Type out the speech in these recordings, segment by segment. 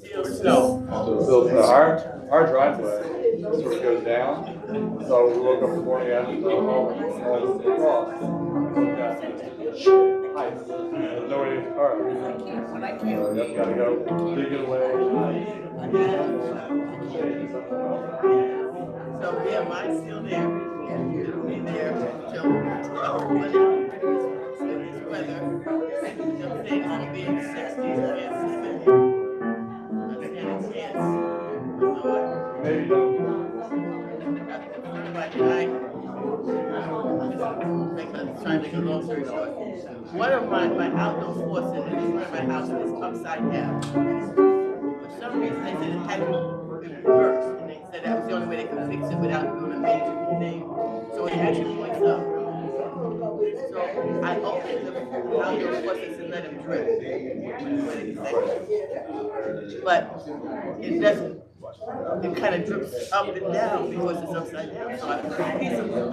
still snow. So our driveway sort of goes down. So we woke up the morning after the cross and looked at ice. There's no way to car. So you gotta go dig it away. So yeah, mine's still there. It'll be there till this weather. They'll say it's gonna be in the 60s again, 70s. That's a chance. So Maybe don't. like trying to make a long story short. One of my outdoor faucets in front of my house is upside down. For some reason, they said it hadn't been burst, and they said that was the only way they could fix it without doing a major thing. So it actually points up. So I opened the outdoor faucets and let them drip. But it doesn't. It kind of drips up and down because it's upside down. So I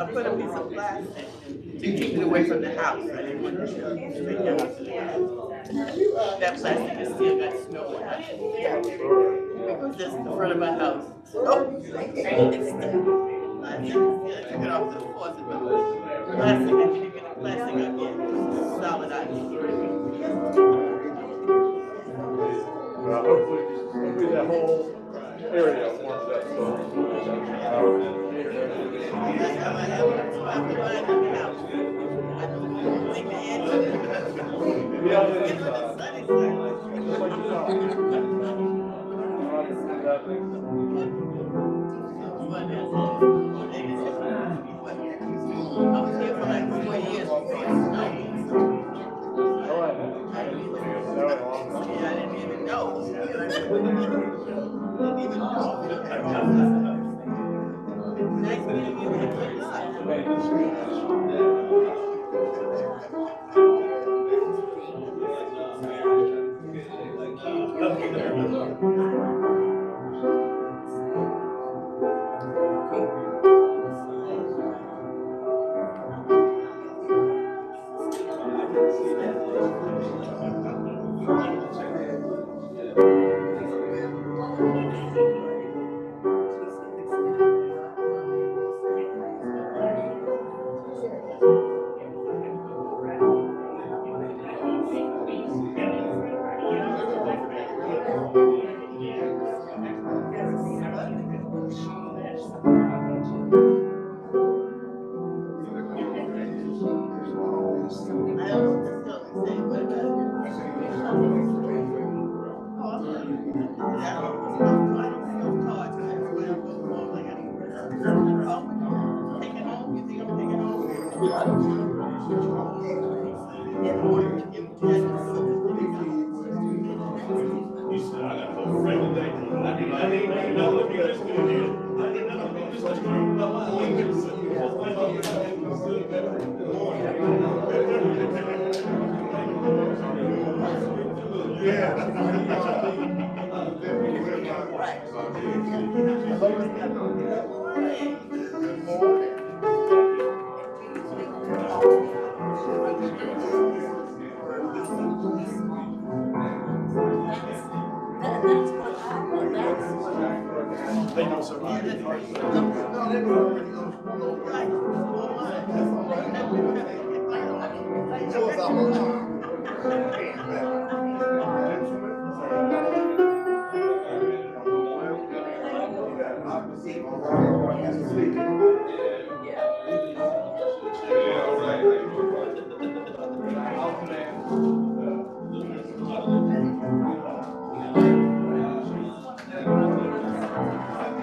put a piece of plastic to keep it away from the house. I didn't want it to straight down to the house. That plastic has still got snow on it. Because it's the front of my house. Oh, it's stuck. I took it off the faucet, but the plastic, I didn't get the plastic again. It's solid ice. Hopefully that whole area warms up. That's how I have it. So I have to buy it in the house. I don't think the answer is get on the sunny side. I was here for like 4 years before it snowed. I didn't even know. Nice meeting you.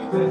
Good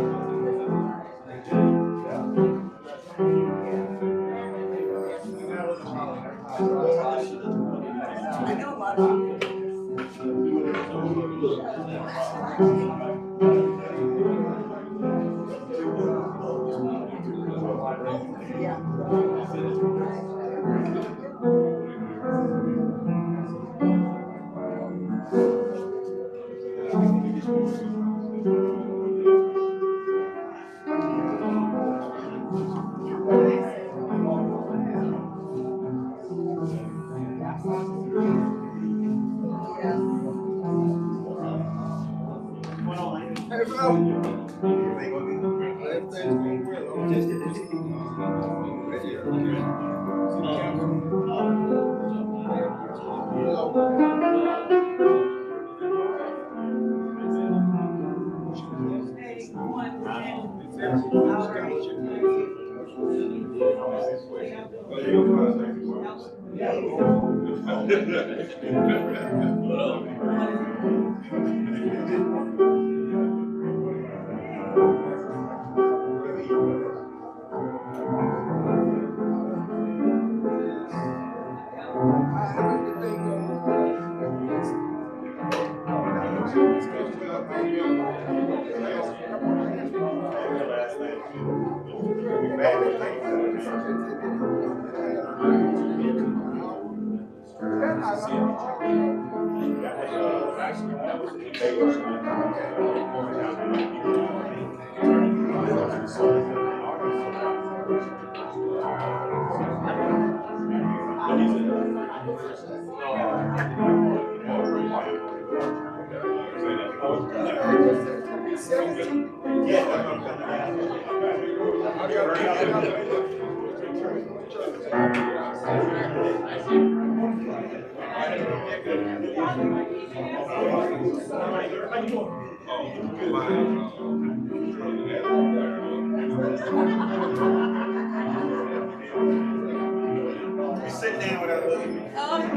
Sit down with our lady. Oh, you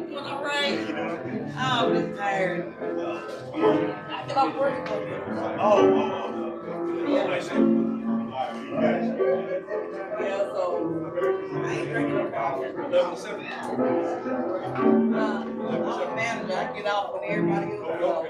doing all right? I'm just tired. I get off work. Yeah, so I ain't drinking no coffee. I'm a manager. I get off when everybody else goes.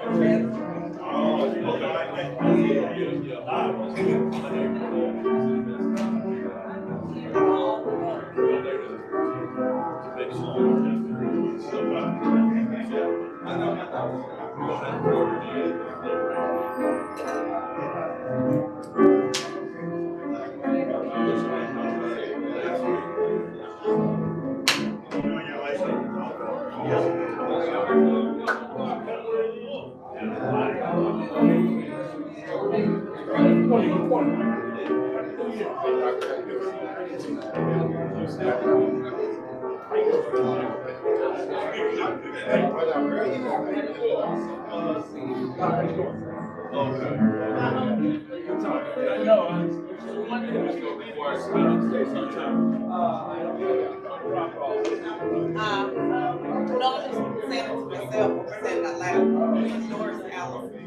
No, I'm just saying it to myself. I'm saying it out loud. Doris Alice.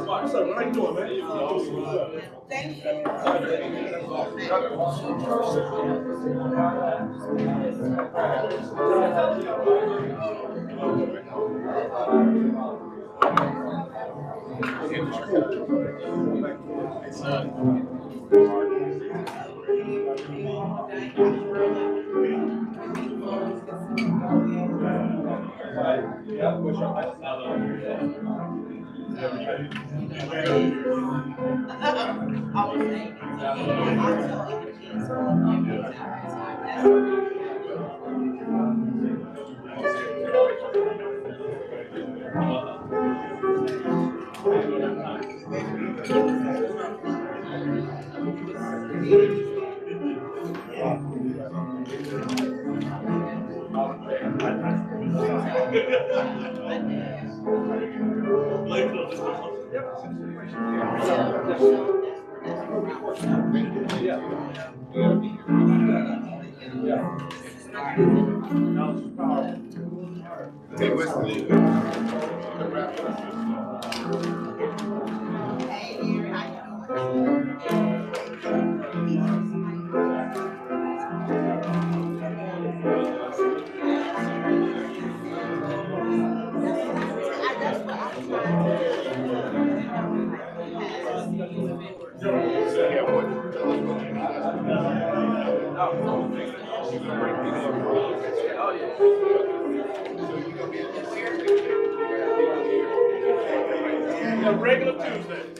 What's up? How you doing, man? Thank you. Hey, what's the rap? Hey, dear, how A regular Tuesday.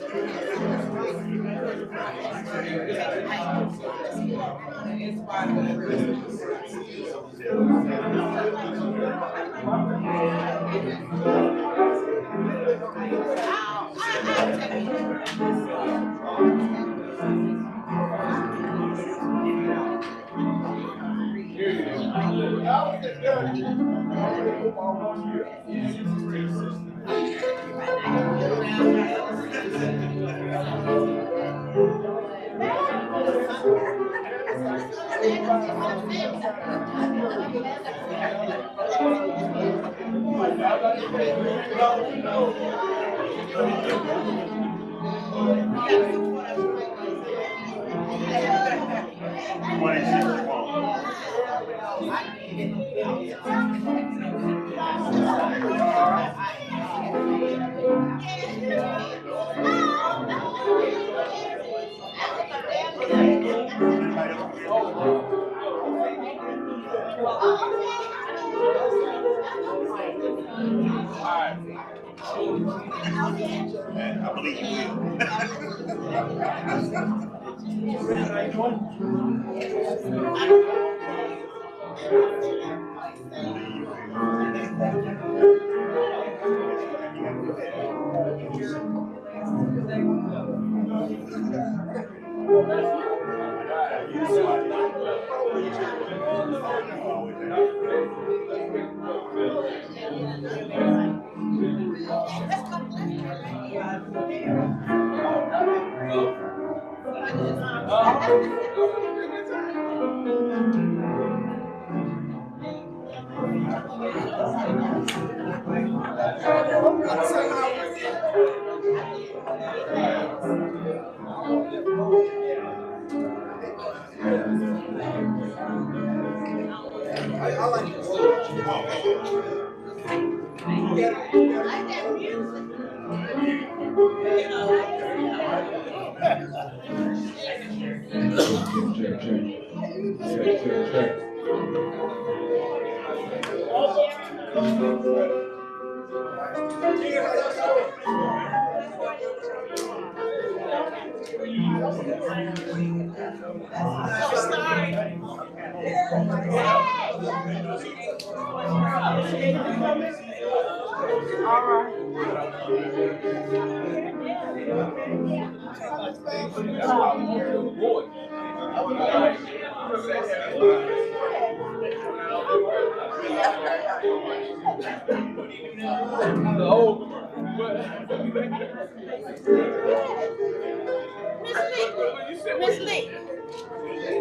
Miss Lee.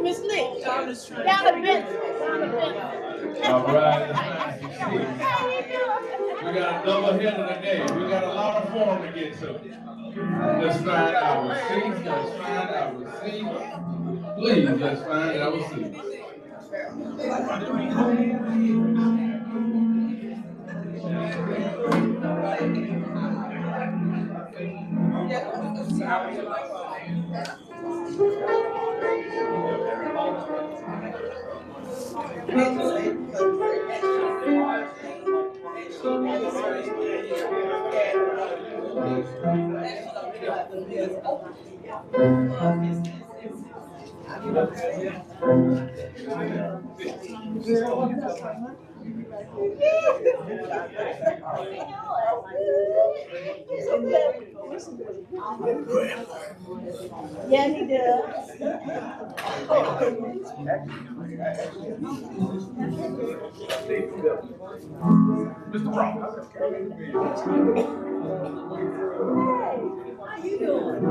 Miss Lee. Down the bench. All right. We got a double header today. We got a lot of form to get to. Let's find our seats. Let's find our seats. Please, let's find our seats. Yeah, he does. Mr. Brown. How you doing?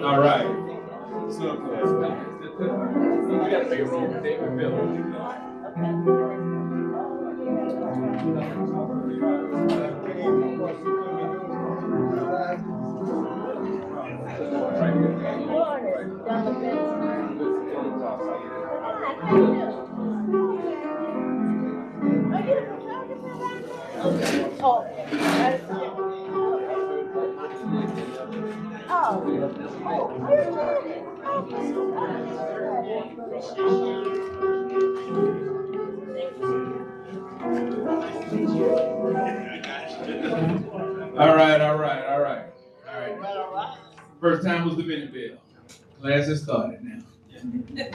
All right. So, we got to make a room for David Miller. Oh, All right, all right, all right. All right. First time was the minute bell. Class has started now.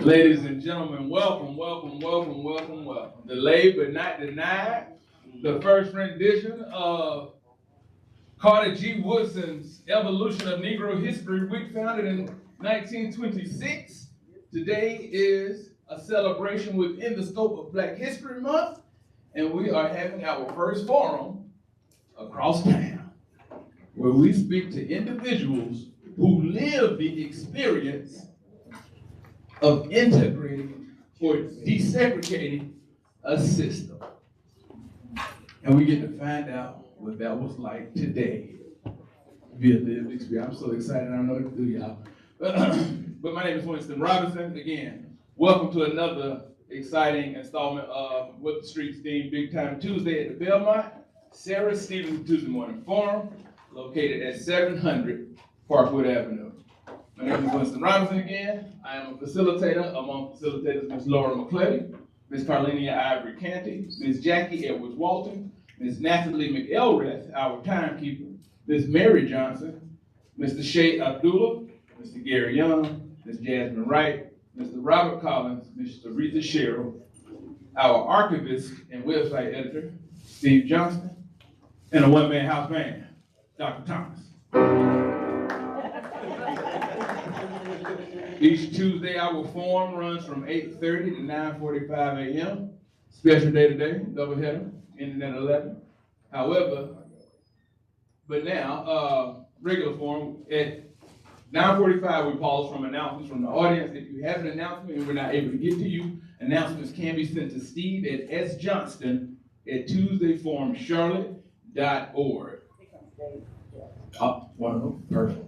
Ladies and gentlemen, welcome, welcome, welcome, welcome, welcome. Delayed but not denied. The first rendition of Carter G. Woodson's Evolution of Negro History Week, founded in 1926. Today is a celebration within the scope of Black History Month, and we are having our first forum across town, where we speak to individuals who live the experience of integrating or desegregating a system. And we get to find out what that was like today via lived experience. I'm so excited, I don't know what to do, y'all. But my name is Winston Robinson. Again, welcome to another exciting installment of What the Streets Deem Big Time Tuesday at the Belmont Sarah Stevens Tuesday Morning Forum, located at 700 Parkwood Avenue. My name is Winston Robinson again. I am a facilitator among facilitators Ms. Laura McClellan, Ms. Carlenia Ivory Canty, Ms. Jackie Edwards Walton, Ms. Nathalie McElrath, our timekeeper, Ms. Mary Johnson, Mr. Shay Abdullah, Mr. Gary Young, Ms. Jasmine Wright, Mr. Robert Collins, Ms. Aretha Sherrill, our archivist and website editor, Steve Johnston, and a one-man house band, Dr. Thomas. Each Tuesday, our forum runs from 8:30 to 9:45 a.m. Special day today, double header, ending at 11. However, but now, regular forum, at 9:45, we pause from announcements from the audience. If you have an announcement and we're not able to get to you, announcements can be sent to Steve at sjohnston@tuesdayforumcharlotte.org. Oh, wonderful, perfect.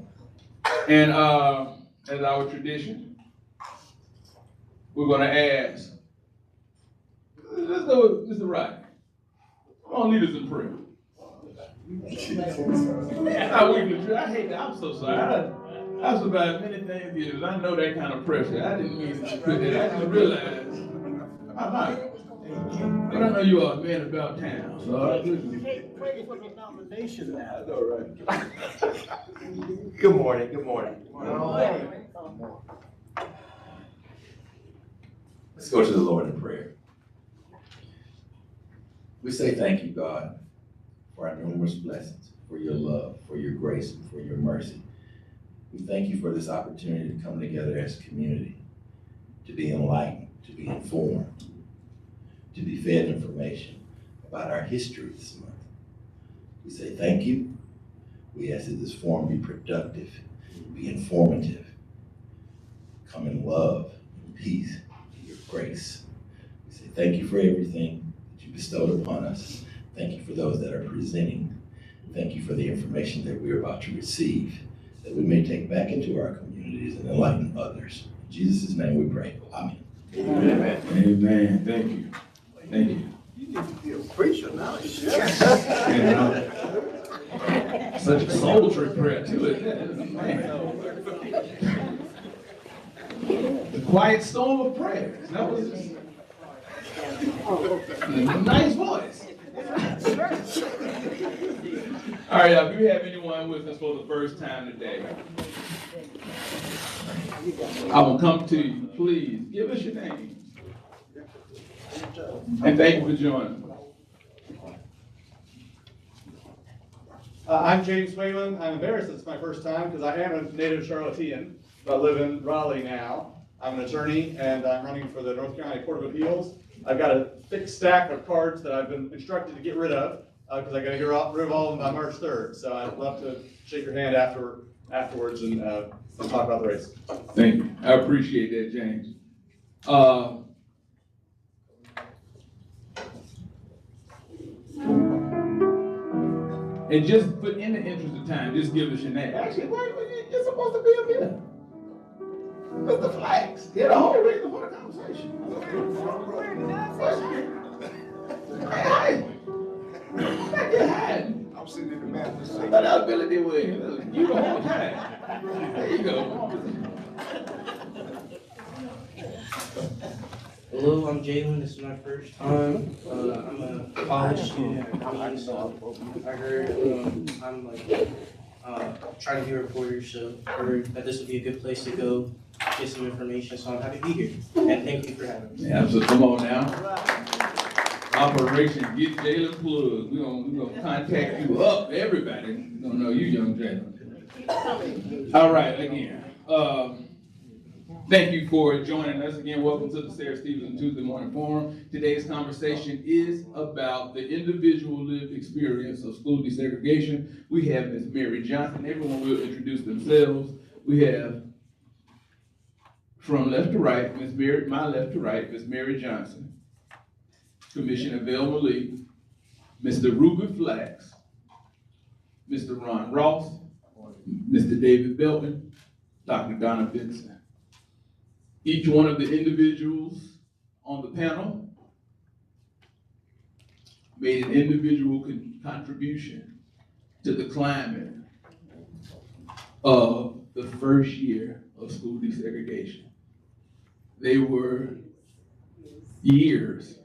And as our tradition, we're gonna ask, let's go with Mr. Rodney. Come on, lead us in prayer. I hate that, I'm so sorry. I survived many things years. I know that kind of pressure. I didn't mean to put that. I just realized I'm not. But I know you are a man about town, so I Pray for the nomination now. That's all right. Good morning, good morning. Let's go to the Lord in prayer. We say thank you, God, for our numerous blessings, for your love, for your grace, and for your mercy. We thank you for this opportunity to come together as a community, to be enlightened, to be informed, to be fed information about our history this month. We say thank you. We ask that this forum be productive, be informative, come in love, in peace, in your grace. We say thank you for everything that you bestowed upon us. Thank you for those that are presenting. Thank you for the information that we're about to receive, that we may take back into our communities and enlighten others. In Jesus' name we pray. Amen. Amen. Amen. Thank you. Thank you. You need to be a preacher now. And, such a sultry prayer too, isn't it? Man. The quiet storm of prayer. That was a nice voice. All right, if you have anyone with us for the first time today, I will come to you. Please give us your name. And thank you for joining. I'm James Whalen. I'm embarrassed it's my first time because I am a native Charlottean, but I live in Raleigh now. I'm an attorney and I'm running for the North Carolina Court of Appeals. I've got a thick stack of cards that I've been instructed to get rid of because I got to get rid of all of them by March 3rd. So I'd love to shake your hand afterwards and talk about the race. Thank you. I appreciate that, James. And just put in the interest of time, just give us your name. Actually, you're supposed to be up here. With the flags. Yeah, the whole reason for the conversation. Hey, hi. Back here hiding. I'm sitting in the man. I thought that was Billy D. Williams. You the whole time. There you go. Hello, I'm Jalen. This is my first time. I'm a college student. I heard I'm like trying to be a reporter, so I heard that this would be a good place to go get some information. So I'm happy to be here, and thank you for having me. Yeah, so come on now. Operation Get Jalen Plugged. We're gonna contact you up, everybody. We don't know you, young Jalen. All right, again. Thank you for joining us. Again, welcome to the Sarah Stevenson Tuesday Morning Forum. Today's conversation is about the individual lived experience of school desegregation. We have Ms. Mary Johnson. Everyone will introduce themselves. We have from left to right, my left to right, Ms. Mary Johnson, Commissioner Vel Malik, Mr. Ruben Flax, Mr. Ron Ross, Mr. David Belton, Dr. Donna Benson. Each one of the individuals on the panel made an individual contribution to the climate of the first year of school desegregation. They were years.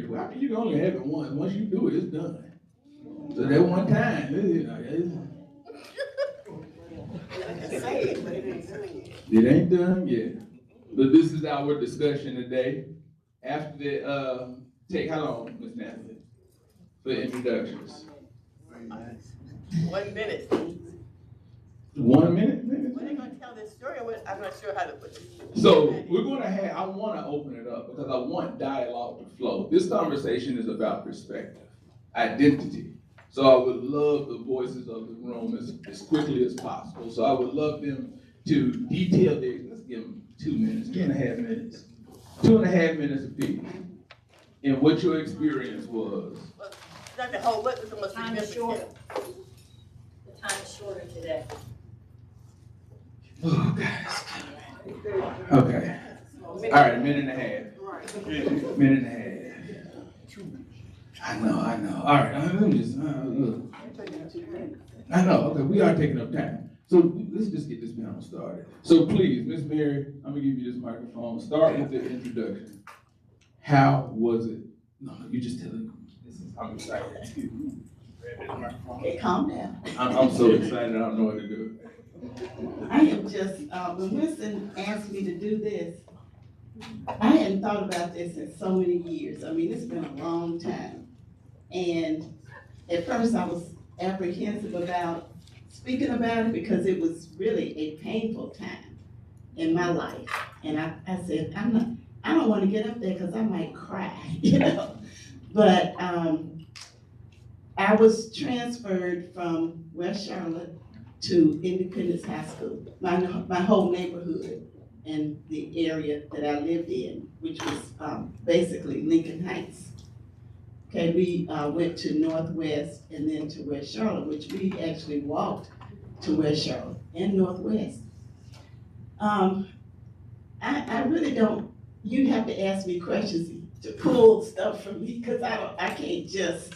Well, you can only have it once. Once you do it, it's done. So that one time, it ain't done yet. But this is our discussion today. After the, take how long, Ms. Natalie, for introductions? 1 minute. 1 minute? When they gonna tell this story, I'm not sure how to put this. So we're gonna have, I wanna open it up because I want dialogue to flow. This conversation is about perspective, identity. So I would love the voices of the room as quickly as possible. So I would love them to detail their, let's give them 2 minutes, 2.5 minutes. 2.5 minutes apiece. And what your experience was. Well, not the whole, what was the most Time is significant? short. The time is shorter today. Oh, guys. Okay. All right, a minute and a half. Minute and a half. I know. All right, let me just, look. I know, okay, we are taking up time. So let's just get this panel started. So please, Ms. Mary, I'm gonna give you this microphone. Start with the introduction. How was it? No, you just tell it. I'm excited. Excuse me. Okay, calm down. I'm so excited, I don't know what to do. I am just, when Winston asked me to do this, I hadn't thought about this in so many years. I mean, it's been a long time. And at first I was apprehensive about speaking about it because it was really a painful time in my life. And I said, I don't want to get up there because I might cry, you know. But I was transferred from West Charlotte to Independence High School. My whole neighborhood and the area that I lived in, which was basically Lincoln Heights. Okay, we went to Northwest and then to West Charlotte, which we actually walked to West Charlotte and Northwest. I really don't, you'd have to ask me questions to pull stuff from me because I can't just,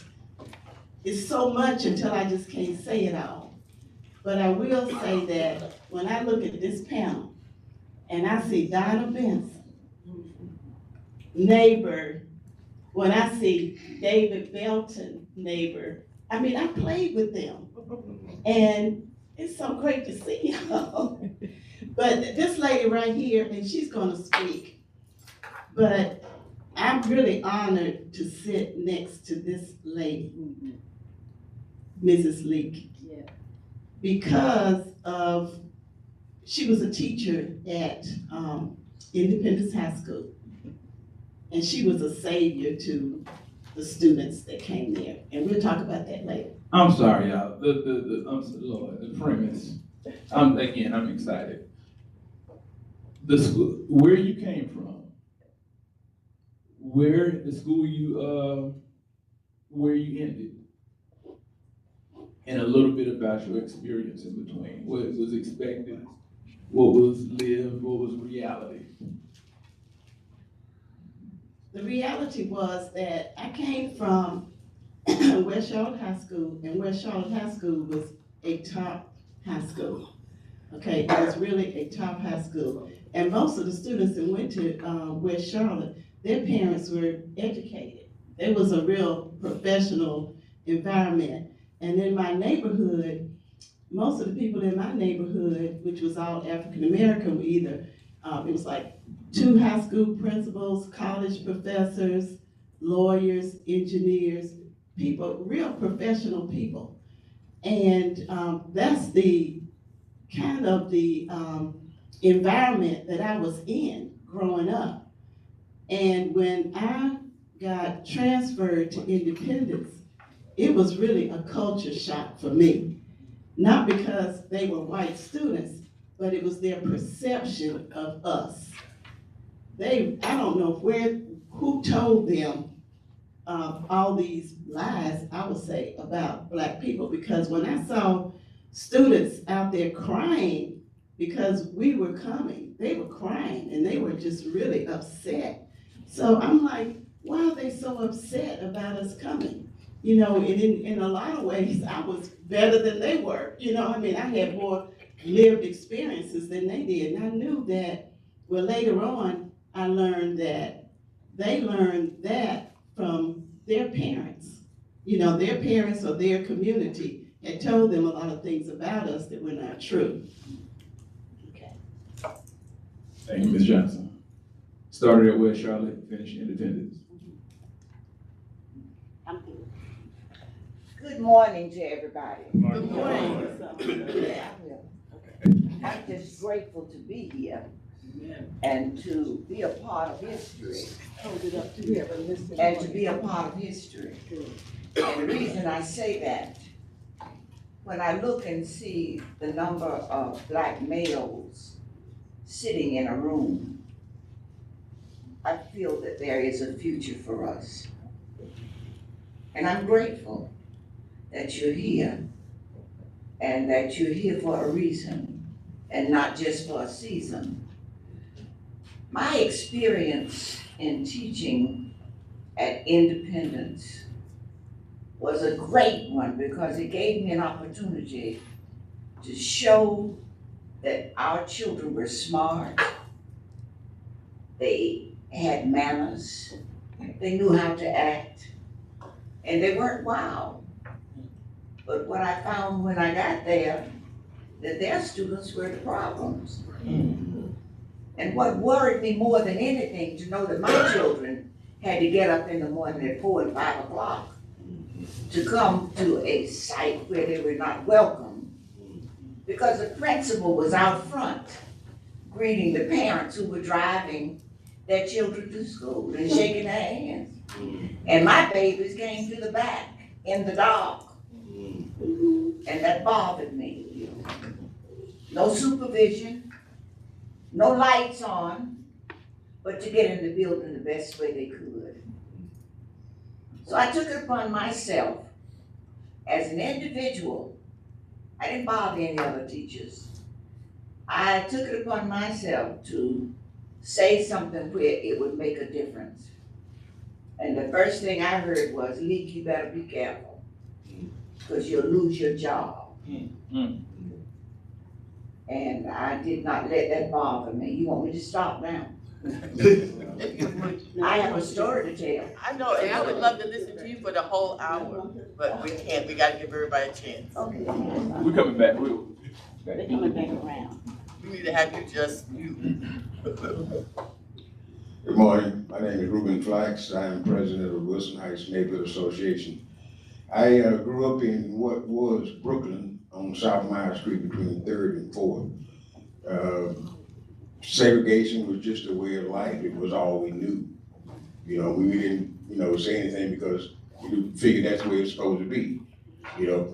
it's so much until I just can't say it all. But I will say that when I look at this panel and I see Donna Benson, neighbor, when I see David Belton, neighbor, I mean, I played with them. And it's so great to see y'all. But this lady right here, and she's gonna speak, but I'm really honored to sit next to this lady, Mrs. Leak. Yeah. Because of, she was a teacher at Independence High School. And she was a savior to the students that came there. And we'll talk about that later. I'm sorry, y'all. Lord, the premise. I'm excited. The school, where you came from, where the school where you ended, and a little bit about your experience in between. What was expected, what was lived, what was reality. The reality was that I came from West Charlotte High School, and West Charlotte High School was a top high school. Okay, it was really a top high school. And most of the students that went to West Charlotte, their parents were educated. It was a real professional environment. And in my neighborhood, most of the people in my neighborhood, which was all African American, were either, it was like 2 high school principals, college professors, lawyers, engineers, people, real professional people. And that's the kind of the environment that I was in growing up. And when I got transferred to Independence, it was really a culture shock for me. Not because they were white students, but it was their perception of us. I don't know who told them all these lies, I would say, about Black people, because when I saw students out there crying because we were coming, they were crying and they were just really upset. So I'm like, why are they so upset about us coming? You know, and in a lot of ways, I was better than they were. You know, I mean, I had more lived experiences than they did. And I knew that, well, later on, I learned that they learned that from their parents. You know, their parents or their community had told them a lot of things about us that were not true. Okay. Thank you, Ms. Johnson. Started at West Charlotte, finished Independence. I'm good. Good morning to everybody. Good morning. Yeah, I'm just grateful to be here and to be a part of history. And to be a part of history. And the reason I say that, when I look and see the number of Black males sitting in a room, I feel that there is a future for us. And I'm grateful that you're here and that you're here for a reason and not just for a season. My experience in teaching at Independence was a great one because it gave me an opportunity to show that our children were smart, they had manners, they knew how to act, and they weren't wild. But what I found when I got there, that their students were the problems. And what worried me more than anything, to know that my children had to get up in the morning at 4 and 5 o'clock to come to a site where they were not welcome, because the principal was out front greeting the parents who were driving their children to school and shaking their hands. And my babies came to the back in the dark. And that bothered me. No supervision, no lights on, but to get in the building the best way they could. So I took it upon myself as an individual. I didn't bother any other teachers. I took it upon myself to say something where it would make a difference. And the first thing I heard was, Leak, you better be careful, because you'll lose your job. And I did not let that bother me. You want me to stop now? I have a story to tell. I know, and I would love to listen to you for the whole hour, but we can't. We gotta give everybody a chance. Okay. We're coming back. They're coming back around. We need to have you just mute. Good morning. My name is Ruben Flax. I am president of Wilson Heights Neighborhood Association. I grew up in what was Brooklyn on South Myers Street between 3rd and 4th. Segregation was just a way of life. It was all we knew. You know, we didn't, say anything because we figured that's the way it's supposed to be.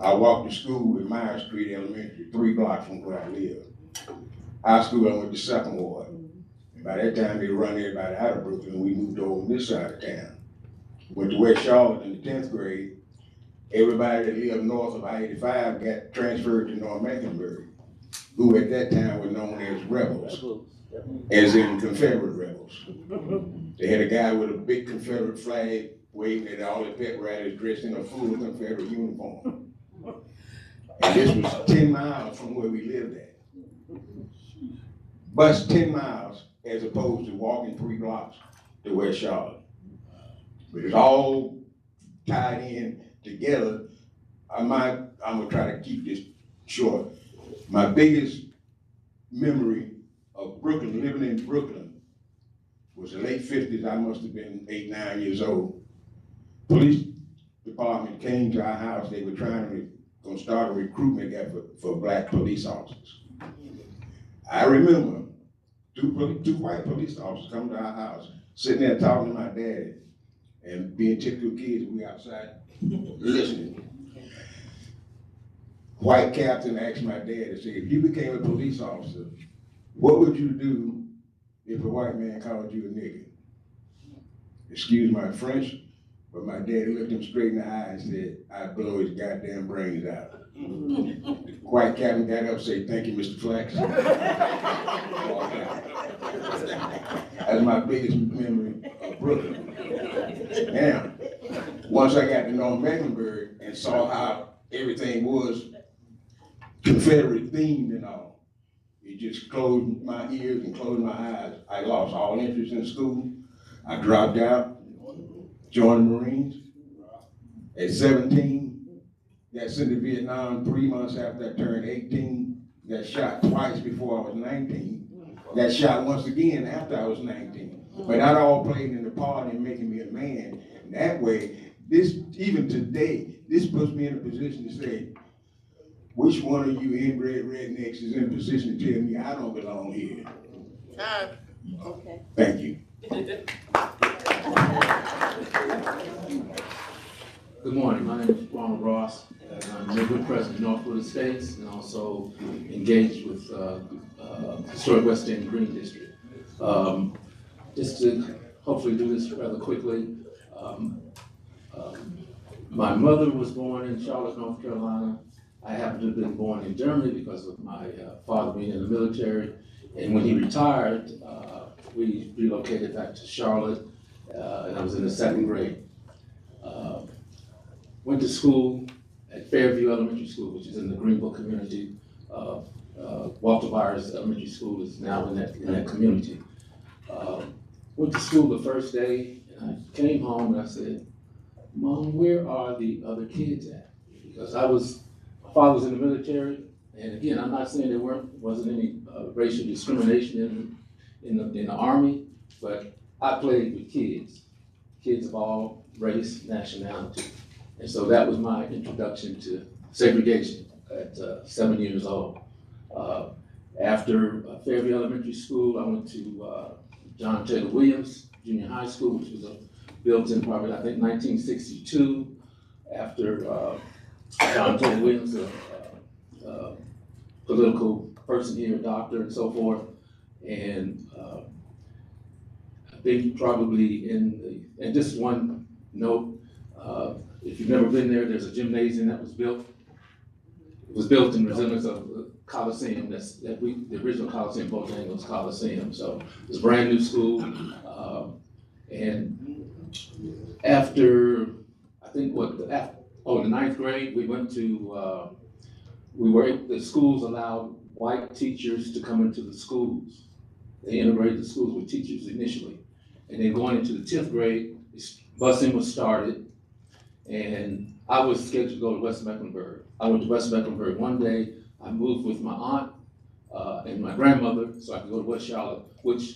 I walked to school in Myers Street Elementary, 3 blocks from where I live. High school, I went to 2nd Ward. And by that time, they run everybody out of Brooklyn, and we moved over on this side of town. Went to West Charlotte in the 10th grade. Everybody that lived north of I-85 got transferred to North Mecklenburg, who at that time were known as rebels, as in Confederate rebels. They had a guy with a big Confederate flag waving at all the pet riders dressed in a full Confederate uniform. And this was 10 miles from where we lived at. bus 10 miles as opposed to walking 3 blocks to West Charlotte. But it's all tied in together. I'm gonna try to keep this short. My biggest memory of Brooklyn, living in Brooklyn, was the late 50s. I must have been 8, 9 years old. Police department came to our house. They were trying to start a recruitment effort for black police officers. I remember two white police officers come to our house, sitting there talking to my daddy and being typical kids. We outside listening. White captain asked my dad to say, if you became a police officer, what would you do if a white man called you a nigger? Excuse my French, but my daddy looked him straight in the eye and said, I'd blow his goddamn brains out. The white captain got up and said, thank you, Mr. Flax. That's my biggest memory of Brooklyn. Now, once I got to know Mecklenburg and saw how everything was Confederate themed and all, it just closed my ears and closed my eyes. I lost all interest in school. I dropped out, joined the Marines. At 17, got sent to Vietnam 3 months after I turned 18. Got shot twice before I was 19. Got shot once again after I was 19. But that all played in the part in making me a man. And that way, even today, this puts me in a position to say, which one of you inbred rednecks is in a position to tell me I don't belong here? Okay. Thank you. Good morning, my name is Ronald Ross, and I'm neighborhood president of Northwood Estates, and also engaged with Historic West End Green District. Just to hopefully do this rather quickly, my mother was born in Charlotte, North Carolina. I happen to have been born in Germany because of my father being in the military, and when he retired, we relocated back to Charlotte, and I was in the 2nd grade. Went to school at Fairview Elementary School, which is in the Greenville community. Walter Byers Elementary School is now in that community. Went to school the first day, and I came home and I said, Mom, where are the other kids at? Because my father was in the military, and again, I'm not saying there wasn't any racial discrimination in the Army, but I played with kids of all race, nationality. And so that was my introduction to segregation at 7 years old. After Fairview Elementary School, I went to John Taylor Williams Junior High School, which was built in probably, I think, 1962. After John Taylor Williams, a political person here, a doctor and so forth. And I think probably and just one note, if you've never been there, there's a gymnasium that was built. It was built in resemblance of the Coliseum, the original Coliseum, Bojangles Coliseum. So it's a brand new school. And after, I think the 9th grade, we went to, the schools allowed white teachers to come into the schools. They integrated the schools with teachers initially. And then going into the 10th grade, busing was started. And I was scheduled to go to West Mecklenburg. I went to West Mecklenburg one day. I moved with my aunt and my grandmother so I could go to West Charlotte, which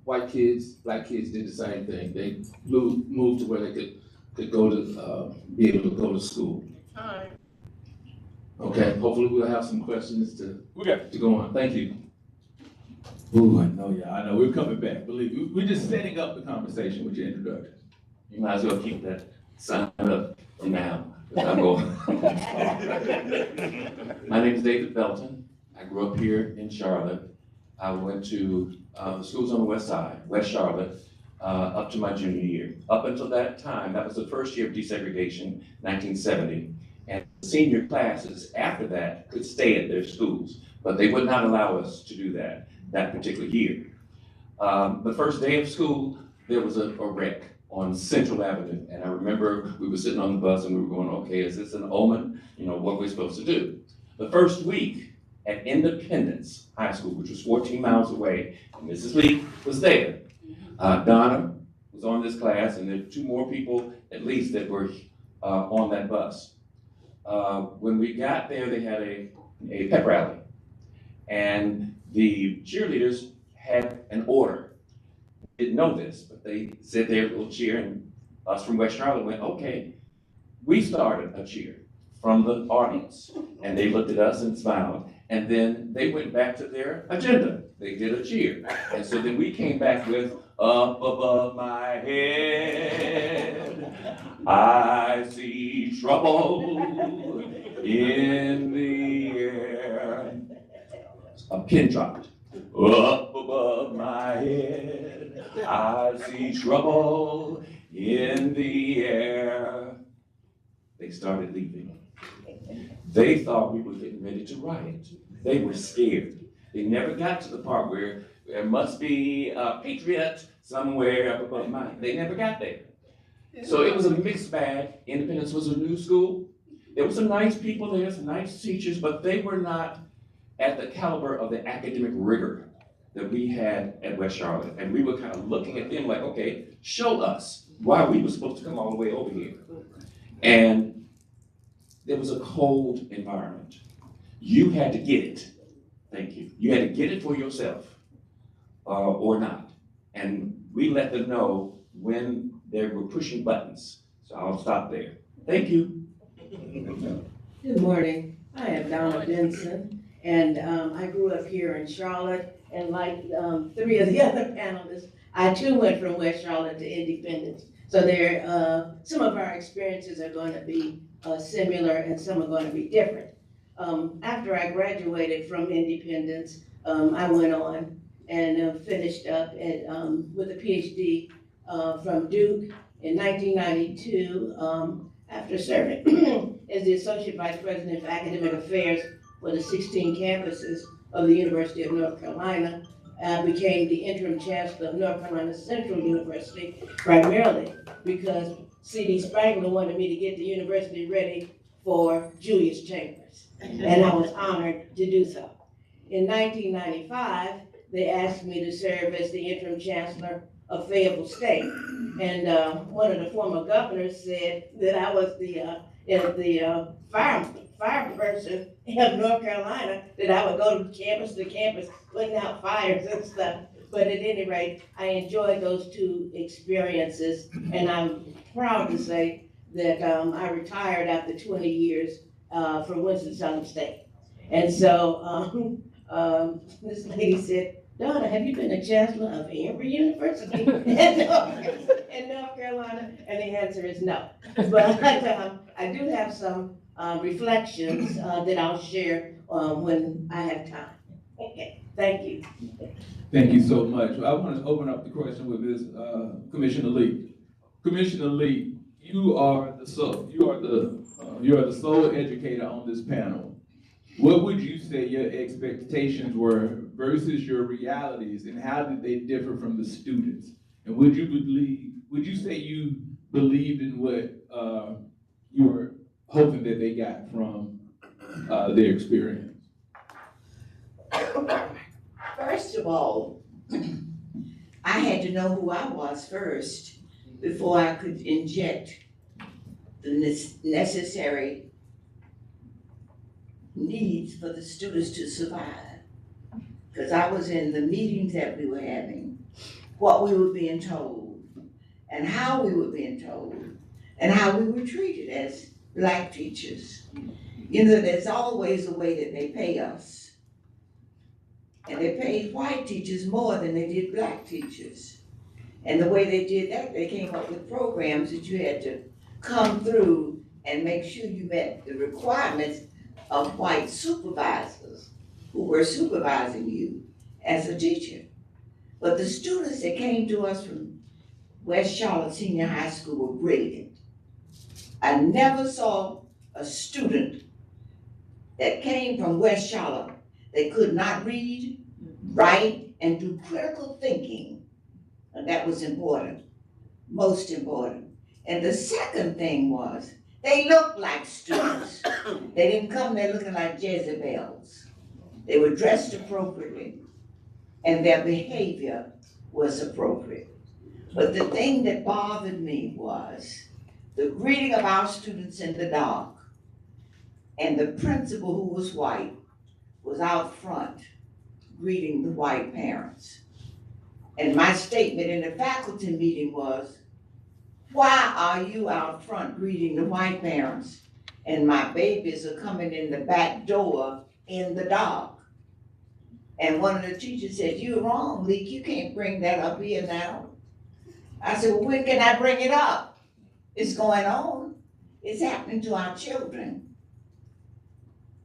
white kids, black kids did the same thing. They moved to where they could go to, be able to go to school. Okay, hopefully we'll have some questions to go on. Thank you. Ooh, I know, yeah, I know. We're coming back. Believe me, we're just setting up the conversation with your introduction. You might as well keep that sign up for now. I'm going. My name is David Belton. I grew up here in Charlotte. I went to schools on the west side, West Charlotte, up to my junior year. Up until that time, that was the first year of desegregation, 1970. And senior classes after that could stay at their schools, but they would not allow us to do that particular year. The first day of school, there was a wreck on Central Avenue. And I remember we were sitting on the bus and we were going, okay, is this an omen? You know, what are we supposed to do? The first week, at Independence High School, which was 14 miles away. And Mrs. Lee was there. Donna was on this class, and there were 2 more people at least that were on that bus. When we got there, they had a pep rally, and the cheerleaders had an order. Didn't know this, but they said their little cheer, and us from West Charlotte went, okay. We started a cheer from the audience, and they looked at us and smiled, and then they went back to their agenda. They did a cheer, and so then we came back with, up above my head, I see trouble in the air. A pin dropped. Up above my head, I see trouble in the air. They started leaving. They thought we were getting ready to riot. They were scared. They never got to the part where there must be a patriot somewhere up above mine. They never got there. So it was a mixed bag. Independence was a new school. There were some nice people there, some nice teachers, but they were not at the caliber of the academic rigor that we had at West Charlotte. And we were kind of looking at them like, okay, show us why we were supposed to come all the way over here. And there was a cold environment. You had to get it. Thank you. You had to get it for yourself or not. And we let them know when they were pushing buttons. So I'll stop there. Thank you. Good morning. I am Donna Benson, and I grew up here in Charlotte. And like 3 of the other panelists, I too went from West Charlotte to Independence. So there, some of our experiences are going to be similar, and some are going to be different. After I graduated from Independence, I went on and finished up at, with a PhD from Duke in 1992. After serving as the Associate Vice President for Academic Affairs for the 16 campuses of the University of North Carolina, I became the interim chancellor of North Carolina Central University, primarily because C.D. Spangler wanted me to get the university ready for Julius Chambers, and I was honored to do so. In 1995, they asked me to serve as the interim chancellor of Fayetteville State, and one of the former governors said that I was the fire person of North Carolina, that I would go to campus, putting out fires and stuff. But at any rate, I enjoyed those 2 experiences, and I'm proud to say that I retired after 20 years from Winston-Salem State. And so this lady said, Donna, have you been the chancellor of every university in North Carolina? And the answer is no. But I do have some reflections that I'll share when I have time. Okay, thank you. Thank you so much. I want to open up the question with this, Commissioner Lee. Commissioner Lee, you are the sole educator on this panel. What would you say your expectations were versus your realities, and how did they differ from the students? And would you say you believed in what you were hoping that they got from their experience? First of all, I had to know who I was first before I could inject the necessary needs for the students to survive. Because I was in the meetings that we were having, what we were being told, and how we were being told, and how we were treated as Black teachers. You know, there's always a way that they pay us. And they paid white teachers more than they did Black teachers. And the way they did that, they came up with programs that you had to come through and make sure you met the requirements of white supervisors who were supervising you as a teacher. But the students that came to us from West Charlotte Senior High School were brilliant. I never saw a student that came from West Charlotte that could not read, write, and do critical thinking. And that was important, most important. And the second thing was, they looked like students. They didn't come there looking like Jezebels. they were dressed appropriately, and their behavior was appropriate. But the thing that bothered me was the greeting of our students in the dark, and the principal, who was white, was out front greeting the white parents. And my statement in the faculty meeting was, why are you out front greeting the white parents and my babies are coming in the back door in the dark? And one of the teachers said, you're wrong, Leek, you can't bring that up here now. I said, well, when can I bring it up? It's going on. It's happening to our children.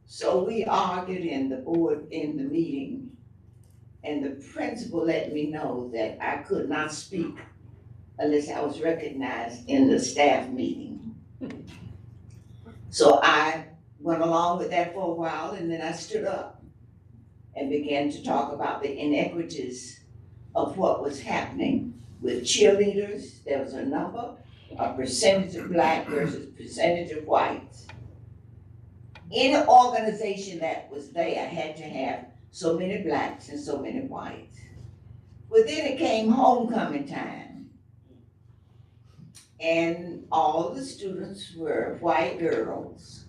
So we argued in the meeting, and the principal let me know that I could not speak unless I was recognized in the staff meeting. So I went along with that for a while, and then I stood up and began to talk about the inequities of what was happening with cheerleaders. There was a percentage of black versus percentage of whites. Any organization that was there had to have so many blacks and so many whites. But then it came homecoming time, and all the students were white girls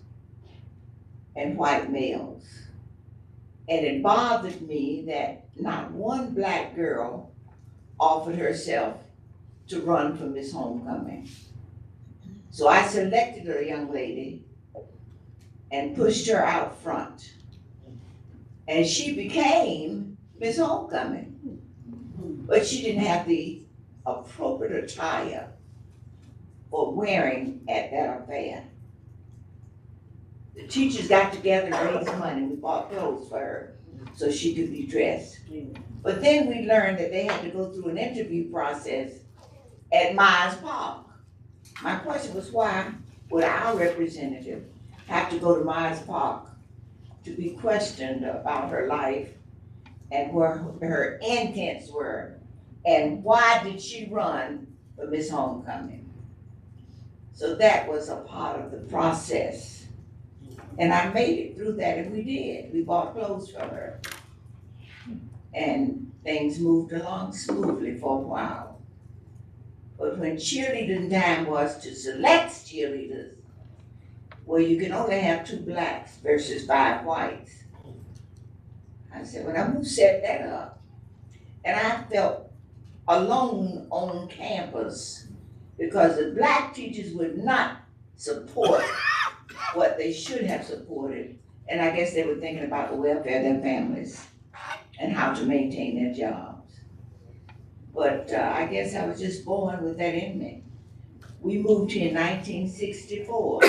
and white males. And it bothered me that not one black girl offered herself to run for Miss Homecoming. So I selected a young lady and pushed her out front. And she became Miss Homecoming. But she didn't have the appropriate attire for wearing at that affair. The teachers got together and raised money. We bought clothes for her so she could be dressed. But then we learned that they had to go through an interview process at Myers Park. My question was, why would our representative have to go to Myers Park to be questioned about her life and where her intents were, and why did she run for Miss Homecoming? So that was a part of the process. And I made it through that, and we did. We bought clothes for her. And things moved along smoothly for a while. But when cheerleading time was to select cheerleaders, well, you can only have 2 blacks versus 5 whites. I said, well, I'm gonna set that up. And I felt alone on campus because the black teachers would not support what they should have supported. And I guess they were thinking about the welfare of their families and how to maintain their jobs. But I guess I was just born with that in me. We moved here in 1964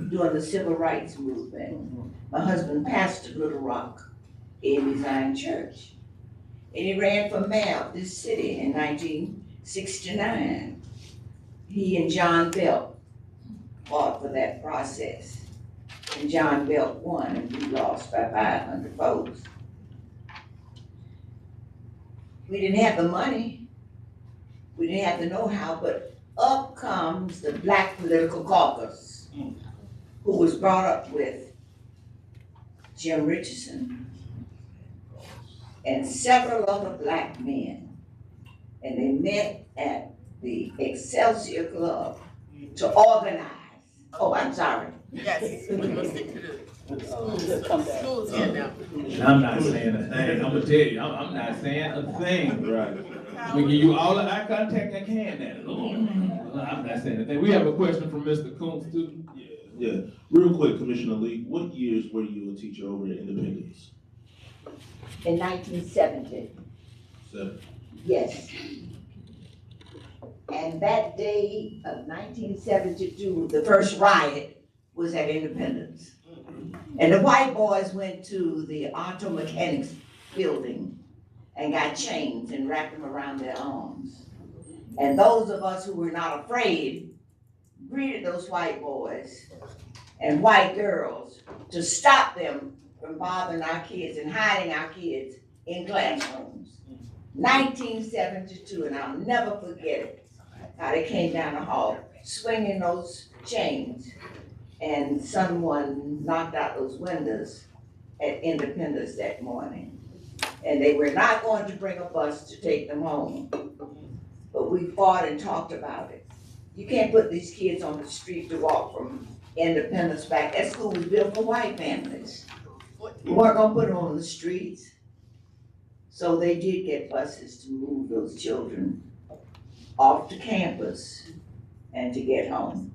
during the civil rights movement. My husband pastored Little Rock in Zion Church. And he ran for mayor of this city in 1969. He and John Belt fought for that process. And John Belt won, and we lost by 500 votes. We didn't have the money, we didn't have the know-how, but up comes the Black Political Caucus, who was brought up with Jim Richardson and several other black men. And they met at the Excelsior Club to organize. Oh, I'm sorry. Yes, we're gonna stick to the schools here now. And I'm not saying a thing, I'm gonna tell you, I'm not saying a thing. Right. We give you all the eye contact I can now. I'm not saying a thing. We have a question from Mr. Coons too. Yeah, real quick, Commissioner Lee, what years were you a teacher over at Independence? In 1970. 7. Yes. And that day of 1972, the first riot was at Independence. And the white boys went to the auto mechanics building and got chains and wrapped them around their arms. And those of us who were not afraid greeted those white boys and white girls to stop them from bothering our kids and hiding our kids in classrooms. 1972, and I'll never forget it, how they came down the hall swinging those chains, and someone knocked out those windows at Independence that morning. And they were not going to bring a bus to take them home. But we fought and talked about it. You can't put these kids on the street to walk from Independence back. That school was built for white families. We weren't gonna put them on the streets. So they did get buses to move those children off to campus and to get home.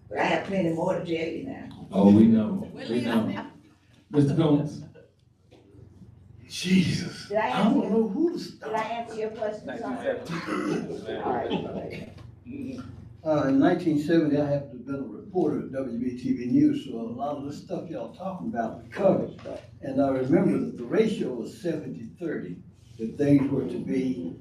But I have plenty more to tell you now. Oh, we know, we know. Mr. Combs? Jesus. Did I I don't answer, know who to did I start. answer your question? All right. In 1970, I happened to have been a reporter at WBTV News, so a lot of the stuff y'all talking about we covered. And I remember that the ratio was 70-30, that things were to be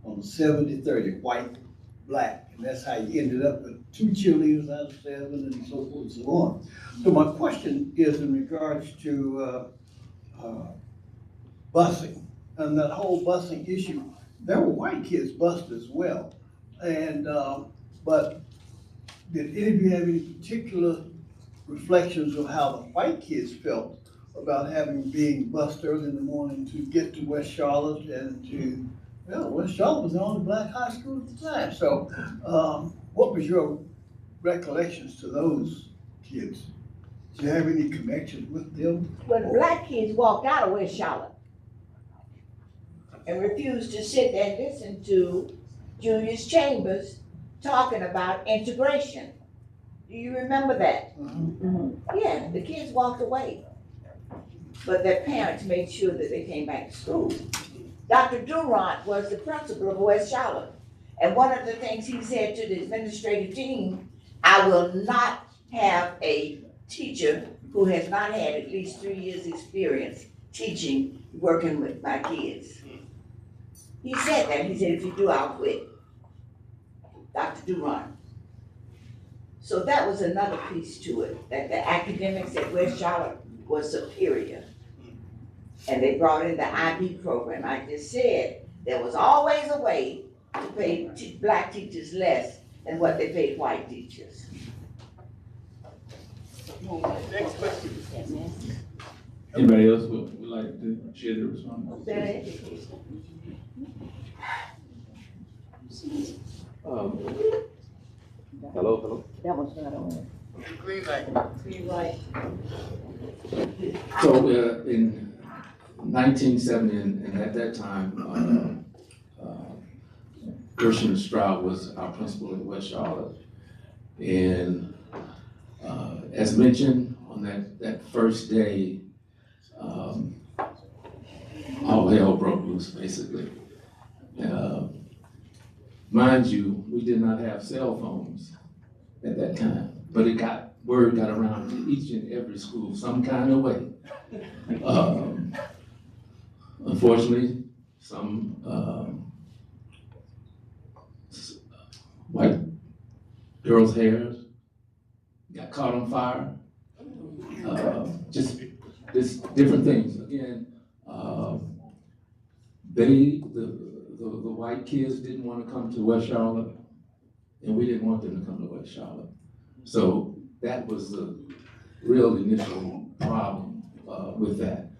on 70-30, white, black. And that's how you ended up with 2 cheerleaders out of 7 and so forth and so on. So my question is in regards to busing and that whole busing issue. There were white kids bused as well. And, but did any of you have any particular reflections of how the white kids felt about being bused early in the morning to get to West Charlotte and to, well, West Charlotte was the only black high school at the time. So, what was your recollections to those kids? Do you have any connections with them? Well, the black kids walked out of West Charlotte and refused to sit there and listen to Julius Chambers talking about integration. Do you remember that? Yeah, the kids walked away. But their parents made sure that they came back to school. Dr. Durant was the principal of West Charlotte. And one of the things he said to the administrative team, I will not have a teacher who has not had at least 3 years experience teaching, working with my kids. He said that. He said, if you do, I'll quit. Dr. Durant. So that was another piece to it, that the academics at West Charlotte was superior. And they brought in the IB program. I just said, there was always a way to pay black teachers less than what they paid white teachers. Next question. Anybody else would like to share their response? Better education. Hello. That was not on. Green light. Green light. So, in 1970, and at that time, Gershon Stroud was our principal in West Charlotte. And as mentioned, on that first day, all hell broke loose, basically. Mind you, we did not have cell phones at that time, but word got around to each and every school some kind of way. Unfortunately, some white girls' hairs got caught on fire. Just different things. Again, the white kids didn't want to come to West Charlotte, and we didn't want them to come to West Charlotte. So that was the real initial problem with that.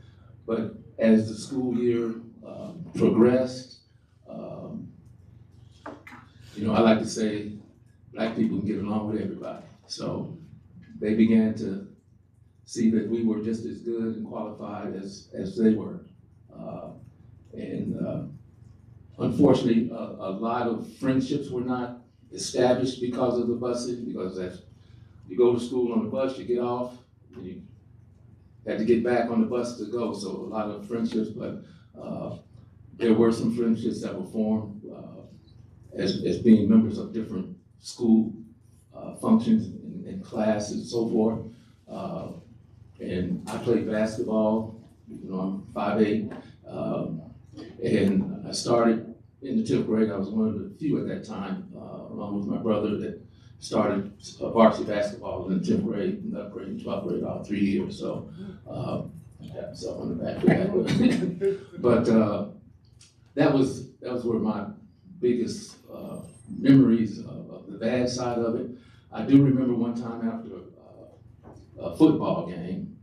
But as the school year progressed, I like to say black people can get along with everybody. So they began to see that we were just as good and qualified as they were. Unfortunately, a lot of friendships were not established because of the busing, because as you go to school on the bus, you get off, and you had to get back on the bus to go. So a lot of friendships, but there were some friendships that were formed as being members of different school functions and classes and so forth. And I played basketball, I'm 5'8", and I started in the 10th grade. I was one of the few at that time, along with my brother, that started varsity basketball in the 10th grade, 11th grade, and 12th grade, all 3 years. So I got myself on the back for that. But that was where my biggest memories of the bad side of it. I do remember one time after a football game,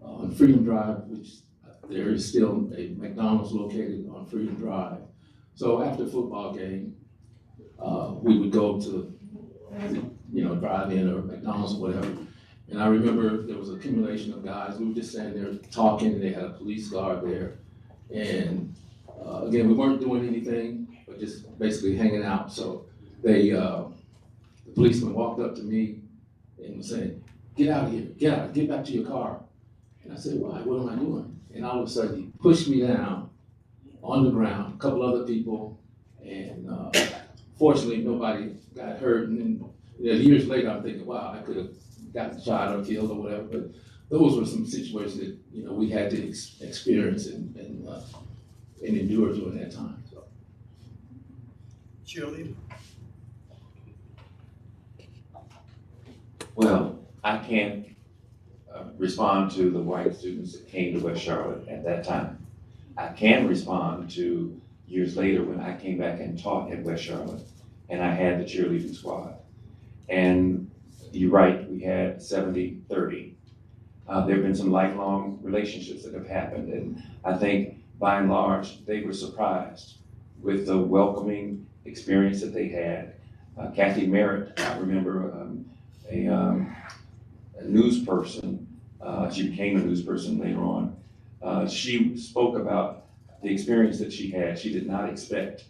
on Freedom Drive, which there is still a McDonald's located on Freedom Drive. So after a football game, we would go to, drive-in or McDonald's or whatever. And I remember there was an accumulation of guys. We were just standing there talking, and they had a police guard there. And again, we weren't doing anything, but just basically hanging out. So the policeman walked up to me and was saying, "Get out of here, get back to your car." And I said, "Why, what am I doing?" And all of a sudden, he pushed me down on the ground, a couple other people, and fortunately, nobody got hurt. And then years later, I'm thinking, wow, I could have gotten shot or killed or whatever. But those were some situations that we had to experience and endure during that time. So. Cheerleader. Well, I can't respond to the white students that came to West Charlotte at that time. I can respond to years later when I came back and taught at West Charlotte, and I had the cheerleading squad. And you're right, we had 70-30. There have been some lifelong relationships that have happened, and I think by and large, they were surprised with the welcoming experience that they had. Kathy Merritt, I remember a news person, she became a news person later on. She spoke about the experience that she had. She did not expect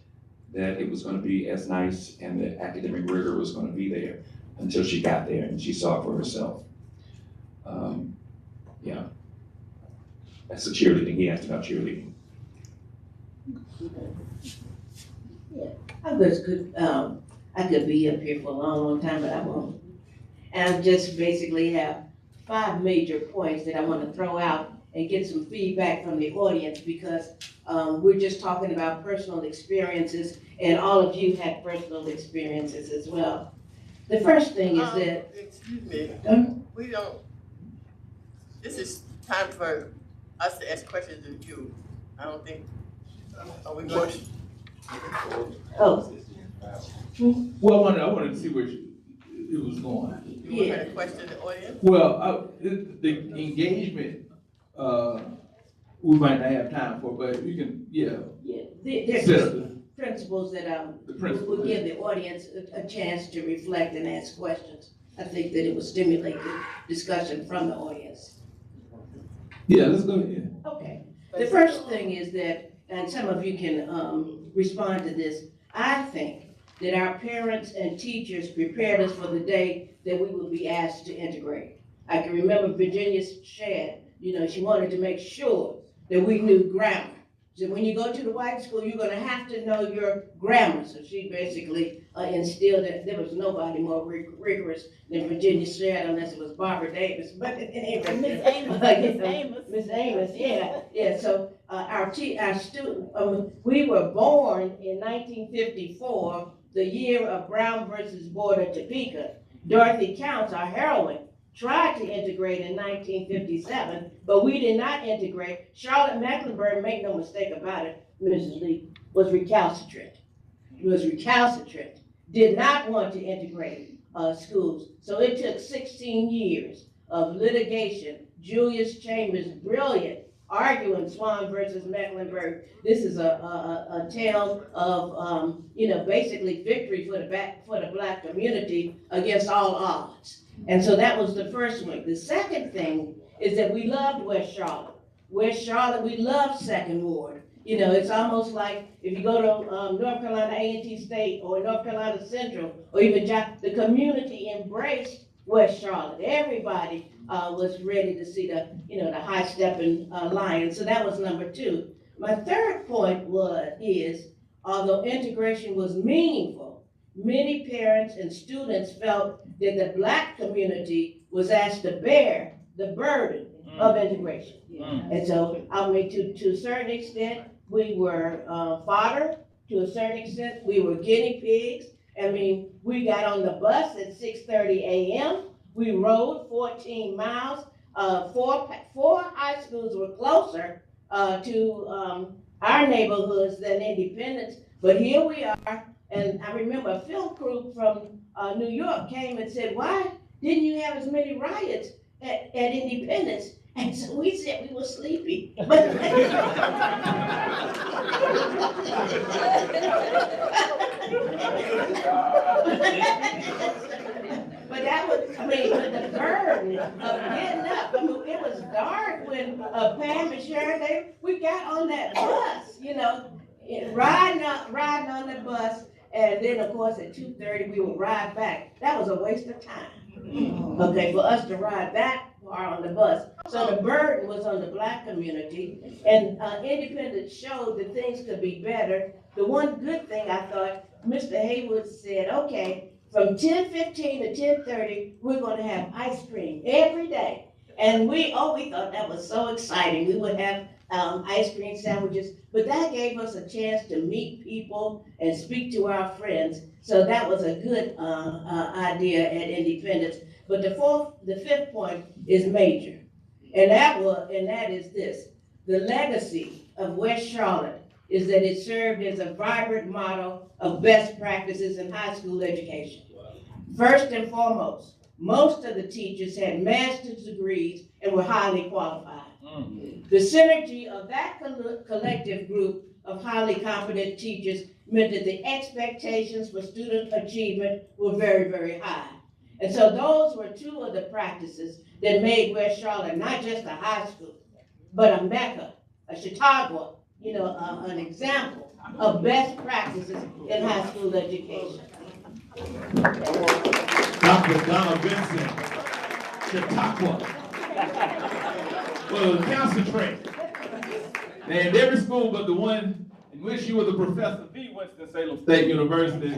that it was going to be as nice and the academic rigor was going to be there until she got there and she saw it for herself. Yeah, that's the cheerleading. He asked about cheerleading. Yeah, I could be up here for a long, long time, but I won't. And I just basically have 5 major points that I want to throw out and get some feedback from the audience, because we're just talking about personal experiences, and all of you had personal experiences as well. The first thing is that. Excuse me, we don't, this is time for us to ask questions of you. I don't think, are we going to? Oh. Well, I wanted to see where it was going. You want to question the audience? Well, the engagement, we might not have time for, but you can, Yeah, there's principles that will give the audience a chance to reflect and ask questions. I think that it will stimulate the discussion from the audience. Yeah, let's go ahead. Okay. The first thing is that, and some of you can respond to this, I think that our parents and teachers prepared us for the day that we would be asked to integrate. I can remember Virginia said, she wanted to make sure that we knew grammar. So when you go to the white school, you're gonna have to know your grammar. So she basically instilled that there was nobody more rigorous than Virginia Shedd, unless it was Barbara Davis. But anyway, Miss Amos. Miss Amos, yeah. So our student, we were born in 1954, the year of Brown versus Board of Topeka. Dorothy Counts, our heroine, tried to integrate in 1957, but we did not integrate. Charlotte Mecklenburg, make no mistake about it, Mrs. Lee, was recalcitrant. Did not want to integrate schools. So it took 16 years of litigation. Julius Chambers, brilliant, arguing Swan versus Mecklenburg. This is a tale of, basically victory for the black community against all odds. And so that was the first one. The second thing is that we loved West Charlotte. West Charlotte, we loved Second Ward. It's almost like if you go to North Carolina A&T State or North Carolina Central, or even the community embraced West Charlotte. Everybody was ready to see the high-stepping lion. So that was number 2. My third point is, although integration was meaningful, many parents and students felt that the black community was asked to bear the burden of integration. And so, to a certain extent, we were fodder. To a certain extent, we were guinea pigs. We got on the bus at 6:30 a.m. We rode 14 miles. 4 high schools were closer to our neighborhoods than Independence. But here we are. And I remember a film crew from New York came and said, "Why didn't you have as many riots at Independence?" And so we said we were sleepy. But but that was, I mean, but the burden of getting up, I mean, it was dark when Pam and Sharon, we got on that bus, you know, riding on the bus, and then of course at 2:30 we would ride back. That was a waste of time, okay, for us to ride that far on the bus. So the burden was on the Black community, and Independence showed that things could be better. The one good thing I thought, Mr. Haywood said, okay, from 10:15 to 10:30, we're gonna have ice cream every day. And we thought that was so exciting. We would have ice cream sandwiches, but that gave us a chance to meet people and speak to our friends. So that was a good idea at Independence. But the fifth point is major. And that is this: the legacy of West Charlotte is that it served as a vibrant model of best practices in high school education. First and foremost, most of the teachers had master's degrees and were highly qualified. The synergy of that collective group of highly competent teachers meant that the expectations for student achievement were very, very high. And so those were two of the practices that made West Charlotte not just a high school, but a Mecca, a Chicago, you know, an example of best practices in high school education. Dr. Donna Benson, Chautauqua. Well, concentrate. And every school but the one in which you were the professor, the Winston-Salem State University.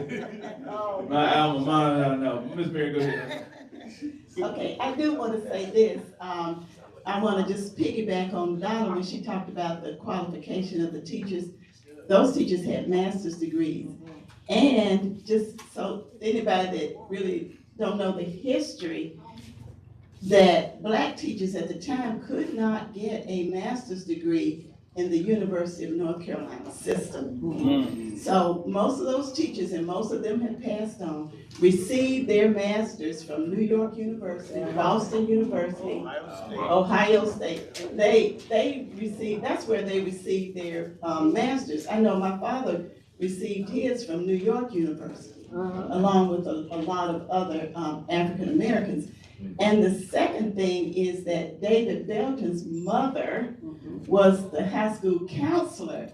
My alma mater, I don't know. Ms. Mary, go ahead. Okay, I do want to say this. I want to just piggyback on Donna when she talked about the qualification of the teachers. Those teachers had master's degrees. And just so anybody that really don't know the history, that Black teachers at the time could not get a master's degree in the University of North Carolina system. So most of those teachers, and most of them have passed on, received their masters from New York University, Boston University, Ohio State. They received, that's where they received their masters. I know my father received his from New York University, along with a lot of other African Americans. And the second thing is that David Belton's mother was the high school counselor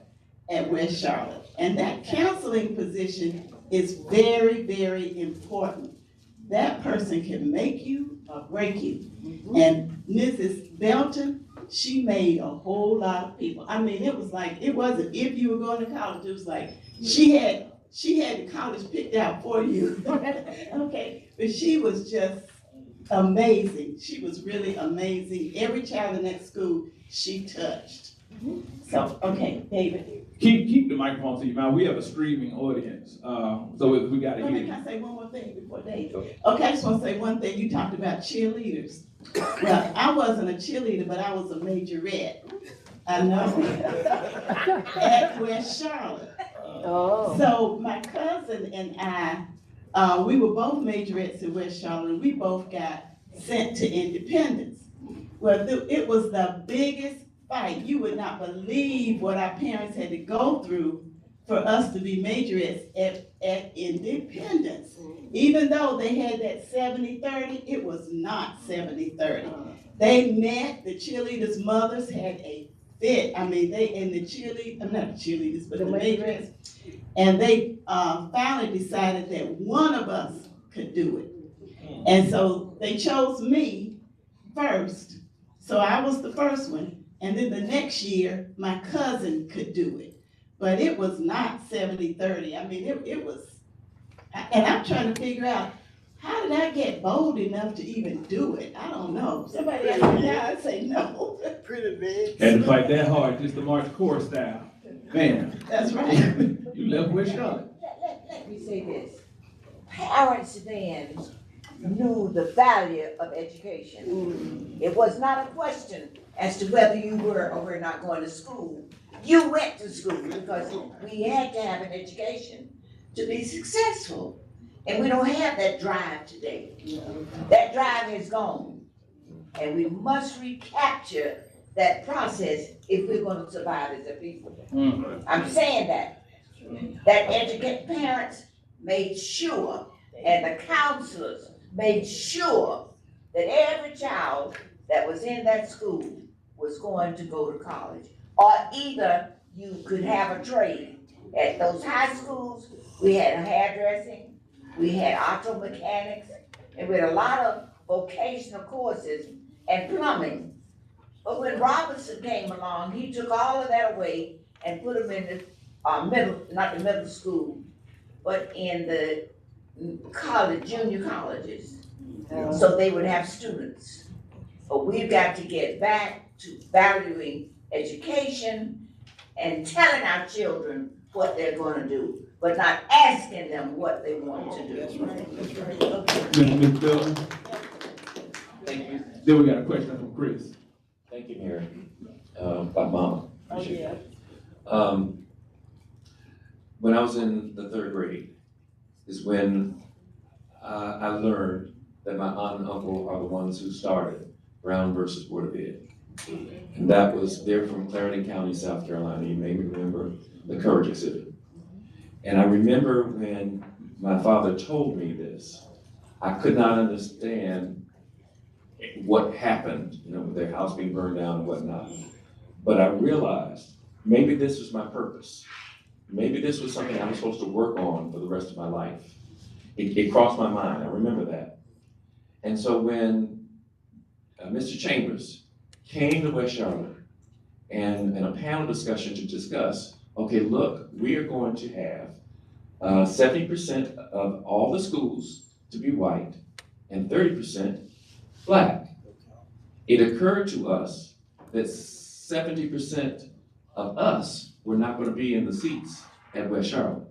at West Charlotte. And that counseling position is very, very important. That person can make you or break you. And Mrs. Belton, she made a whole lot of people. I mean, it was like, it wasn't if you were going to college, it was like, she had the college picked out for you. Okay, but she was just amazing. She was really amazing. Every child in that school, she touched. So, okay, David. Keep the microphone to your mouth. We have a streaming audience, so we got to hear you. Can I say one more thing before David? Okay, I just want to say one thing. You talked about cheerleaders. Well, I wasn't a cheerleader, but I was a majorette. I know. At West Charlotte. Oh. So my cousin and I, we were both majorettes at West Charlotte, and we both got sent to Independence. Well, it was the biggest fight. You would not believe what our parents had to go through for us to be majorettes at Independence. Even though they had that 70-30, it was not 70-30. They met, the cheerleaders' mothers had a fit. I mean, not the cheerleaders, but the majorettes. And they finally decided that one of us could do it. And so they chose me first. So I was the first one. And then the next year, my cousin could do it. But it was not 70-30. I mean, it was, and I'm trying to figure out, how did I get bold enough to even do it? I don't know. Somebody asked me now, I'd say no. Pretty big. Had to fight that hard just to march core style. Man. That's right. You left West Charlotte. Let me say this. Parents then knew the value of education. It was not a question as to whether you were or were not going to school. You went to school because we had to have an education to be successful. And we don't have that drive today. That drive is gone. And we must recapture that process if we're gonna survive as a people. I'm saying that educated parents made sure, and the counselors made sure that every child that was in that school was going to go to college. Or either you could have a trade. At those high schools, we had hairdressing, we had auto mechanics, and we had a lot of vocational courses and plumbing. But when Robinson came along, he took all of that away and put them in the not the middle school, but in the college, junior colleges. So they would have students. But we've got to get back to valuing education and telling our children what they're gonna do, but not asking them what they want to do. That's right. Okay. Ms. Dillon? Thank you. Then we got a question from Chris. Thank you, Mary. By Mama. Appreciate it. When I was in the 3rd grade is when I learned that my aunt and uncle are the ones who started Brown versus Board of Ed. And that was, they're from Clarendon County, South Carolina. You may remember the Courage exhibit. And I remember when my father told me this, I could not understand what happened, with their house being burned down and whatnot. But I realized maybe this was my purpose. Maybe this was something I was supposed to work on for the rest of my life. It crossed my mind, I remember that. And so when Mr. Chambers came to West Charlotte and in a panel discussion to discuss, okay, look, we are going to have 70% of all the schools to be white and 30% Black. It occurred to us that 70% of us were not going to be in the seats at West Charlotte.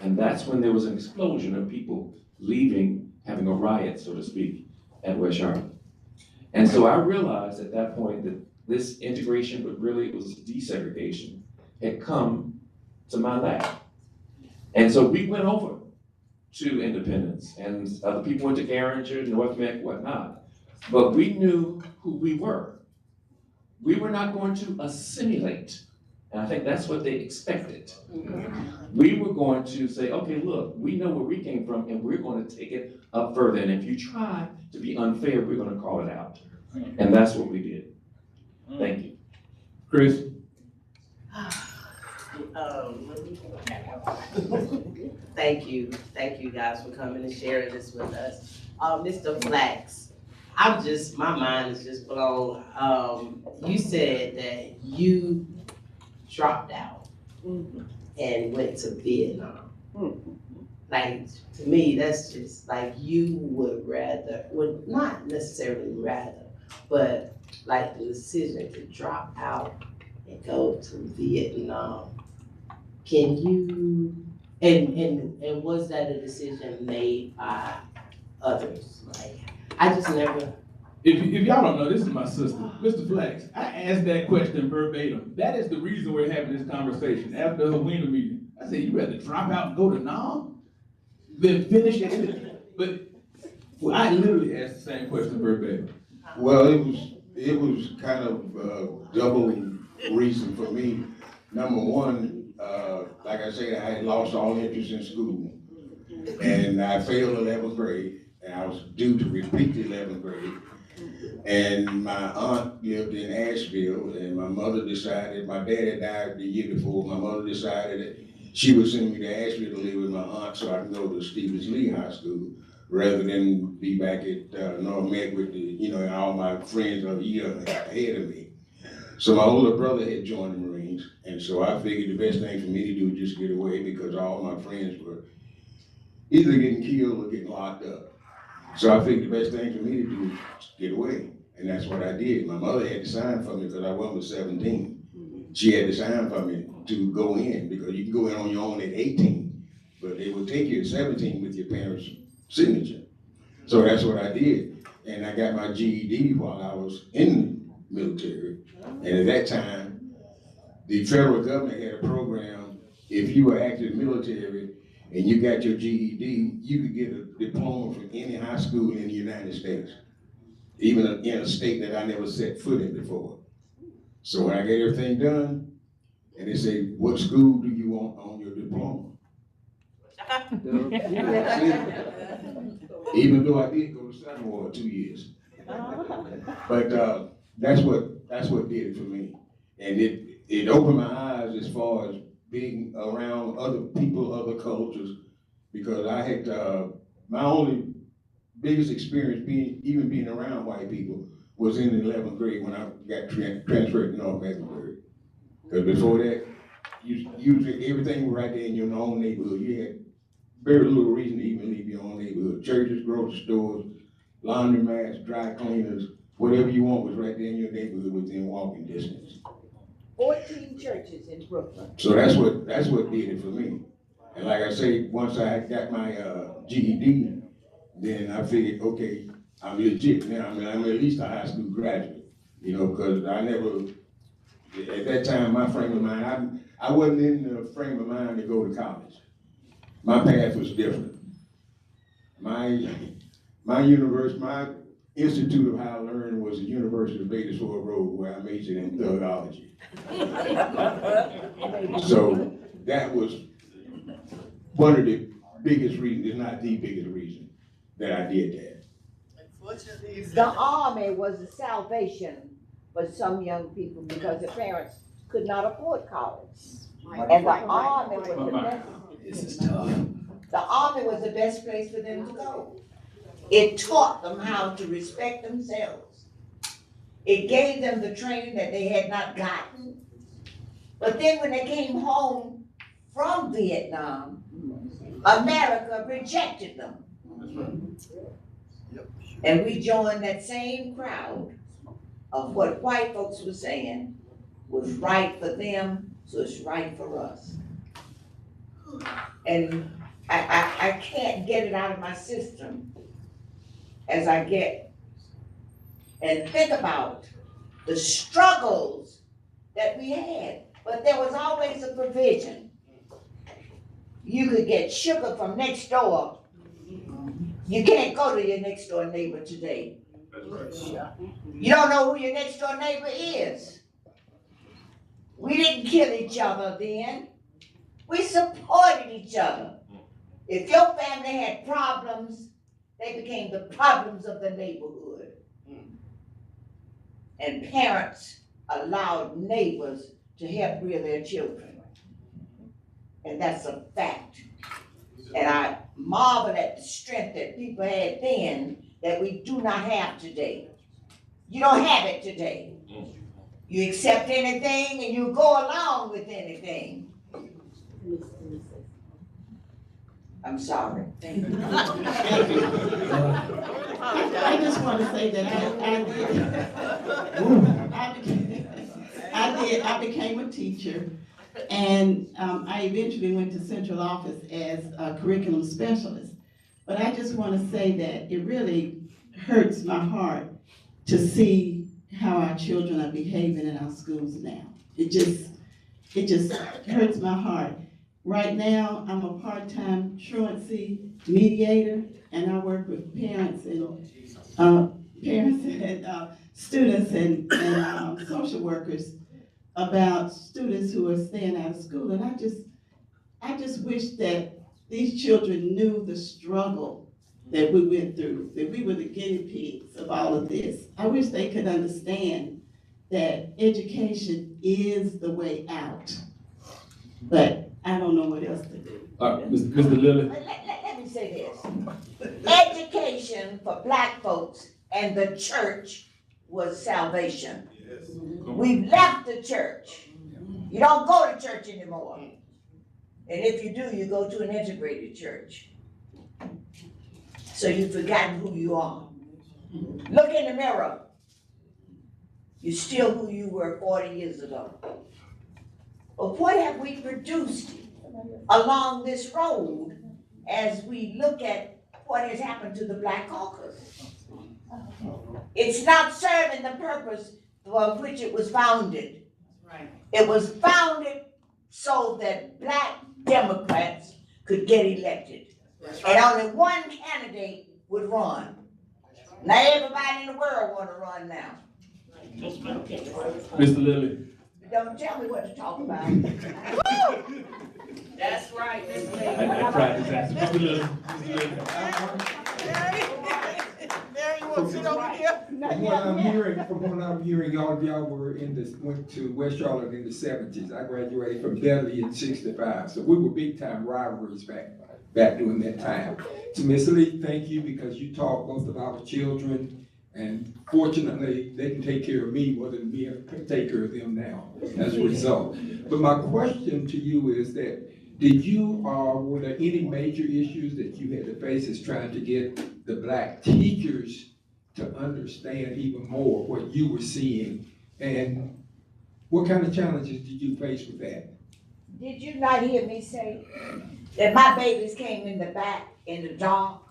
And that's when there was an explosion of people leaving, having a riot, so to speak, at West Charlotte. And so I realized at that point that this integration, but really it was desegregation, had come to my lap. And so we went over to Independence, and other people went to Garinger, North Meck, whatnot. But we knew who we were. We were not going to assimilate. And I think that's what they expected. We were going to say, okay, look, we know where we came from and we're going to take it up further. And if you try to be unfair, we're going to call it out. And that's what we did. Thank you. Chris? Thank you guys for coming and sharing this with us. Mr. Flax, my mind is just blown. You said that you dropped out and went to Vietnam. Like, to me, that's just like you would rather, well, not necessarily rather, but like the decision to drop out and go to Vietnam. Can you, and was that a decision made by others? Like, I just never. If y'all don't know, this is my sister, Mr. Flax. I asked that question verbatim. That is the reason we're having this conversation. After the Wiener meeting, I said, you rather drop out and go to Nam than finish it? But I literally asked the same question verbatim. Well, it was kind of a double reason for me. Number one, like I said, I had lost all interest in school, and I failed 11th grade, and I was due to repeat the 11th grade. And my aunt lived in Asheville, and my mother decided, my dad had died the year before, my mother decided that she would send me to Asheville to live with my aunt so I could go to Stevens Lee High School rather than be back at North Meck with all my friends a year ahead of me. So my older brother had joined the Marines, and so I figured the best thing for me to do was just get away because all my friends were either getting killed or getting locked up. So I figured the best thing for me to do was get away, and that's what I did. My mother had to sign for me because I wasn't 17. She had to sign for me to go in because you can go in on your own at 18, but they would take you at 17 with your parents' signature. So that's what I did, and I got my GED while I was in the military. And at that time, the federal government had a program, if you were active military and you got your GED, you could get a diploma from any high school in the United States. even in a state that I never set foot in before. So when I get everything done, and they say, what school do you want on your diploma? Even though I did go to Samoa 2 years. But that's what did it for me. And it opened my eyes as far as being around other people, other cultures, because I had, my only biggest experience being around white people was in the 11th grade when I got transferred to North Mecklenburg. Because before that, usually everything was right there in your own neighborhood. You had very little reason to even leave your own neighborhood. Churches, grocery stores, laundromats, dry cleaners, whatever you want was right there in your neighborhood within walking distance. 14 churches in Brooklyn. So that's what did it for me. And like I say, once I got my GED, then I figured, okay, I'm legit now. I mean, I'm at least a high school graduate, you know, because I never, at that time, my frame of mind, I wasn't in the frame of mind to go to college. My path was different. My Institute of Higher Learning was the University of Bakersfield Road, where I majored in theology. So that was one of the biggest reasons, if not the biggest reason, that I did that. Unfortunately, The Army was the salvation for some young people because their parents could not afford college. And the Army was the best. This is tough. The Army was the best place for them to go. It taught them how to respect themselves. It gave them the training that they had not gotten. But then when they came home from Vietnam, America rejected them. And we joined that same crowd of what white folks were saying was right for them, so it's right for us. And I can't get it out of my system as I get and think about the struggles that we had, but there was always a provision. You could get sugar from next door. You can't go to your next door neighbor today. You don't know who your next door neighbor is. We didn't kill each other then. We supported each other. If your family had problems, they became the problems of the neighborhood. And parents allowed neighbors to help rear their children. And that's a fact. And I marvel at the strength that people had then that we do not have today. You don't have it today. You accept anything and you go along with anything. I'm sorry. I just want to say that I became a teacher, and I eventually went to central office as a curriculum specialist. But I just want to say that it really hurts my heart to see how our children are behaving in our schools now. It just hurts my heart. Right now, I'm a part-time truancy mediator, and I work with parents and students and social workers about students who are staying out of school. And I just wish that these children knew the struggle that we went through, that we were the guinea pigs of all of this. I wish they could understand that education is the way out. But I don't know what else to do. Mr. Lilly. Let me say this. Education for black folks and the church was salvation. We've left the church. You don't go to church anymore. And if you do, you go to an integrated church. So you've forgotten who you are. Look in the mirror. You're still who you were 40 years ago. But what have we produced along this road as we look at what has happened to the Black Caucus? It's not serving the purpose for which it was founded. Right. It was founded so that black Democrats could get elected. Right. And only one candidate would run. Now everybody in the world wanna run now. Mr. Lilly. Don't tell me what to talk about. That's right, Miss Lady. I tried this answer. Mr. Lilly. Mr. Lilly. Mary, you wanna sit over here? From what I'm hearing, all of y'all went to West Charlotte in the 70s. I graduated from Delhi in 65, so we were big time rivalries back during that time. So Ms. Lee, thank you because you taught both of our children, and fortunately, they can take care of me more than me take care of them now as a result. But my question to you is that, were there any major issues that you had to face as trying to get the Black teachers to understand even more what you were seeing? And what kind of challenges did you face with that? Did you not hear me say that my babies came in the back in the dark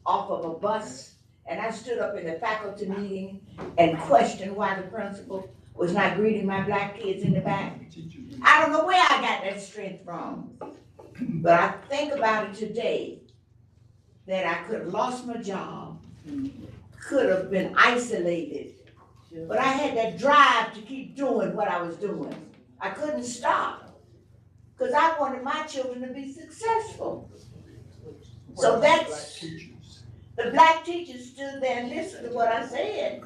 off of a bus, and I stood up in the faculty meeting and questioned why the principal was not greeting my Black kids in the back? I don't know where I got that strength from, but I think about it today, that I could have lost my job, could have been isolated, but I had that drive to keep doing what I was doing. I couldn't stop, because I wanted my children to be successful. So that's, the Black teachers stood there and listened to what I said,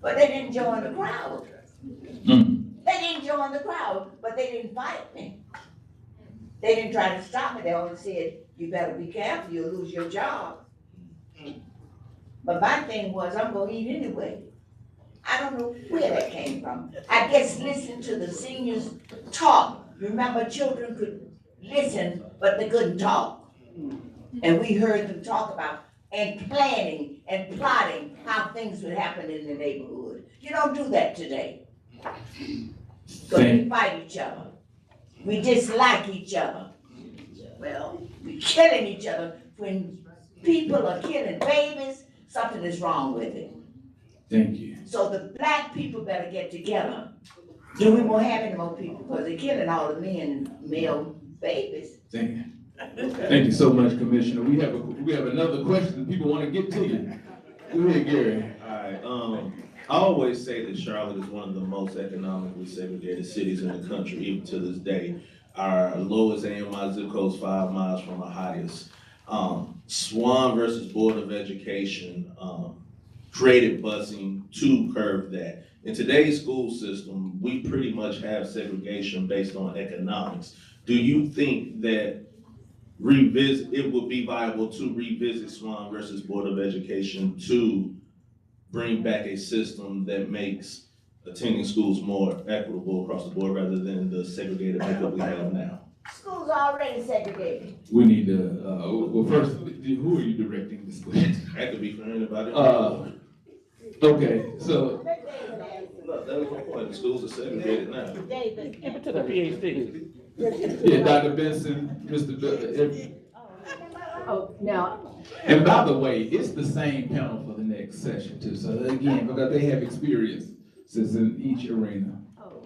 but they didn't join the crowd. They didn't join the crowd, but they didn't fight me. They didn't try to stop me. They only said, you better be careful, you'll lose your job. But my thing was, I'm gonna eat anyway. I don't know where that came from. I guess listening to the seniors talk. Remember, children could listen, but they couldn't talk. And we heard them talk about and planning and plotting how things would happen in the neighborhood. You don't do that today. Because we fight each other. We dislike each other. Well, we're killing each other. When people are killing babies, something is wrong with it. Thank you. So the Black people better get together. Then we won't have any more people, because they're killing all the men and male babies. Thank you. Thank you so much, Commissioner. We have another question that people want to get to you. Go ahead, Gary. All right, I always say that Charlotte is one of the most economically segregated cities in the country, even to this day. Our lowest AMI zip code is 5 miles from our highest. Swan versus Board of Education created busing to curb that. In today's school system, we pretty much have segregation based on economics. Do you think that it would be viable to revisit Swan versus Board of Education to bring back a system that makes attending schools more equitable across the board rather than the segregated makeup we have now? Schools are already segregated. We need to, well, first, who are you directing this question? That could be for anybody. Okay, so. Look, that was my point. The schools are segregated now. David. Give it to the PhD. Yeah, Dr. Benson, Mr. Oh, now, And by the way, it's the same panel for the next session too. So again, because they have experiences in each arena.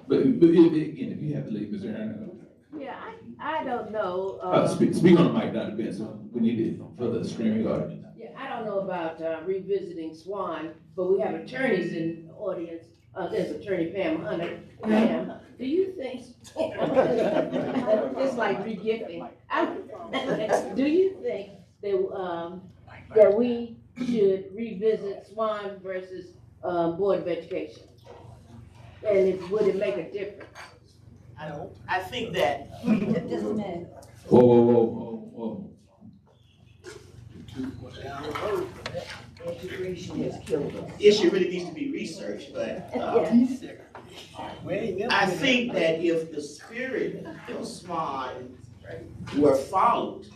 But again, if you have to leave, Mr. Aaron. yeah, I don't know. Speak on the mic, Dr. Benson. We need it for the streaming audience. Yeah, I don't know about revisiting Swan, but we have attorneys in the audience. There's Attorney Pam Hunter. Pam, do you think, it's like regifting, do you think that we should revisit Swan versus Board of Education? And would it make a difference? I don't. I think that. Just a minute. Whoa. Integration has killed us. Issue really needs to be researched, but I think that if the spirit of Swan were followed,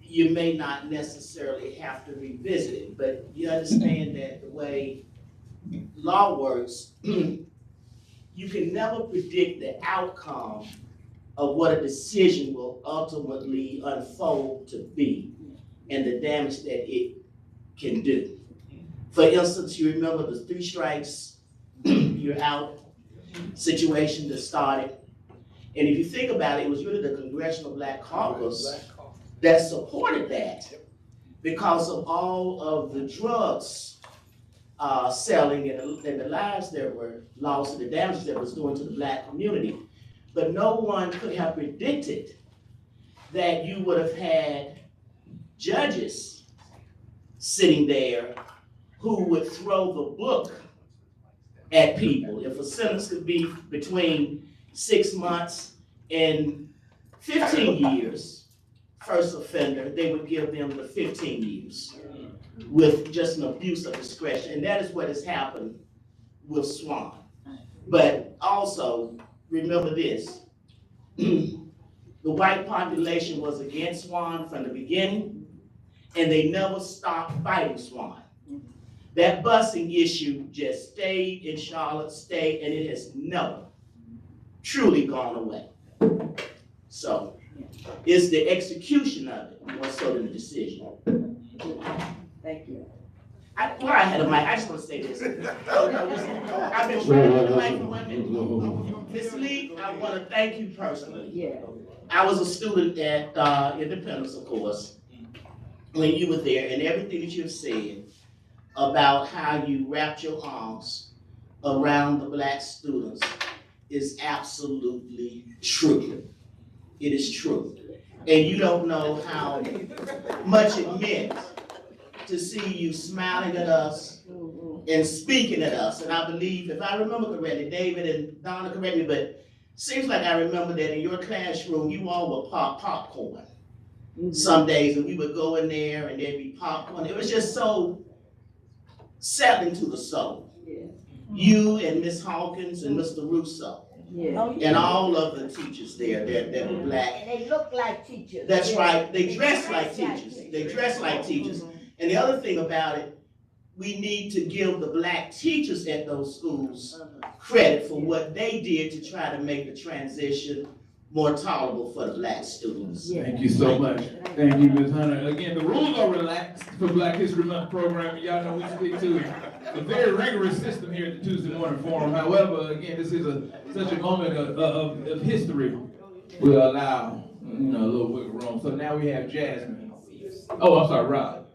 you may not necessarily have to revisit it, but you understand that the way law works, you can never predict the outcome of what a decision will ultimately unfold to be and the damage that it can do. For instance, you remember the 3 strikes, you're out situation that started. And if you think about it, it was really the Congressional Black Caucus that supported that. because of all of the drugs selling and the lives that were lost and the damage that was doing to the Black community. But no one could have predicted that you would have had judges sitting there who would throw the book at people. If a sentence could be between 6 months and 15 years, first offender, they would give them the 15 years with just an abuse of discretion. And that is what has happened with Swan. But also, remember this, the white population was against Swan from the beginning, and they never stopped fighting Swan. That busing issue just stayed in Charlotte, stayed, and it has never truly gone away. So it's the execution of it more so than the decision. Thank you. Well, I had a mic. I just want to say this. I've been trying to mic for 1 minute. Ms. Lee, I want to thank you personally. Yeah. I was a student at Independence, of course, when you were there, and everything that you've said about how you wrapped your arms around the Black students is absolutely true. It is true. And you don't know how much it meant to see you smiling at us and speaking at us. And I believe, if I remember correctly, David and Donna correct me, but seems like I remember that in your classroom, you all would pop popcorn some days, and we would go in there and there'd be popcorn. It was just so settling to the soul. Yeah. You and Miss Hawkins and Mr. Russo. Yeah. And all of the teachers there that were Black. And they look like teachers. That's right. They dress like teachers. They dress like teachers. And the other thing about it, we need to give the Black teachers at those schools credit for what they did to try to make the transition more tolerable for the Black students. Thank you so much. Thank you, Ms. Hunter. Again, the rules are relaxed for Black History Month program. Y'all know we stick to a very rigorous system here at the Tuesday Morning Forum. However, again, this is such a moment of history. We'll allow a little wiggle room. So now we have Jasmine. Oh, I'm sorry, Rob.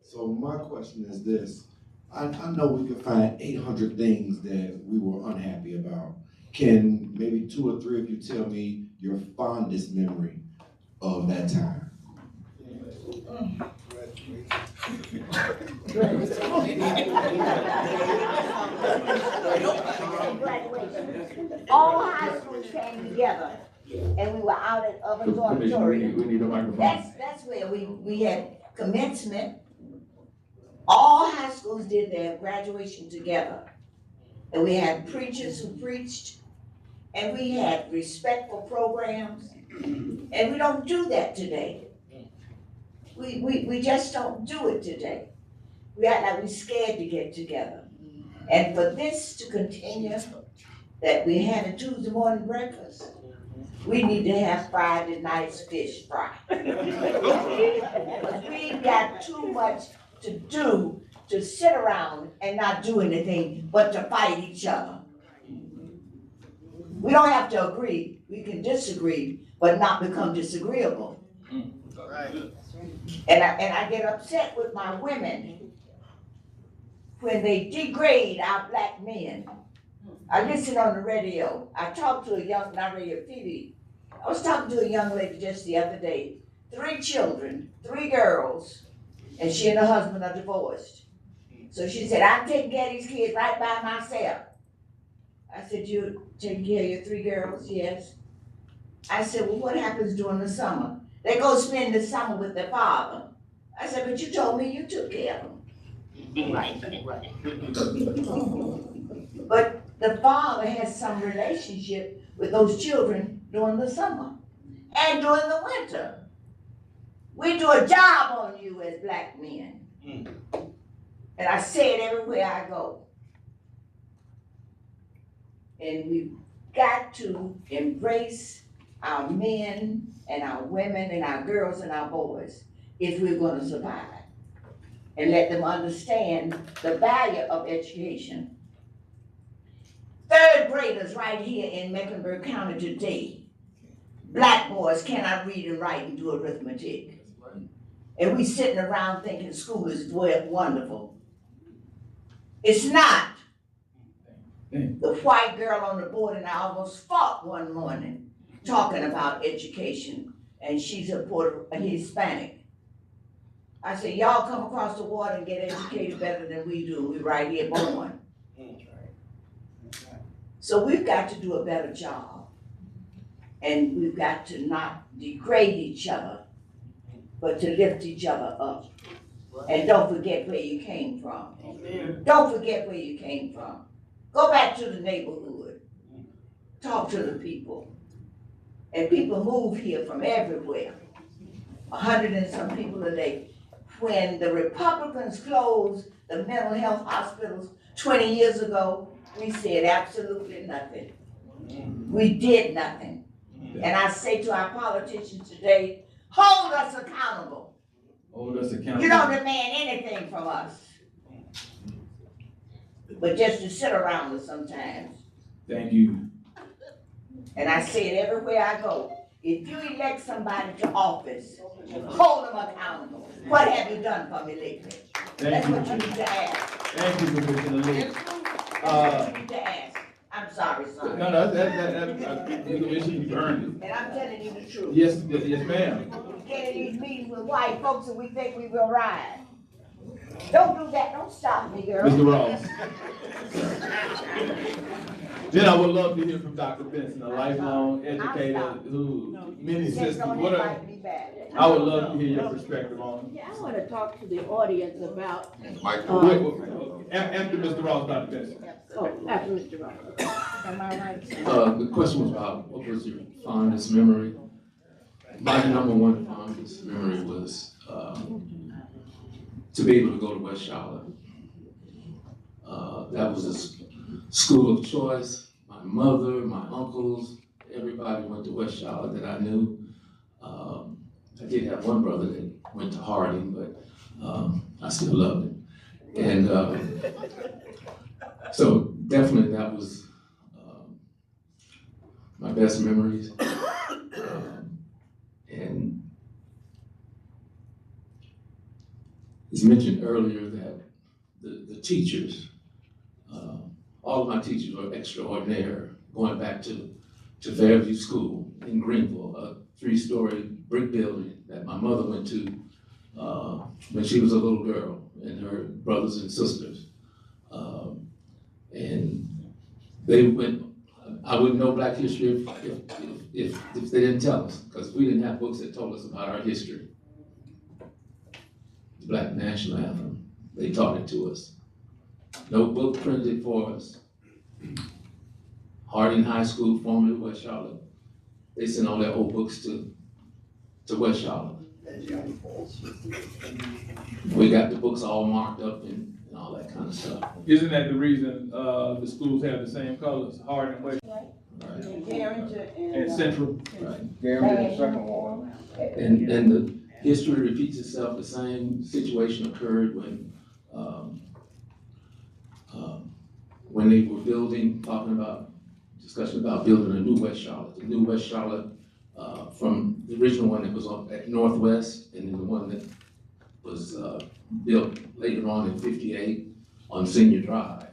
So my question is this. I know we could find 800 things that we were unhappy about. Can maybe 2 or 3 of you tell me your fondest memory of that time? All high schools came together and we were out at Ovens Auditorium. We need a microphone. That's where we had commencement. All high schools did their graduation together. And we had preachers who preached, and we had respectful programs, and we don't do that today. We just don't do it today. We act like we're scared to get together. And for this to continue, that we had a Tuesday morning breakfast, we need to have Friday night's fish fry. Because we've got too much to do to sit around and not do anything but to fight each other. We don't have to agree, we can disagree, but not become disagreeable. And I get upset with my women when they degrade our Black men. I listen on the radio. I talked to a young, not radio, TV. I was talking to a young lady just the other day, 3 children, 3 girls, and she and her husband are divorced. So she said, I'm taking care of these kids right by myself. I said, you're taking care of your 3 girls? Yes. I said, well, what happens during the summer? They go spend the summer with their father. I said, but you told me you took care of them. Right. But the father has some relationship with those children during the summer and during the winter. We do a job on you as Black men. And I say it everywhere I go. And we've got to embrace our men and our women and our girls and our boys if we're going to survive. And let them understand the value of education. 3rd graders right here in Mecklenburg County today, Black boys cannot read and write and do arithmetic. and we sitting around thinking school is wonderful. It's not. The white girl on the board and I almost fought one morning talking about education, and she's a Hispanic. I said, y'all come across the water and get educated better than we do. We right here born. So we've got to do a better job. And we've got to not degrade each other, but to lift each other up. And don't forget where you came from. Don't forget where you came from. Go back to the neighborhood. Talk to the people. And people move here from everywhere. 100 and some people a day. When the Republicans closed the mental health hospitals 20 years ago, we said absolutely nothing. We did nothing. And I say to our politicians today, hold us accountable. Hold us accountable. You don't demand anything from us. But just to sit around us sometimes. Thank you. And I say it everywhere I go. If you elect somebody to office, hold them accountable. What have you done for me lately? That's what you need to ask. Thank you, Commissioner Lee. That's what you need to ask. I'm sorry, son. No, it should be earned. And I'm telling you the truth. Yes, ma'am. We get in these meetings with white folks and we think we will ride. Don't do that. Don't stop me, girl. Mr. Ross. Then I would love to hear from Dr. Benson, a lifelong educator who many systems. I would love to hear your perspective on it. Yeah, I want to talk to the audience about. After Mr. Ross, Dr. Benson. Oh, after Mr. Ross. Am I right? The question was about what was your fondest memory? My number one fondest memory was to be able to go to West Charlotte. That was a school of choice. My mother, my uncles, everybody went to West Charlotte that I knew. I did have one brother that went to Harding, but I still loved him. And so definitely that was my best memories. And it's mentioned earlier that the teachers, all of my teachers were extraordinary, going back to Fairview School in Greenville, a 3-story brick building that my mother went to when she was a little girl, and her brothers and sisters. And they went, I wouldn't know Black history if they didn't tell us, because we didn't have books that told us about our history. The Black National Anthem, they taught it to us. No book printed for us. Harding High School, formerly West Charlotte, they sent all their old books to West Charlotte. We got the books all marked up and all that kind of stuff. Isn't that the reason the schools have the same colors, Harding and West? Right. And Central. Right. Guaranteed the second one. And the history repeats itself. The same situation occurred when they were discussion about building a new West Charlotte. The new West Charlotte, from the original one that was at Northwest, and then the one that was built later on in '58 on Senior Drive.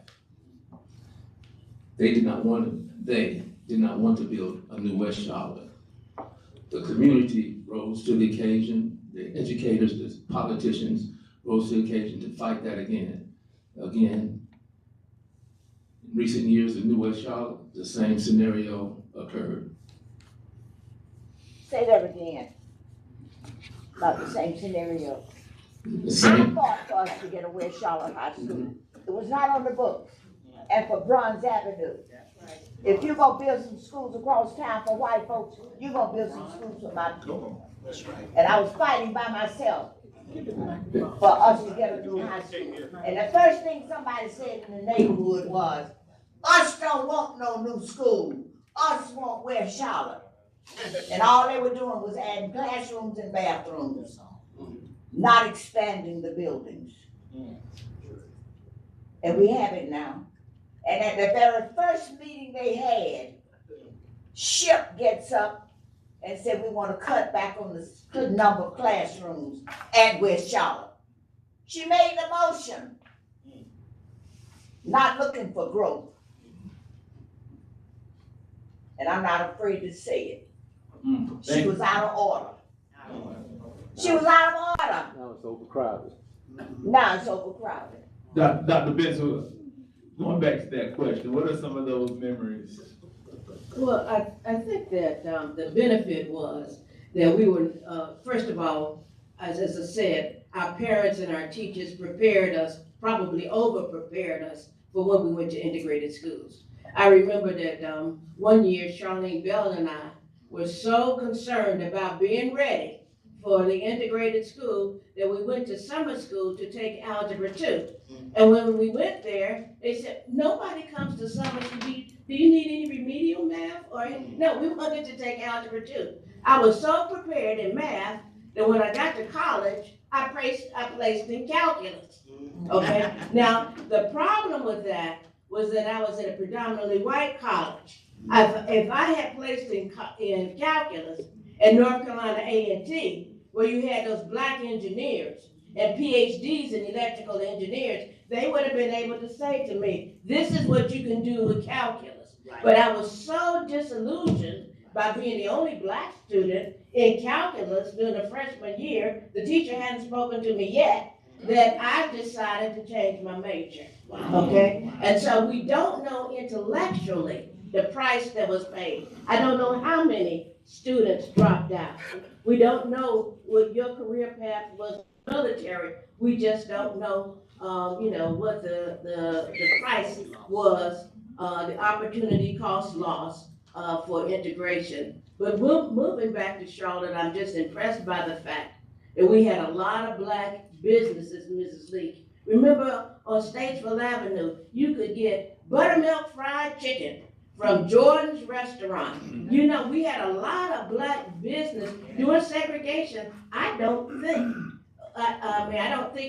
They did not want to build a new West Charlotte. The community rose to the occasion. The educators, the politicians rose to the occasion to fight that again. In recent years, in New West Charlotte, the same scenario occurred. Say that again. About the same scenario. The same. I fought for us to get a West Charlotte High School. It was not on the books. And for Bronze Avenue. If you're gonna build some schools across town for white folks, you're gonna build some schools for my people. That's right. And I was fighting by myself for us to get a new high school. And the first thing somebody said in the neighborhood was, us don't want no new school. Us want West Charlotte. And all they were doing was adding classrooms and bathrooms, not expanding the buildings. And we have it now. And at the very first meeting they had, Ship gets up and said we want to cut back on the number of classrooms at West Charlotte. She made the motion, not looking for growth. And I'm not afraid to say it. She was out of order. She was out of order. Now it's overcrowded. Now it's overcrowded. Dr. Benson, going back to that question, what are some of those memories? Well, I think that the benefit was that we were, first of all, as I said, our parents and our teachers prepared us, probably over-prepared us for when we went to integrated schools. I remember that one year, Charlene Bell and I were so concerned about being ready for the integrated school that we went to summer school to take Algebra 2. And when we went there, they said, nobody comes to summer school. Do you need any remedial math? Or no, we wanted to take Algebra 2. I was so prepared in math that when I got to college, I placed in calculus. Okay? Now, the problem with that was that I was in a predominantly white college. If I had placed in calculus at North Carolina A&T, where you had those black engineers and PhDs in electrical engineers, they would have been able to say to me, this is what you can do with calculus. But I was so disillusioned by being the only black student in calculus during the freshman year, the teacher hadn't spoken to me yet, that I decided to change my major. Okay? And so we don't know intellectually the price that was paid. I don't know how many students dropped out. We don't know what your career path was military. We just don't know, what the price was, the opportunity cost loss for integration. But moving back to Charlotte, I'm just impressed by the fact that we had a lot of black businesses, Mrs. Leak. Remember on Statesville Avenue, you could get buttermilk fried chicken from Jordan's Restaurant. You know, we had a lot of black business during segregation. I don't think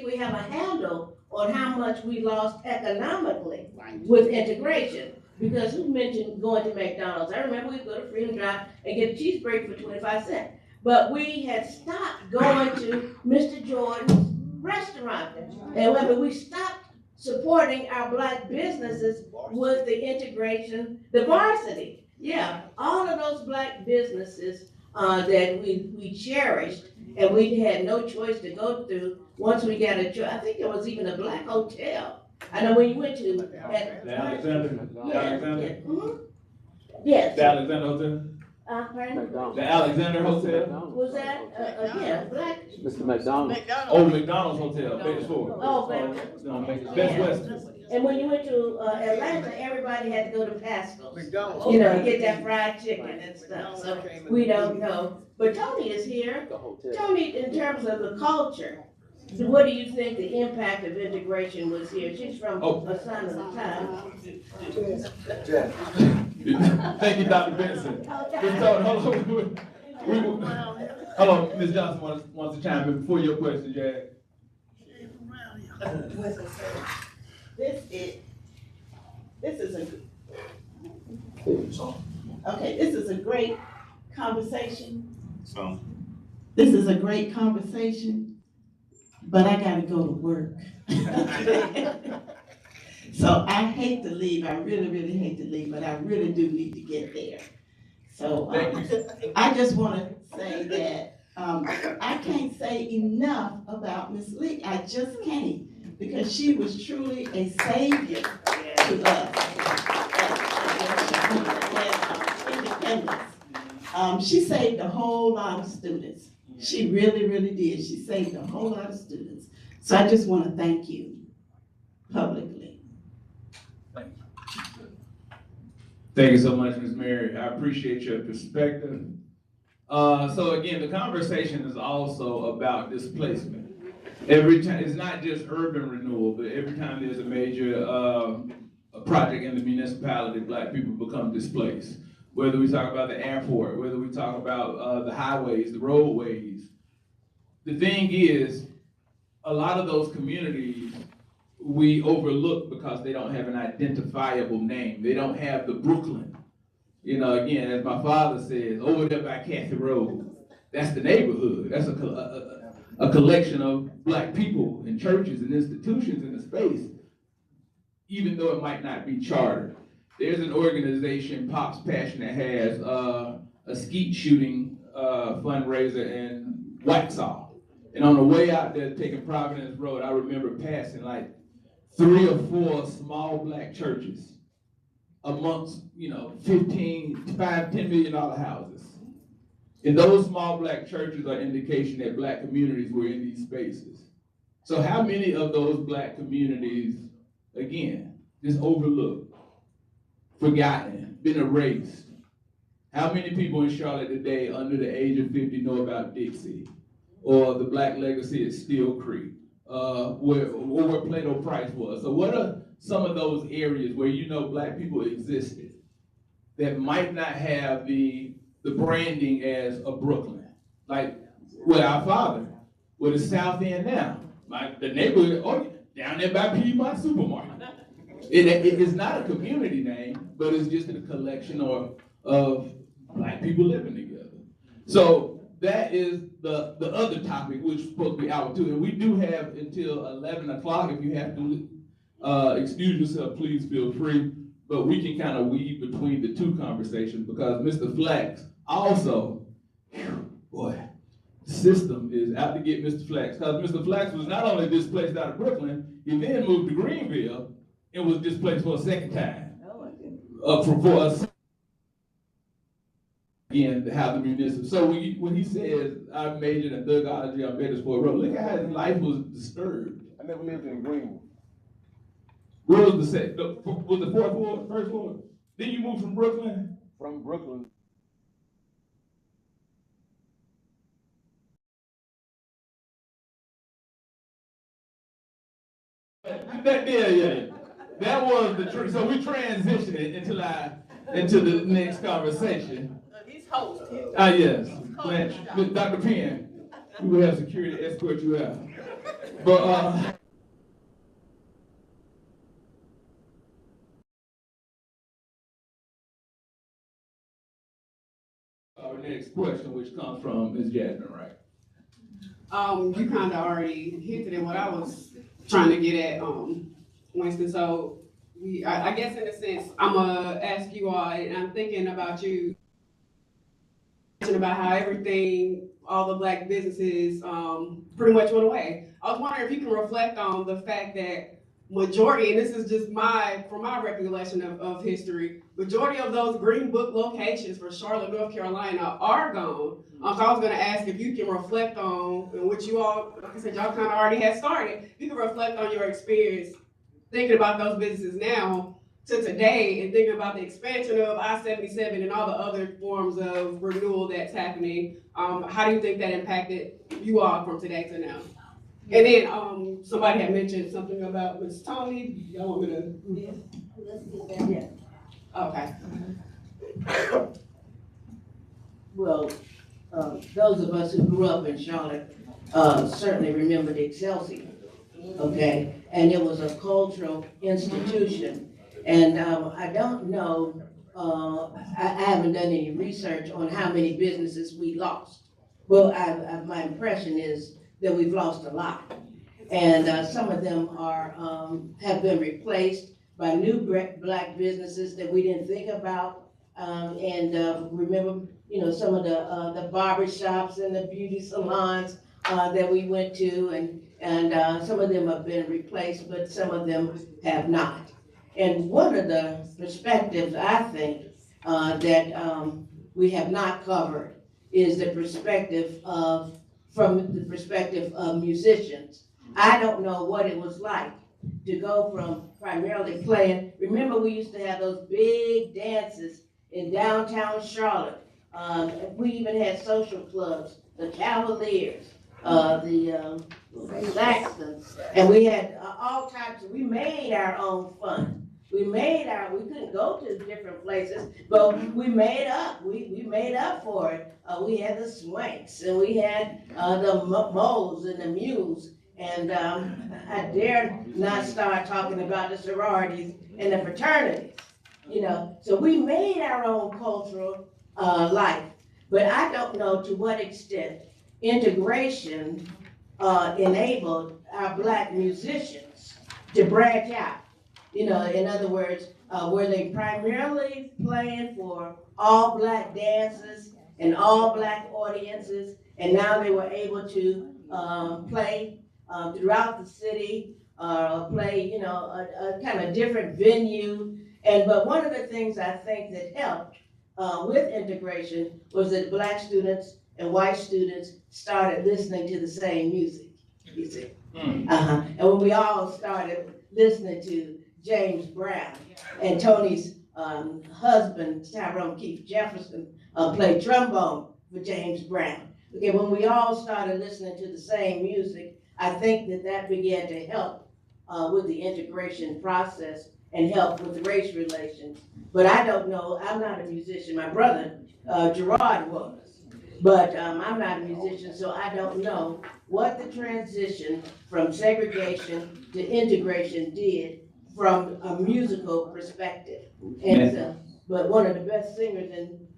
we have a handle on how much we lost economically with integration. Because who mentioned going to McDonald's? I remember we'd go to Freedom Drive and get a cheeseburger for 25 cents. But we had stopped going to Mr. Jordan's restaurant. And when we stopped supporting our black businesses with the integration, the varsity. Yeah, all of those black businesses that we cherished and we had no choice to go through once we got a choice. I think there was even a black hotel. I know when you went to The Alexander? Yes. The Alexander Hotel? Pardon? The Alexander Hotel? Was that, black? Mr. McDonald. Oh, McDonald's Hotel, Phase 4. Oh, Best Western. And when you went to Atlanta, everybody had to go to Pasco's, you know, to get that fried chicken and stuff. So we don't know. But Tony is here. Tony, in terms of the culture, what do you think the impact of integration was here? She's from a Son of the Time. Thank you, Dr. Benson. Hold on, Ms. Johnson wants to chime in before your question, Jack. This is a great conversation. This is a great conversation, but I gotta go to work. So I hate to leave, I really, really hate to leave, but I really do need to get there. So I just wanna say that I can't say enough about Miss Lee, I just can't, because she was truly a savior to us as independents. She saved a whole lot of students. She really, really did. She saved a whole lot of students. So I just want to thank you publicly. Thank you so much, Ms. Mary. I appreciate your perspective. So again, the conversation is also about displacement. Every time, it's not just urban renewal, but every time there's a major a project in the municipality, black people become displaced. Whether we talk about the airport, whether we talk about the highways, the roadways. The thing is, a lot of those communities we overlook because they don't have an identifiable name. They don't have the Brooklyn, You know, again, as my father says, over there by Kathy Road, that's the neighborhood. That's a collection of black people and churches and institutions in the space, even though it might not be chartered. There's an organization, Pop's Passion, that has a skeet shooting fundraiser in Waxhaw. And on the way out there taking Providence Road, I remember passing like 3 or 4 small black churches amongst, you know, $10 million houses. And those small black churches are indication that black communities were in these spaces. So how many of those black communities, again, just overlooked, forgotten, been erased? How many people in Charlotte today under the age of 50 know about Dixie or the Black Legacy at Steel Creek, where Plato Price was? So what are some of those areas where you know black people existed that might not have the branding as a Brooklyn? Like where our father, where the South End now, the neighborhood, down there by Piedmont Supermarket. It is not a community name, but it's just a collection of black people living together. So that is the other topic, which is supposed to be hour 2. And we do have until 11 o'clock. If you have to excuse yourself, please feel free. But we can kind of weave between the 2 conversations because Mr. Flax also, boy, the system is out to get Mr. Flax. Because Mr. Flax was not only displaced out of Brooklyn, he then moved to Greenville and was displaced for a second time. For us, again, to have the municipal. So when he says, I majored in thugology on Bettisford Road, look at how his life was disturbed. I never lived in Greenwood. Where was the was the 4th ward, 1st ward? Then you moved from Brooklyn? From Brooklyn. That was the truth. So we transitioned it into the next conversation. He's host. Yes, Blanche, with Dr. Penn, we will have security escort you out. But our next question, which comes from Ms. Jasmine Wright. You kind of already hinted at what I was trying to get at, Winston. So I guess in a sense, I'm gonna ask you all, and I'm thinking about you, about how everything, all the black businesses, pretty much went away. I was wondering if you can reflect on the fact that majority, and this is just from my recollection of history, majority of those Green Book locations for Charlotte, North Carolina are gone. So I was gonna ask if you can reflect on, and what you all, like I said, y'all kind of already had started, you can reflect on your experience thinking about those businesses now to today and thinking about the expansion of I-77 and all the other forms of renewal that's happening. How do you think that impacted you all from today to now? And then somebody had mentioned something about Ms. Tony. Y'all want me to? Yeah, let's get that. Okay. Well, those of us who grew up in Charlotte certainly remember the Excelsior, okay? And it was a cultural institution. And I don't know, I haven't done any research on how many businesses we lost. Well, my impression is that we've lost a lot. And some of them have been replaced by new black businesses that we didn't think about. Remember, you know, some of the barber shops and the beauty salons that we went to, and some of them have been replaced, but some of them have not. And one of the perspectives I think that we have not covered is the perspective from the perspective of musicians. I don't know what it was like to go from primarily playing. Remember, we used to have those big dances in downtown Charlotte. We even had social clubs, the Cavaliers, the Saxons, and we had all types we made our own fun. We couldn't go to different places, but we made up. We made up for it. We had the Swanks, and we had the Moles and the Mules, and I dare not start talking about the sororities and the fraternities. you know. So we made our own cultural life, but I don't know to what extent integration enabled our Black musicians to branch out. You know, in other words, were they primarily playing for all Black dancers and all Black audiences, and now they were able to play throughout the city, play, you know, a kind of different venue. But one of the things I think that helped with integration was that Black students and white students started listening to the same music, you see. And when we all started listening to James Brown, and Tony's husband, Tyrone Keith Jefferson, played trombone for James Brown. Okay, when we all started listening to the same music, I think that began to help with the integration process and help with race relations. But I don't know, I'm not a musician. My brother, Gerard, was. But I'm not a musician, so I don't know what the transition from segregation to integration did from a musical perspective. And so, but one of the best singers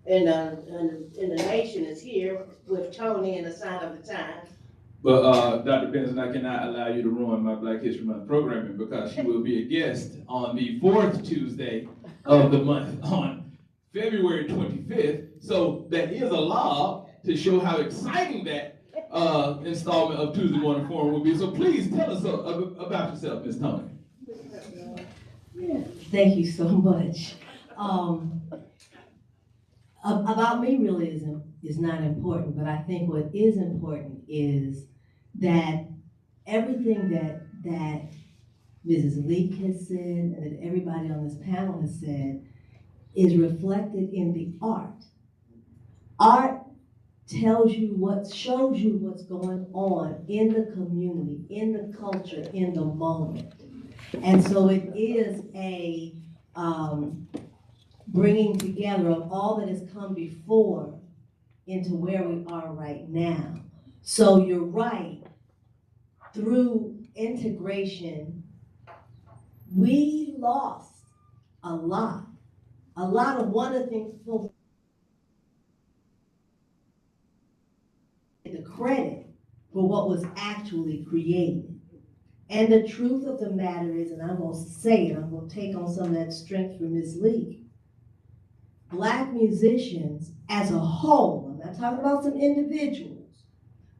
in the nation is here with Tony and the Sign of the Times. But Dr. Benson, I cannot allow you to ruin my Black History Month programming because she will be a guest on the 4th Tuesday of the month on February 25th. So that is a law to show how exciting that installment of Tuesday Morning Forum will be. So please tell us about yourself, Ms. Tony. Thank you so much. About me really is not important, but I think what is important is that everything that Mrs. Leak has said and that everybody on this panel has said is reflected in the art. Art tells you shows you what's going on in the community, in the culture, in the moment. And so it is a bringing together of all that has come before into where we are right now. So you're right, through integration, we lost a lot of one of the things folks the credit for what was actually created. And the truth of the matter is, and I'm gonna say it, I'm gonna take on some of that strength from Ms. Lee. Black musicians as a whole, I'm not talking about some individuals,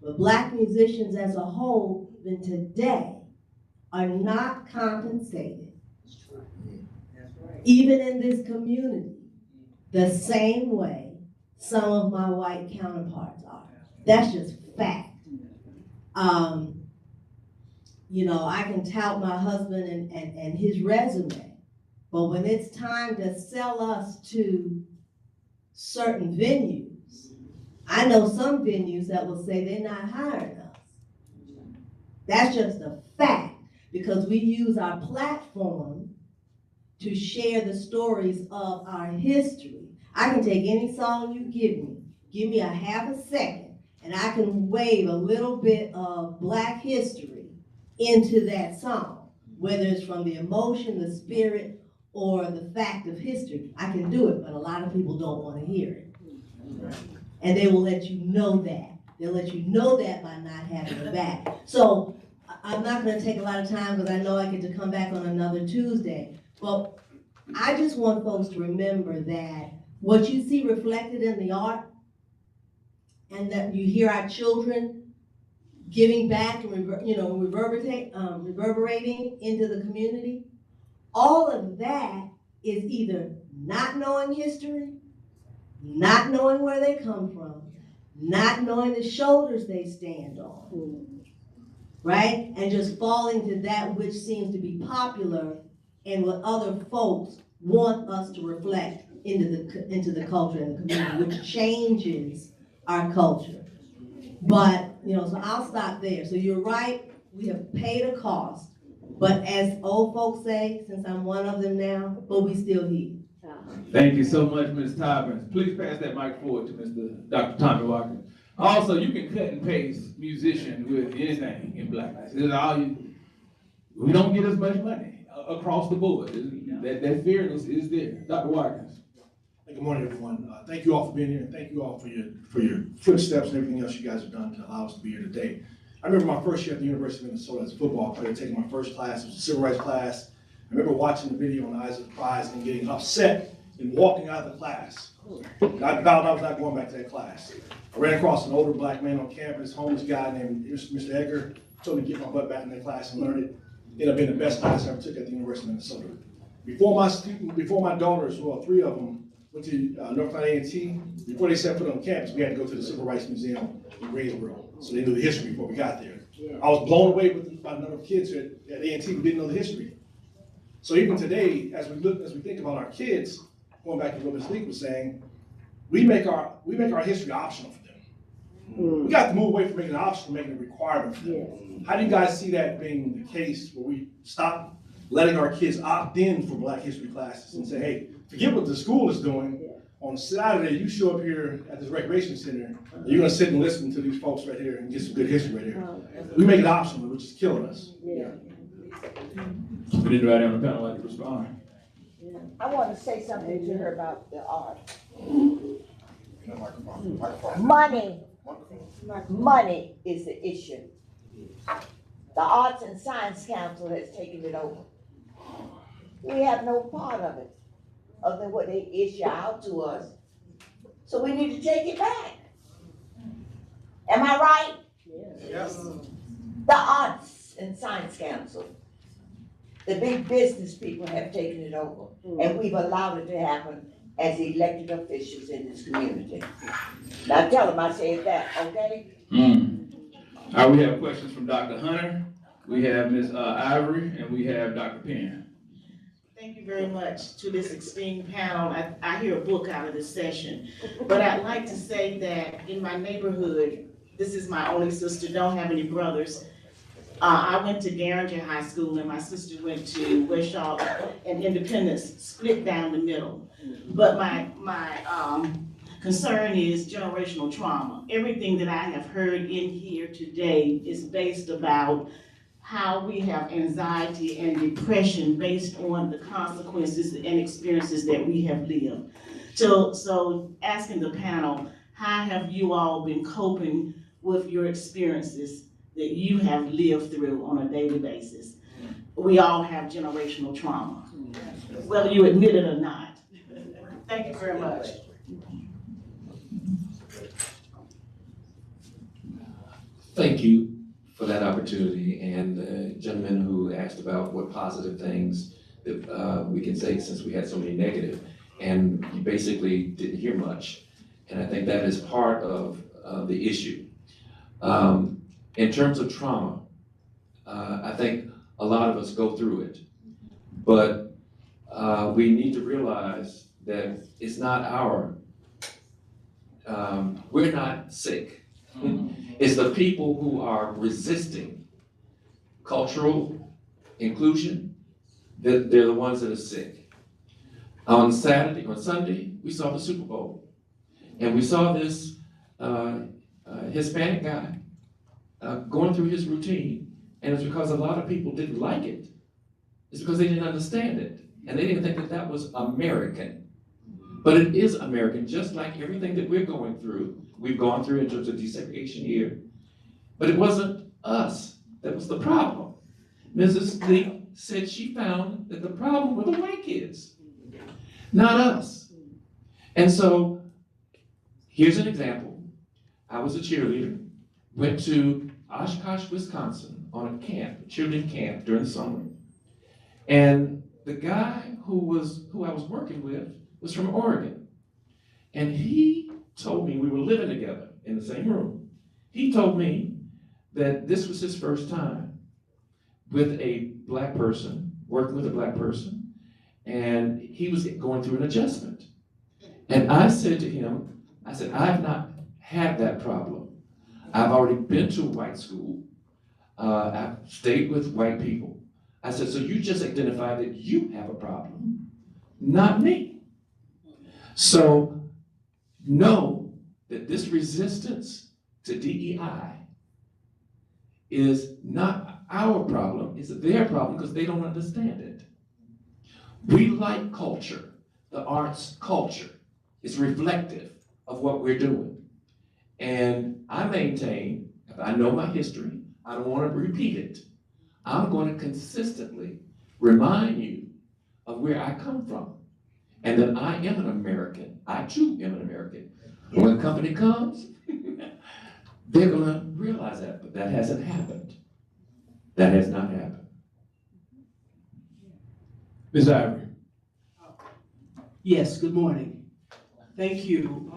but Black musicians as a whole, even today, are not compensated, even in this community, the same way some of my white counterparts are. That's just fact. You know, I can tout my husband and his resume, but when it's time to sell us to certain venues, I know some venues that will say they're not hiring us. That's just a fact, because we use our platform to share the stories of our history. I can take any song you give me a half a second, and I can wave a little bit of Black history into that song, whether it's from the emotion, the spirit, or the fact of history. I can do it, but a lot of people don't want to hear it. And they will let you know that. They'll let you know that by not having it back. So I'm not going to take a lot of time because I know I get to come back on another Tuesday. But I just want folks to remember that what you see reflected in the art, and that you hear our children giving back and reverberating into the community, all of that is either not knowing history, not knowing where they come from, not knowing the shoulders they stand on, right? And just falling to that which seems to be popular and what other folks want us to reflect into the culture and the community, which changes our culture. But, so I'll stop there. So you're right, we have paid a cost, but as old folks say, since I'm one of them now, but we still here. Thank you so much, Ms. Tybers. Please pass that mic forward to Dr. Tommy Walker. Also, you can cut and paste musician with anything in blackness. We don't get as much money. across the board. That fearless is there. Dr. Watkins. Good morning, everyone. Thank you all for being here, and thank you all for your footsteps and everything else you guys have done to allow us to be here today. I remember my first year at the University of Minnesota as a football player, taking my first class. It was a civil rights class. I remember watching the video on Eyes of the Prize and getting upset and walking out of the class. I vowed I was not going back to that class. I ran across an older black man on campus, homeless guy named Mr. Edgar, told me to get my butt back in that class and learn it. It ended up being the best class I ever took at the University of Minnesota. Before my daughters, well, 3 of them, went to North Carolina A&T. Before they set foot on campus, we had to go to the Civil Rights Museum in Greensboro. So they knew the history before we got there. I was blown away by the number of kids at A&T who didn't know the history. So even today, as we think about our kids, going back to what Ms. Leek was saying, we make our history optional for them. We got to move away from making it optional, making it a requirement for them. How do you guys see that being the case where we stop letting our kids opt in for Black history classes and say, hey, forget what the school is doing. On Saturday, you show up here at this recreation center, and you're gonna sit and listen to these folks right here and get some good history right here. We make it optional, which is killing us. Would anybody on the panel like to respond? I want to say something to her about the art. Money is the issue. The Arts and Science Council has taken it over. We have no part of it, other than what they issue out to us. So we need to take it back. Am I right? Yes. The Arts and Science Council, the big business people have taken it over, and we've allowed it to happen as elected officials in this community. Now tell them I said that, okay? All right, we have questions from Dr. Hunter, we have Ms. Ivory, and we have Dr. Penn. Thank you very much to this esteemed panel. I hear a book out of this session, but I'd like to say that in my neighborhood, this is my only sister, don't have any brothers. I went to Garinger High School and my sister went to West Charlotte, and Independence split down the middle. But my concern is generational trauma. Everything that I have heard in here today is based about how we have anxiety and depression based on the consequences and experiences that we have lived. So asking the panel, how have you all been coping with your experiences that you have lived through on a daily basis? We all have generational trauma, whether you admit it or not. Thank you very much. Thank you for that opportunity, and the gentleman who asked about what positive things that we can say since we had so many negative, and you basically didn't hear much, and I think that is part of the issue. In terms of trauma, I think a lot of us go through it, but we need to realize that it's not we're not sick. It's the people who are resisting cultural inclusion, they're the ones that are sick. On Sunday, we saw the Super Bowl, and we saw this Hispanic guy going through his routine, and it's because a lot of people didn't like it. It's because they didn't understand it, and they didn't think that that was American. But it is American, just like everything that we're going through, we've gone through in terms of desegregation here. But it wasn't us that was the problem. Mrs. Lee said she found that the problem were the white kids, not us. And so, here's an example. I was a cheerleader, went to Oshkosh, Wisconsin on a camp, a cheerleading camp during the summer. And the guy who I was working with was from Oregon. And he told me, we were living together in the same room. He told me that this was his first time with a black person, working with a black person, and he was going through an adjustment. And I said to him, I said, I've not had that problem. I've already been to a white school. I've stayed with white people. I said, so you just identified that you have a problem, not me. So know that this resistance to DEI is not our problem, it's their problem because they don't understand it. We like culture. The arts culture is reflective of what we're doing. And I maintain, if I know my history, I don't want to repeat it. I'm going to consistently remind you of where I come from and that I am an American. I too am an American. And when a company comes, they're going to realize that, but that hasn't happened. That has not happened. Ms. Ivory. Yes, good morning. Thank you.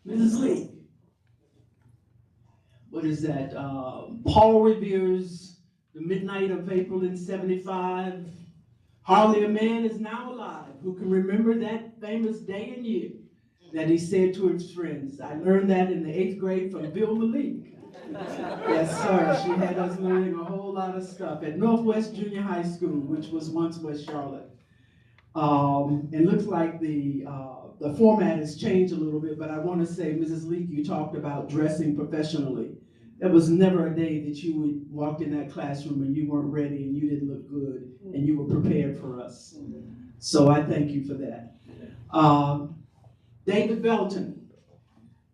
Mrs. Lee, what is that? Paul Revere's The Midnight of April in '75. Hardly a man is now alive who can remember that famous day and year that he said to his friends. I learned that in the 8th grade from Bill Malik. Yes, sir. She had us learning a whole lot of stuff at Northwest Junior High School, which was once West Charlotte. It looks like the format has changed a little bit, but I want to say, Mrs. Leak, you talked about dressing professionally. There was never a day that you would walk in that classroom and you weren't ready and you didn't look good and you were prepared for us. So I thank you for that. David Belton,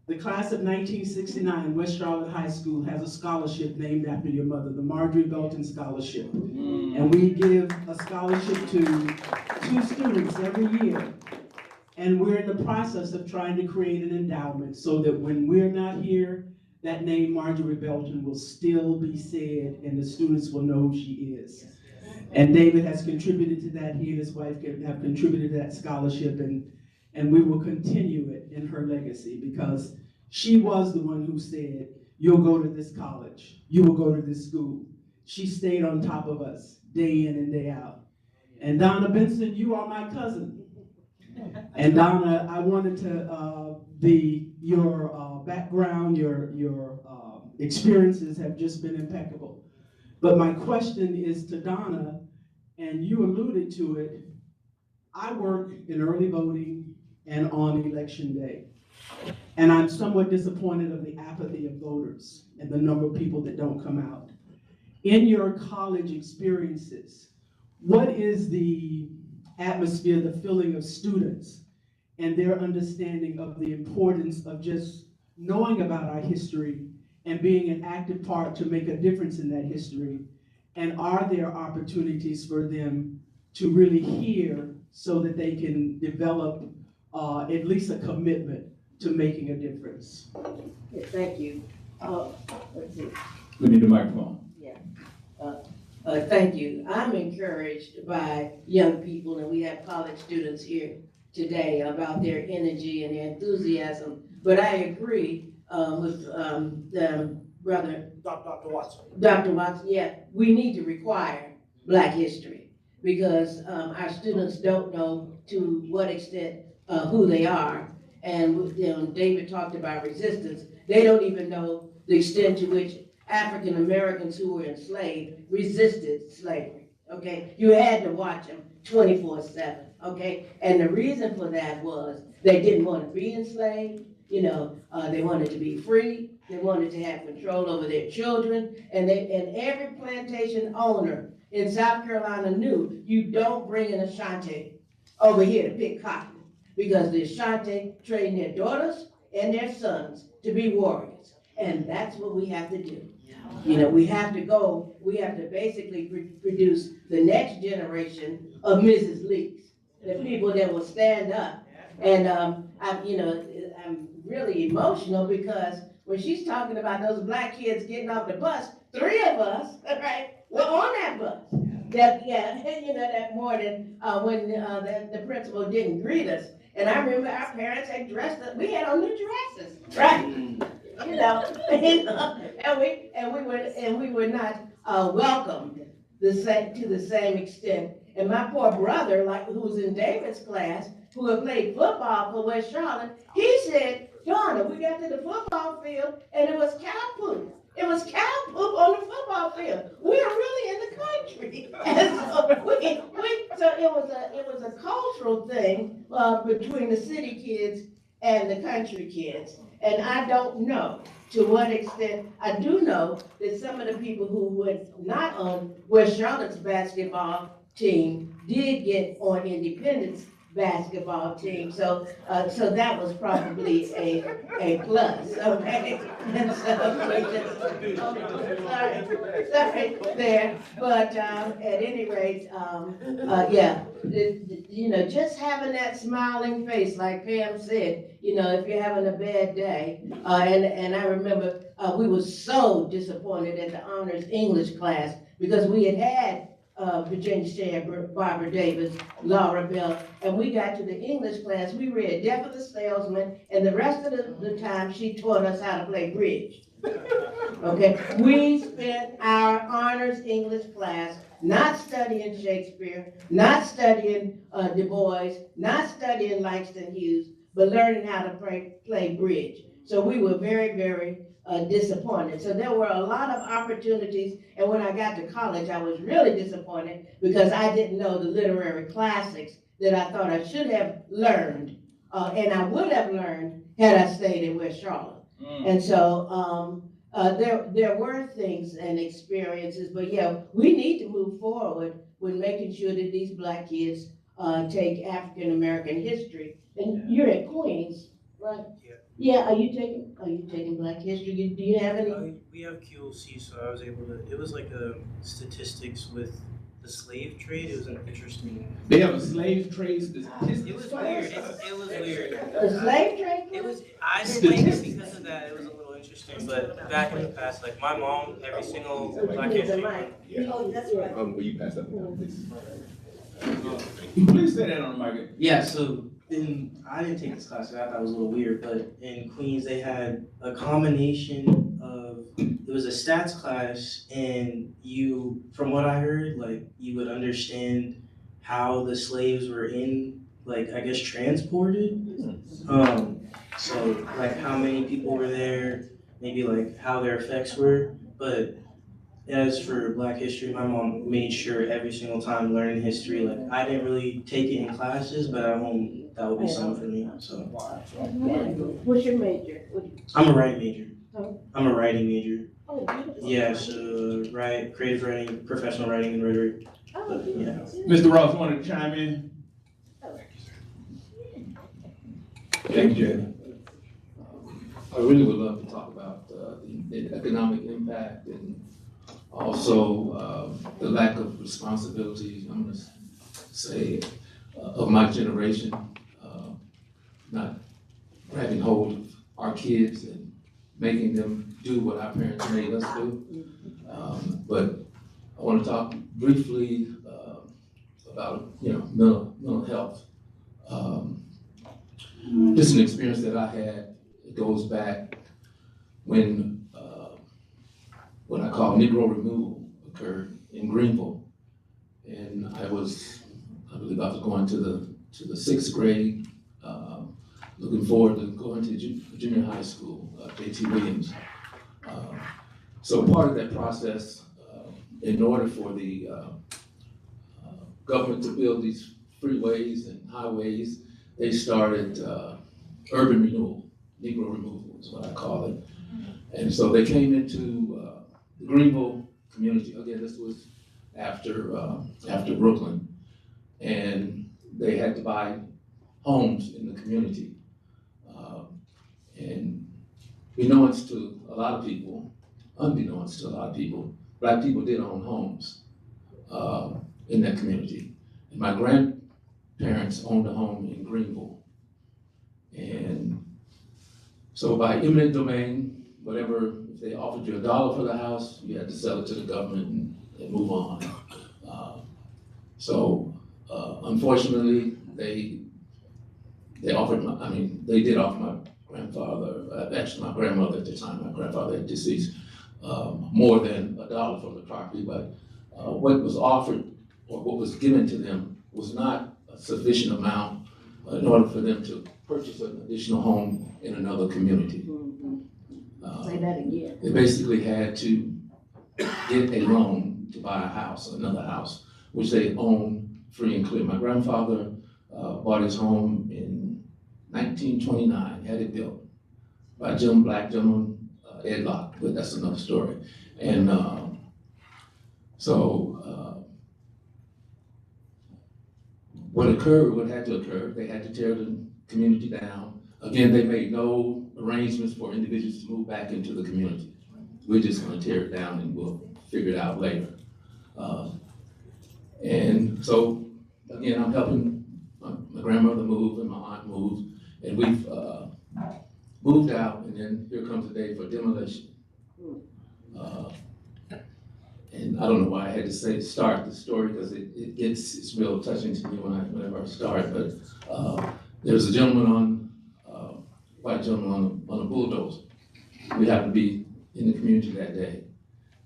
the class of 1969, West Charlotte High School has a scholarship named after your mother, the Marjorie Belton Scholarship. And we give a scholarship to 2 students every year. And we're in the process of trying to create an endowment so that when we're not here, that name Marjorie Belton will still be said and the students will know who she is. And David has contributed to that. He and his wife have contributed to that scholarship, and we will continue it in her legacy because she was the one who said, you'll go to this college, you will go to this school. She stayed on top of us day in and day out. And Donna Benson, you are my cousin. And Donna, I wanted to, your background, your experiences have just been impeccable. But my question is to Donna, and you alluded to it, I work in early voting and on election day. And I'm somewhat disappointed of the apathy of voters and the number of people that don't come out. In your college experiences, what is the atmosphere, the feeling of students and their understanding of the importance of just knowing about our history and being an active part to make a difference in that history? And are there opportunities for them to really hear so that they can develop at least a commitment to making a difference? Yeah, thank you. Let's see. We need a microphone. Yeah. Thank you. I'm encouraged by young people, and we have college students here today about their energy and their enthusiasm. But I agree with Brother Dr. Watson. Dr. Watson, yeah, we need to require Black history because our students don't know to what extent who they are. And David talked about resistance. They don't even know the extent to which African Americans who were enslaved resisted slavery, okay? You had to watch them 24/7, okay? And the reason for that was they didn't want to be enslaved, they wanted to be free, they wanted to have control over their children, and every plantation owner in South Carolina knew you don't bring an Ashanti over here to pick cotton because the Ashanti train their daughters and their sons to be warriors. And that's what we have to do. We have to basically produce the next generation of Mrs. Leaks, the people that will stand up. And I'm really emotional because when she's talking about those Black kids getting off the bus, 3 of us, right, were on that bus. That morning when the principal didn't greet us. And I remember our parents had dressed us, we had on new dresses, right? And we were not welcomed to the same extent. And my poor brother, who was in David's class, who had played football for West Charlotte, he said, Donna, we got to the football field and it was cow poop. It was cow poop on the football field. We are really in the country. And so it was a cultural thing between the city kids and the country kids. And I don't know to what extent. I do know that some of the people who were not on West Charlotte's basketball team did get on Independence basketball team, so that was probably a plus, okay? And so, sorry there, but at any rate, yeah, just having that smiling face, like Pam said, if you're having a bad day, and I remember we were so disappointed at the honors English class because we had Virginia Shea, Barbara Davis, Laura Bell, and we got to the English class, we read Death of the Salesman, and the rest of the time she taught us how to play bridge. Okay, we spent our honors English class not studying Shakespeare, not studying Du Bois, not studying Langston Hughes, but learning how to play bridge. So we were very, very disappointed. So there were a lot of opportunities, and when I got to college, I was really disappointed because I didn't know the literary classics that I thought I should have learned, and I would have learned had I stayed in West Charlotte. And so there were things and experiences, but yeah, we need to move forward with making sure that these Black kids take African American history. And you're at Queens, right? Yeah, are you taking Black history? Do you have any? We have QLC, so I was able to, it was like statistics with the slave trade. It was an interesting. They have a slave trade statistics. It was weird. It was weird. The slave trade? It was, I didn't like it because of that. It was a little interesting, but back in the past, like my mom, every single Black history. Oh, that's right. Will you pass that down, please? Please say that on the mic. Yeah, so I didn't take this class, so I thought it was a little weird, but in Queens, they had a combination of, it was a stats class, and you, from what I heard, like, you would understand how the slaves were like, I guess, transported. So, like, how many people were there, maybe, like, how their effects were, but as for Black history, my mom made sure every single time learning history, like, I didn't really take it in classes, but at home, that would be something for me, so. What's your major? I'm a writing major. Oh. I'm a writing major. Oh, beautiful. Yeah, so, creative writing, professional writing, and rhetoric. Oh, yeah. Mr. Ross, you want to chime in? Thank you, Jay. I really would love to talk about the economic impact and also the lack of responsibility, I'm going to say, of my generation, not grabbing hold of our kids and making them do what our parents made us do. But I want to talk briefly about mental health. This is an experience that I had. It goes back when what I call Negro removal occurred in Greenville, and I believe I was going to the 6th grade, looking forward to going to junior high school, J.T. Williams. So part of that process, in order for the government to build these freeways and highways, they started urban renewal, Negro removal is what I call it. And so they came into the Greenville community. Again, this was after Brooklyn, and they had to buy homes in the community. And unbeknownst to a lot of people, Black people did own homes in that community. And my grandparents owned a home in Greenville. And so by eminent domain, whatever, if they offered you $1 for the house, you had to sell it to the government and move on. Unfortunately, they did offer my grandfather, actually my grandmother at the time, my grandfather had deceased, more than $1 for the property, but what was offered or what was given to them was not a sufficient amount in order for them to purchase an additional home in another community. Say that again. They basically had to get a loan to buy a house, another house, which they owned free and clear. My grandfather bought his home in 1929, had it built by black gentleman, Ed Locke, but that's another story. And what occurred, what had to occur, they had to tear the community down. Again, they made no arrangements for individuals to move back into the community. We're just gonna tear it down and we'll figure it out later. And so, again, I'm helping my grandmother move and my aunt move, and we've moved out, and then here comes the day for demolition. And I don't know why I had to start the story, because it's real touching to me whenever I start, but there's a gentleman white gentleman on a bulldozer. We happened to be in the community that day,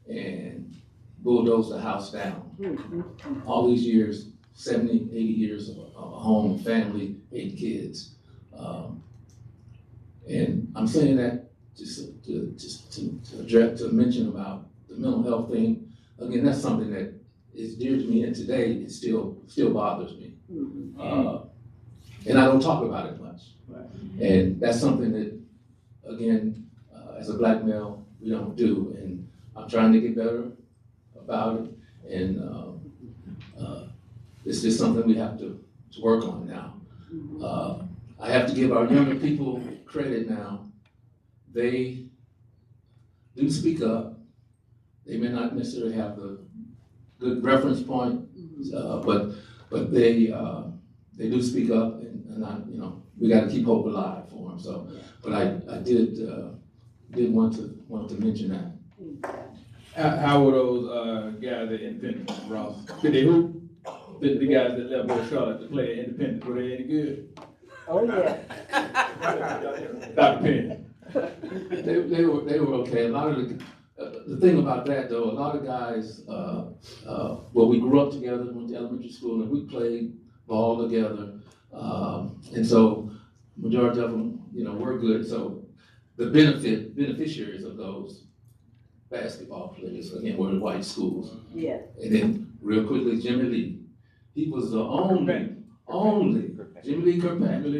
and bulldozed the house down. All these years, 70, 80 years of a home, family, 8 kids. And I'm saying that just to mention about the mental health thing. Again, that's something that is dear to me, and today it still bothers me. And I don't talk about it much. And that's something that, again, as a black male, we don't do. And I'm trying to get better about it. And it's just something we have to work on now. I have to give our younger people credit now. They do speak up. They may not necessarily have the good reference point, but they do speak up, and I, we got to keep hope alive for them. So, but I did want to mention that. How were those guys at Independence, Ross? Did they hoop? The guys that left West Charlotte to play at Independence, were they any good? Oh, yeah. Dr. Penn. They were okay. A lot of the thing about that though, a lot of guys, well, we grew up together, went to elementary school, and we played ball together. And so majority of them, were good. So the beneficiaries of those basketball players, again, were the white schools. Yeah. And then real quickly, Jimmy Lee. He was the only Jimmy Lee Kirkpatrick.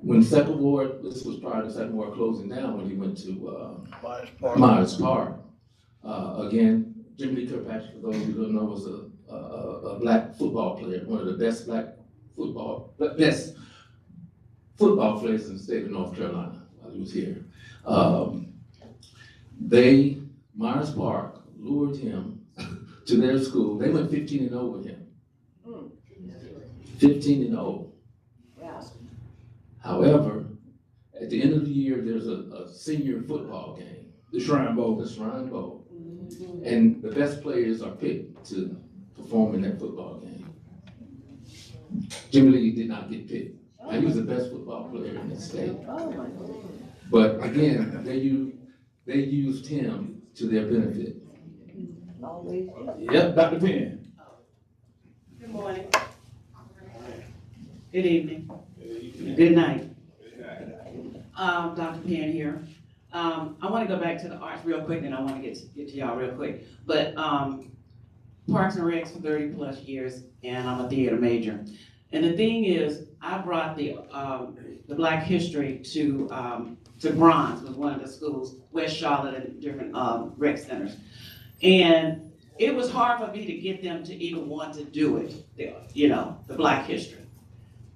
When Second Ward, this was prior to Second Ward closing down, when he went to Myers Park. Again, Jimmy Lee Kirkpatrick, for those who don't know, was a black football player, one of the best football players in the state of North Carolina while he was here. Myers Park lured him to their school. They went 15-0 with him. 15-0. Wow. However, at the end of the year, there's a senior football game. The Shrine Bowl. The Shrine Bowl. And the best players are picked to perform in that football game. Jimmy Lee did not get picked. Now, he was the best football player in the state. Oh, my God. But again, they used him to their benefit. Always. Yep, Dr. Penn. Good morning. Good evening. Good night. Dr. Penn here. I want to go back to the arts real quick, and I want to get to y'all real quick. But Parks and Recs for 30 plus years, and I'm a theater major. And the thing is, I brought the Black history to Bronze, was one of the schools, West Charlotte and different rec centers. And it was hard for me to get them to even want to do it, the Black history.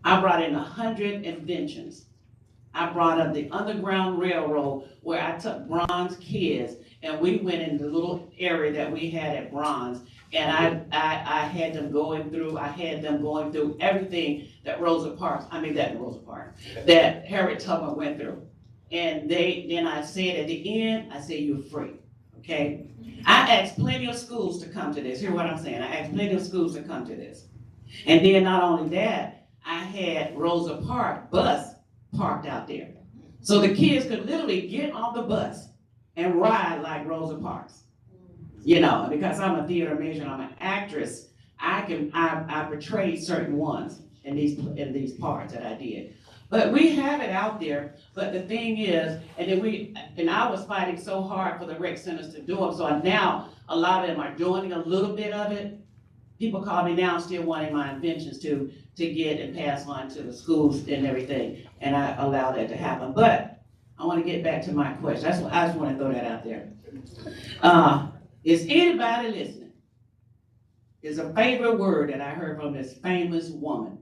I brought in 100 inventions. I brought up the Underground Railroad, where I took Bronze kids and we went in the little area that we had at Bronze, and I had them going through everything that that Harriet Tubman went through. And then I said at the end, I said, you're free, okay? I asked plenty of schools to come to this. Hear what I'm saying? I asked plenty of schools to come to this. And then not only that, I had Rosa Parks bus parked out there. So the kids could literally get on the bus and ride like Rosa Parks. Because I'm a theater major and I'm an actress, I portray certain ones in these parts that I did. But we have it out there, but the thing is, and I was fighting so hard for the rec centers to do them, so now a lot of them are doing a little bit of it. People call me now still wanting my inventions to get and pass on to the schools and everything, and I allow that to happen. But I want to get back to my question. I just want to throw that out there. Is anybody listening? is a favorite word that I heard from this famous woman.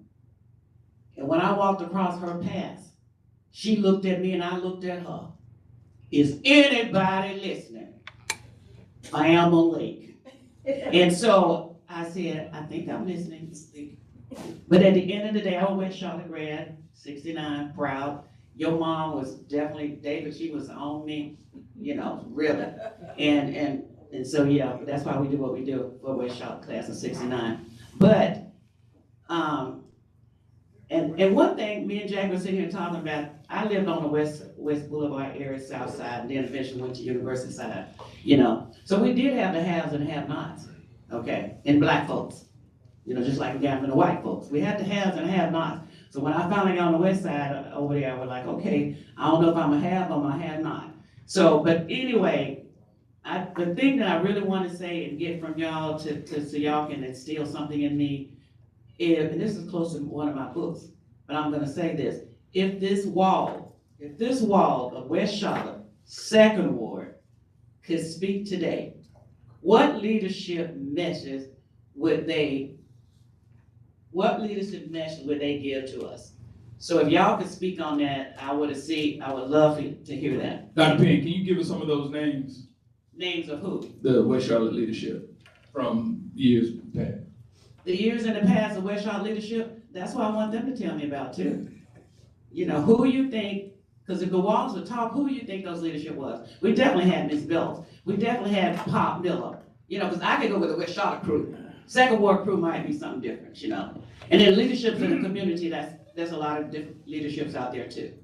And when I walked across her path, she looked at me and I looked at her. Is anybody listening? I am a lake. And so I said, I think I'm listening. But at the end of the day, I was Charlotte grad, 69, proud. Your mom was definitely, David, she was on me, you know, really. And so, yeah, that's why we do what we do for West Charlotte class of 69. But, and one thing, me and Jack were sitting here talking about, I lived on the West Boulevard area, South Side, and then eventually went to University Side, you know. So we did have the haves and have-nots, okay, and black folks, you know, just like we got them in the white folks. We had the haves and have-nots. So when I finally got on the west side over there, I was like, okay, I don't know if I'm a have or I'm a have-not. So, but anyway, the thing that I really want to say and get from y'all so y'all can instill something in me, and this is close to one of my books, but I'm gonna say this. If this wall of West Charlotte, 2nd Ward, could speak today, what leadership message would they give to us? So if y'all could speak on that, I would love to hear that. Dr. Penn, can you give us some of those names? Names of who? The West Charlotte leadership from years past. The years in the past of West Charlotte leadership, that's what I want them to tell me about too. You know, who you think, because if the walls were top, who you think those leadership was? We definitely had Ms. Belt. We definitely had Pop Miller. You know, because I could go with the West Charlotte crew. 2nd Ward crew might be something different, you know. And then leaderships in the community, there's a lot of different leaderships out there too.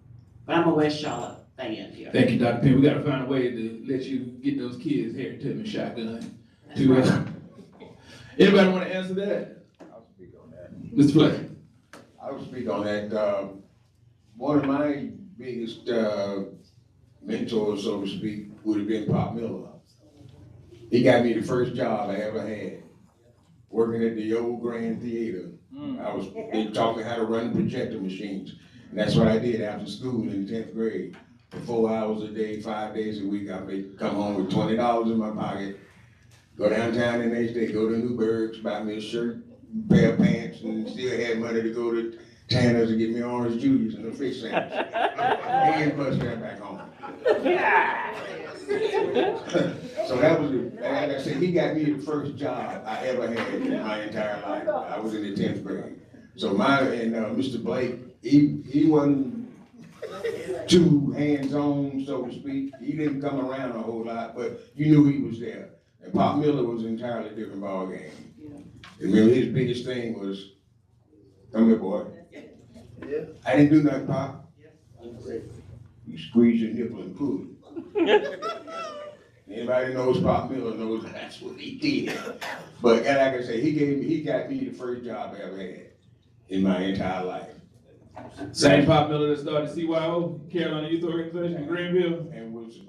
But I'm a West Charlotte fan here. Thank you, Dr. Penn. We got to find a way to let you get those kids here to me shotgun. Anybody want to answer that? I'll speak on that. Mr. Fletcher. I'll speak on that. One of my biggest mentors, so to speak, would have been Pop Miller. He got me the first job I ever had, working at the old Grand Theater. They taught me how to run projector machines. And that's what I did after school in 10th grade. For 4 hours a day, 5 days a week, I would come home with $20 in my pocket, go downtown the next day, go to Newburgh's, buy me a shirt, pair of pants, and still had money to go to Tanner's to get me orange juice and a fish sandwich. And bus fare back home. So that was, like I said, he got me the first job I ever had in my entire life. I was in the 10th grade. So Mr. Blake, he wasn't too hands-on, so to speak. He didn't come around a whole lot, but you knew he was there. And Pop Miller was an entirely different ballgame. And remember, his biggest thing was, come here, boy. Yeah. I didn't do nothing, Pop. You squeeze your nipple and pull it. Anybody knows Pop Miller knows that's what he did. But like I say, he got me the first job I ever had in my entire life. Same Pop Miller that started CYO, Carolina Youth Organization in Greenville. And was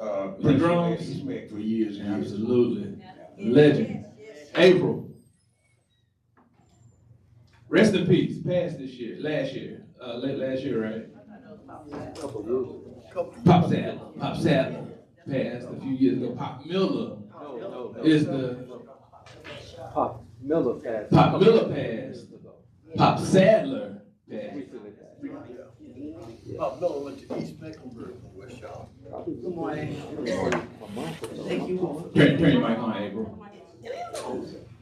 the drums. For years and years. Absolutely. Legend. April. Rest in peace. Passed this year, last year, right? Pop Sadler passed a few years ago. Pop Miller is the Pop Miller passed. Pop Miller passed. Pop Sadler passed. Pop Miller went to East Mecklenburg, West Charlotte. Good morning. Thank you. Turn your mic on, April.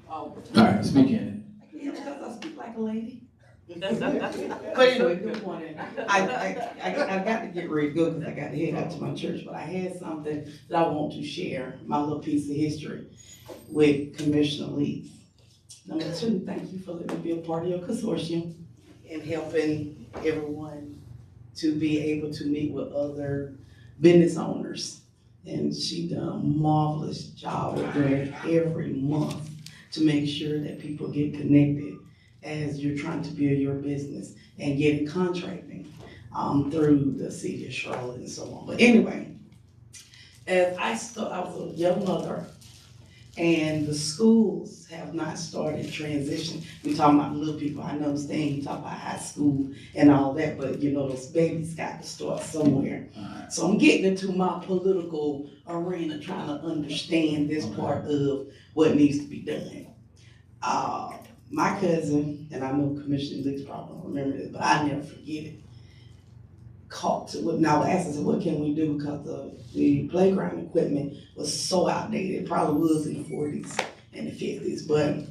All right, speak in. Yeah, because I speak like a lady. But anyway, good morning. I got to get ready to go because I got to head out to my church, but I had something that I want to share, my little piece of history with Commissioner Leeds. Number 2, thank you for letting me be a part of your consortium and helping everyone to be able to meet with other business owners. And she done a marvelous job of doing every month to make sure that people get connected as you're trying to build your business and getting contracting through the city of Charlotte and so on. But anyway, as I was a young mother, and the schools have not started transitioning. We talking about little people. I understand you talk about high school and all that, but you know, those babies got to start somewhere. So I'm getting into my political arena, trying to understand this part of what needs to be done. My cousin, and I know Commissioner Leaks probably don't remember this, but I never forget it. Now I asked, I said, what can we do? Because the playground equipment was so outdated. It probably was in the 40s and the 50s, but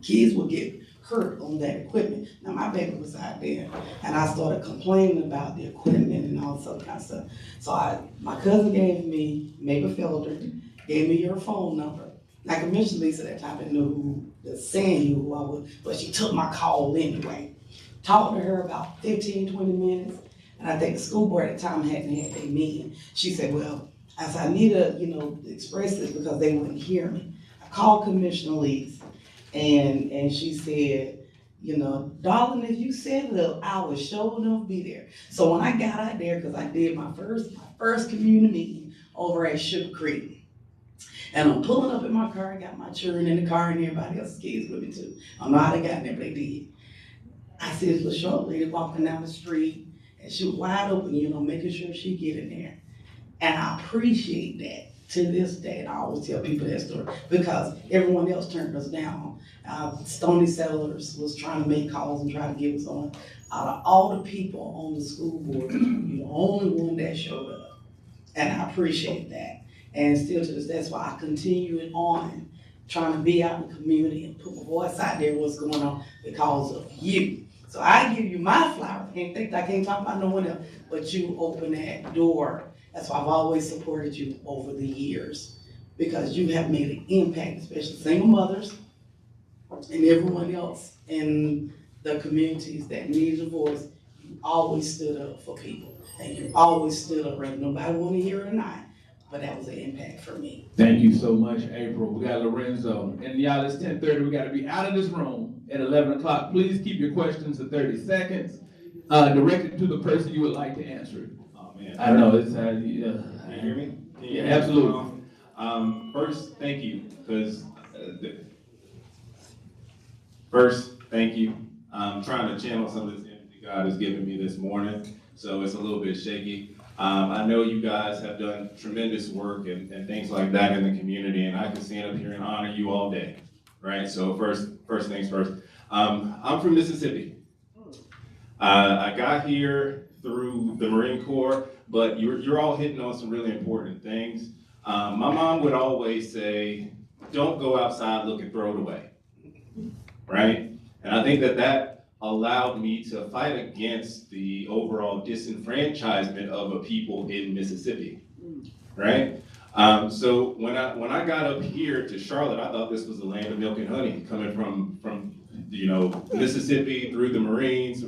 kids would get hurt on that equipment. Now my baby was out there, and I started complaining about the equipment and all that kind of stuff. So my cousin gave me, Mabel Felder, gave me your phone number. Now Commissioner Lisa at that time didn't know who I was, but she took my call anyway. Talked to her about 15, 20 minutes, and I think the school board at the time hadn't had their meeting. She said, well, I said, I need to, express this because they wouldn't hear me. I called Commissioner Lisa, and she said, darling, if you said it, I was sure enough be there. So when I got out there, because I did my first community meeting over at Sugar Creek, and I'm pulling up in my car, I got my children in the car and everybody else's kids with me too. I don't know how they got in there, but they did. I see this little short lady walking down the street, and she was wide open, making sure she get in there. And I appreciate that to this day, and I always tell people that story, because everyone else turned us down. Stony Settlers was trying to make calls and try to give us on. Out of all the people on the school board, you're the only one that showed up. And I appreciate that. And still to this day, that's why I continue it on, trying to be out in the community and put my voice out there, what's going on, because of you. So I give you my flowers. Can't think I can't talk about no one else, but you open that door. That's why I've always supported you over the years, because you have made an impact, especially single mothers and everyone else in the communities that needs a voice. You always stood up for people, and you always stood up, whether nobody want to hear it or not. But that was an impact for me. Thank you so much, April. We got Lorenzo. And y'all, it's 10:30. We got to be out of this room at 11 o'clock. Please keep your questions to 30 seconds. Directed to the person you would like to answer it. Oh, man. I know, it's Can you hear me? Can you hear me? Absolutely. First, thank you, because first, thank you. I'm trying to channel some of this energy God has given me this morning, so it's a little bit shaky. I know you guys have done tremendous work and things like that in the community, and I can stand up here and honor you all day, right? So first things first. I'm from Mississippi. I got here through the Marine Corps, but you're all hitting on some really important things. My mom would always say, don't go outside, look and throw it away, right? And I think that allowed me to fight against the overall disenfranchisement of a people in Mississippi, right? So when I got up here to Charlotte, I thought this was the land of milk and honey, coming from Mississippi through the Marines,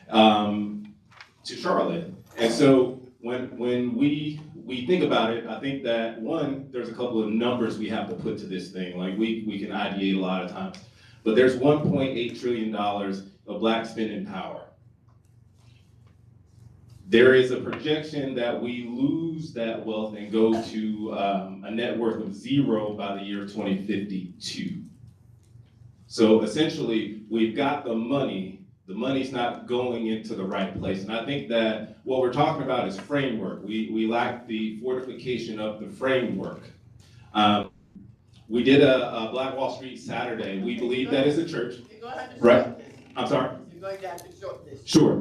to Charlotte. And so when we think about it, I think that one, there's a couple of numbers we have to put to this thing. Like we can ideate a lot of times. But there's $1.8 trillion of Black spending power. There is a projection that we lose that wealth and go to a net worth of 0 by the year 2052. So essentially, we've got the money's not going into the right place. And I think that what we're talking about is framework. We lack the fortification of the framework. We did a Black Wall Street Saturday. We believe that as a church, right? I'm sorry? You're going to have to short this. Sure.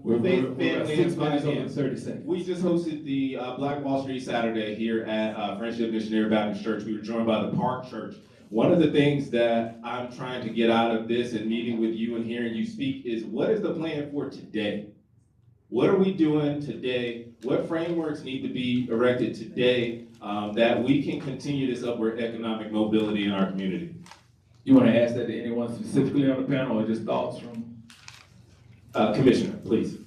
We're 6 minutes over 30 seconds. We just hosted the Black Wall Street Saturday here at Friendship Missionary Baptist Church. We were joined by the Park Church. One of the things that I'm trying to get out of this and meeting with you and hearing you speak is, what is the plan for today? What are we doing today? What frameworks need to be erected today that we can continue this upward economic mobility in our community? You want to ask that to anyone specifically on the panel, or just thoughts from? Commissioner, please.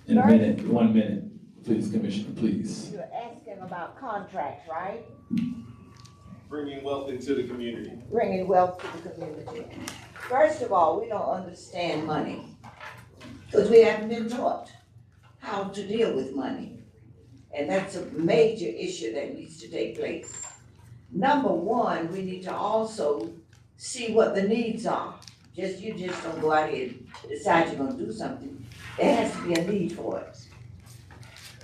In a minute, 1 minute, please, Commissioner, please. You're asking about contracts, right? Bringing wealth into the community. Bringing wealth to the community. First of all, we don't understand money because we haven't been taught how to deal with money. And that's a major issue that needs to take place. Number one, we need to also see what the needs are. You just don't go out here and decide you're gonna do something. There has to be a need for it.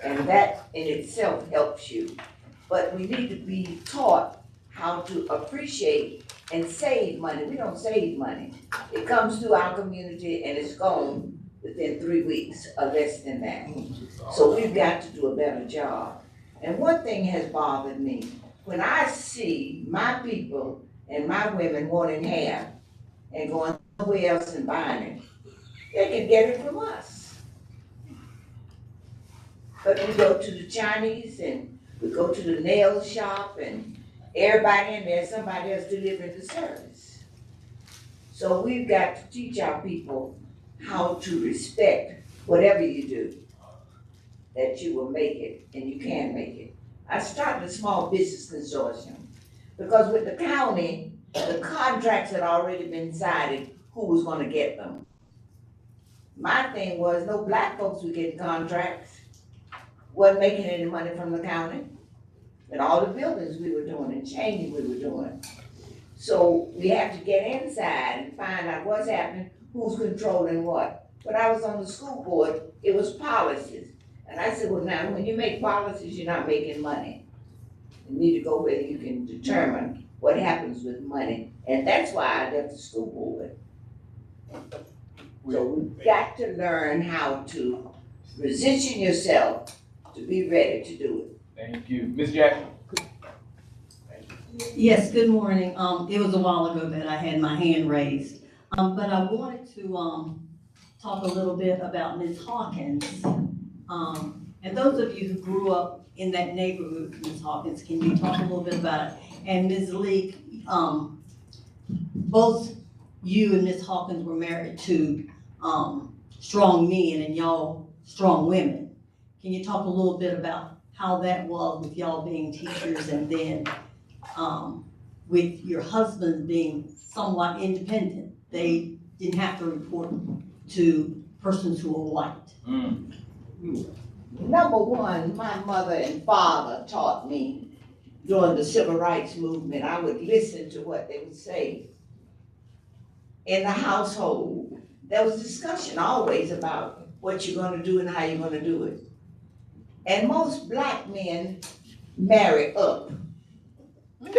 And that in itself helps you. But we need to be taught how to appreciate and save money. We don't save money. It comes through our community and it's gone within 3 weeks or less than that. So we've got to do a better job. And one thing has bothered me, when I see my people and my women wanting hair and going somewhere else and buying it, they can get it from us. But we go to the Chinese and we go to the nail shop and everybody in there, somebody else delivering the service. So we've got to teach our people how to respect whatever you do, that you will make it and you can make it. I started a small business consortium because with the county, the contracts had already been decided who was gonna get them. My thing was no black folks were getting contracts, wasn't making any money from the county, and all the buildings we were doing and changing we were doing. So we have to get inside and find out what's happening, who's controlling what. When I was on the school board, it was policies. And I said, well, now, when you make policies, you're not making money. You need to go where you can determine what happens with money. And that's why I left the school board. So we've got to learn how to position yourself to be ready to do it. Thank you. Ms. Jackson? Yes, good morning. It was a while ago that I had my hand raised. But I wanted to talk a little bit about Ms. Hawkins. And those of you who grew up in that neighborhood, Ms. Hawkins, can you talk a little bit about it? And Ms. Leak, both you and Ms. Hawkins were married to strong men and y'all strong women. Can you talk a little bit about how that was with y'all being teachers and then with your husband being somewhat independent? They didn't have to report to persons who were white. Number one, my mother and father taught me during the civil rights movement. I would listen to what they would say. In the household, there was discussion always about what you're gonna do and how you're gonna do it. And most black men marry up. Now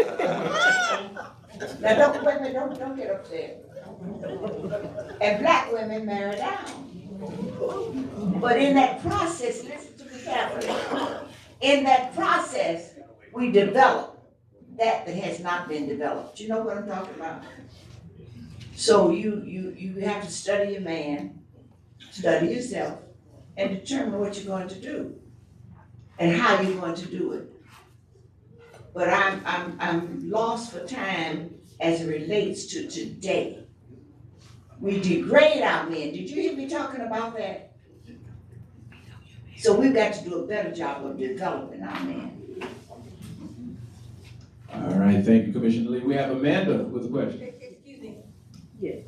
don't, wait a minute, don't get upset. And black women marry down. But in that process, listen to me carefully. In that process, we develop that has not been developed. You know what I'm talking about? So you have to study your man, study yourself, and determine what you're going to do and how you're going to do it. But I'm lost for time as it relates to today. We degrade our men. Did you hear me talking about that? So we've got to do a better job of developing our men. All right, thank you, Commissioner Lee. We have Amanda with a question. Excuse me. Yes.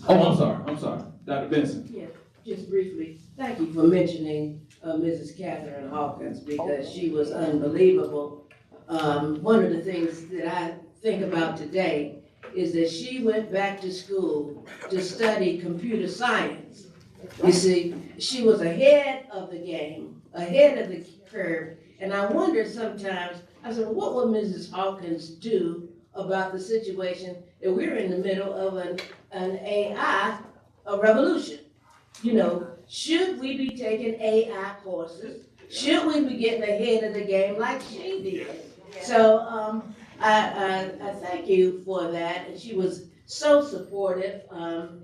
Oh, I'm sorry. Dr. Benson. Yes, just briefly. Thank you for mentioning Mrs. Catherine Hawkins because she was unbelievable. One of the things that I think about today is that she went back to school to study computer science. You see, she was ahead of the game, ahead of the curve, and I wonder sometimes, I said, what would Mrs. Hawkins do about the situation that we're in the middle of an AI revolution? You know, should we be taking AI courses? Should we be getting ahead of the game like she did? So I thank you for that. And she was so supportive, and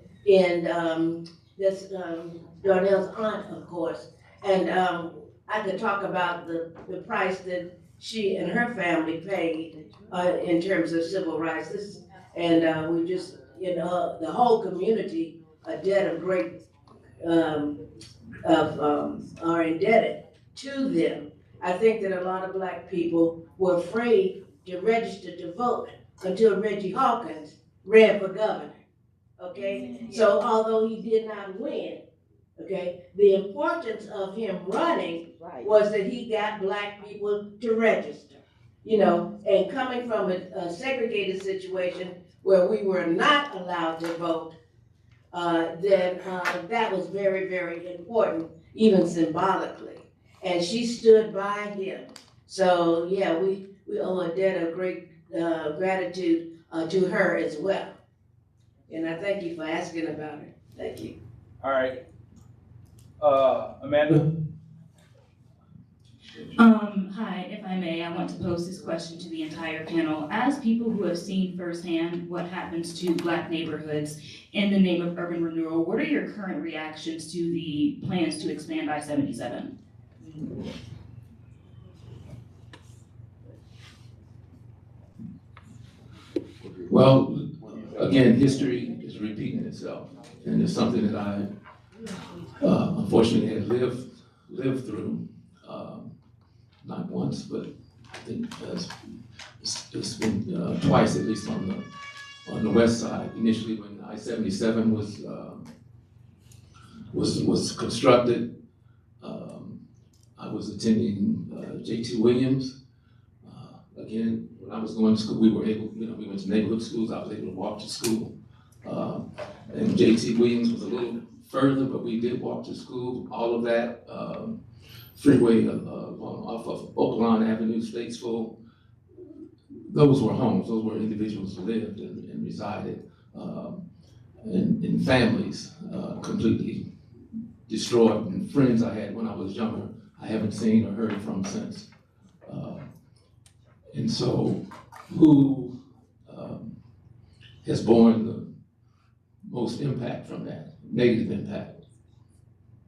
that's Darnell's aunt, of course. And I could talk about the price that she and her family paid in terms of civil rights. And we just, you know, the whole community, a debt of great, are indebted to them. I think that a lot of black people were afraid to register to vote until Reggie Hawkins ran for governor, okay? So although he did not win, okay, the importance of him running was that he got black people to register, you know, and coming from a segregated situation where we were not allowed to vote, then that was very, very important, even symbolically. And she stood by him. So yeah, we owe a debt of great gratitude to her as well. And I thank you for asking about her. Thank you. All right. Amanda? Hi, if I may, I want to pose this question to the entire panel. As people who have seen firsthand what happens to Black neighborhoods in the name of urban renewal, what are your current reactions to the plans to expand I-77? Well, again, history is repeating itself, and it's something that I unfortunately had lived through, not once, but I think it's been twice at least on the west side. Initially, when I-77 was constructed, I was attending J.T. Williams. Again, when I was going to school, we went to neighborhood schools. I was able to walk to school. And J.T. Williams was a little further, but we did walk to school. All of that freeway off of Oakland Avenue, Statesville, those were homes. Those were individuals who lived and resided, and families completely destroyed. And friends I had when I was younger, I haven't seen or heard from since. And so, who has borne the most impact from that, negative impact?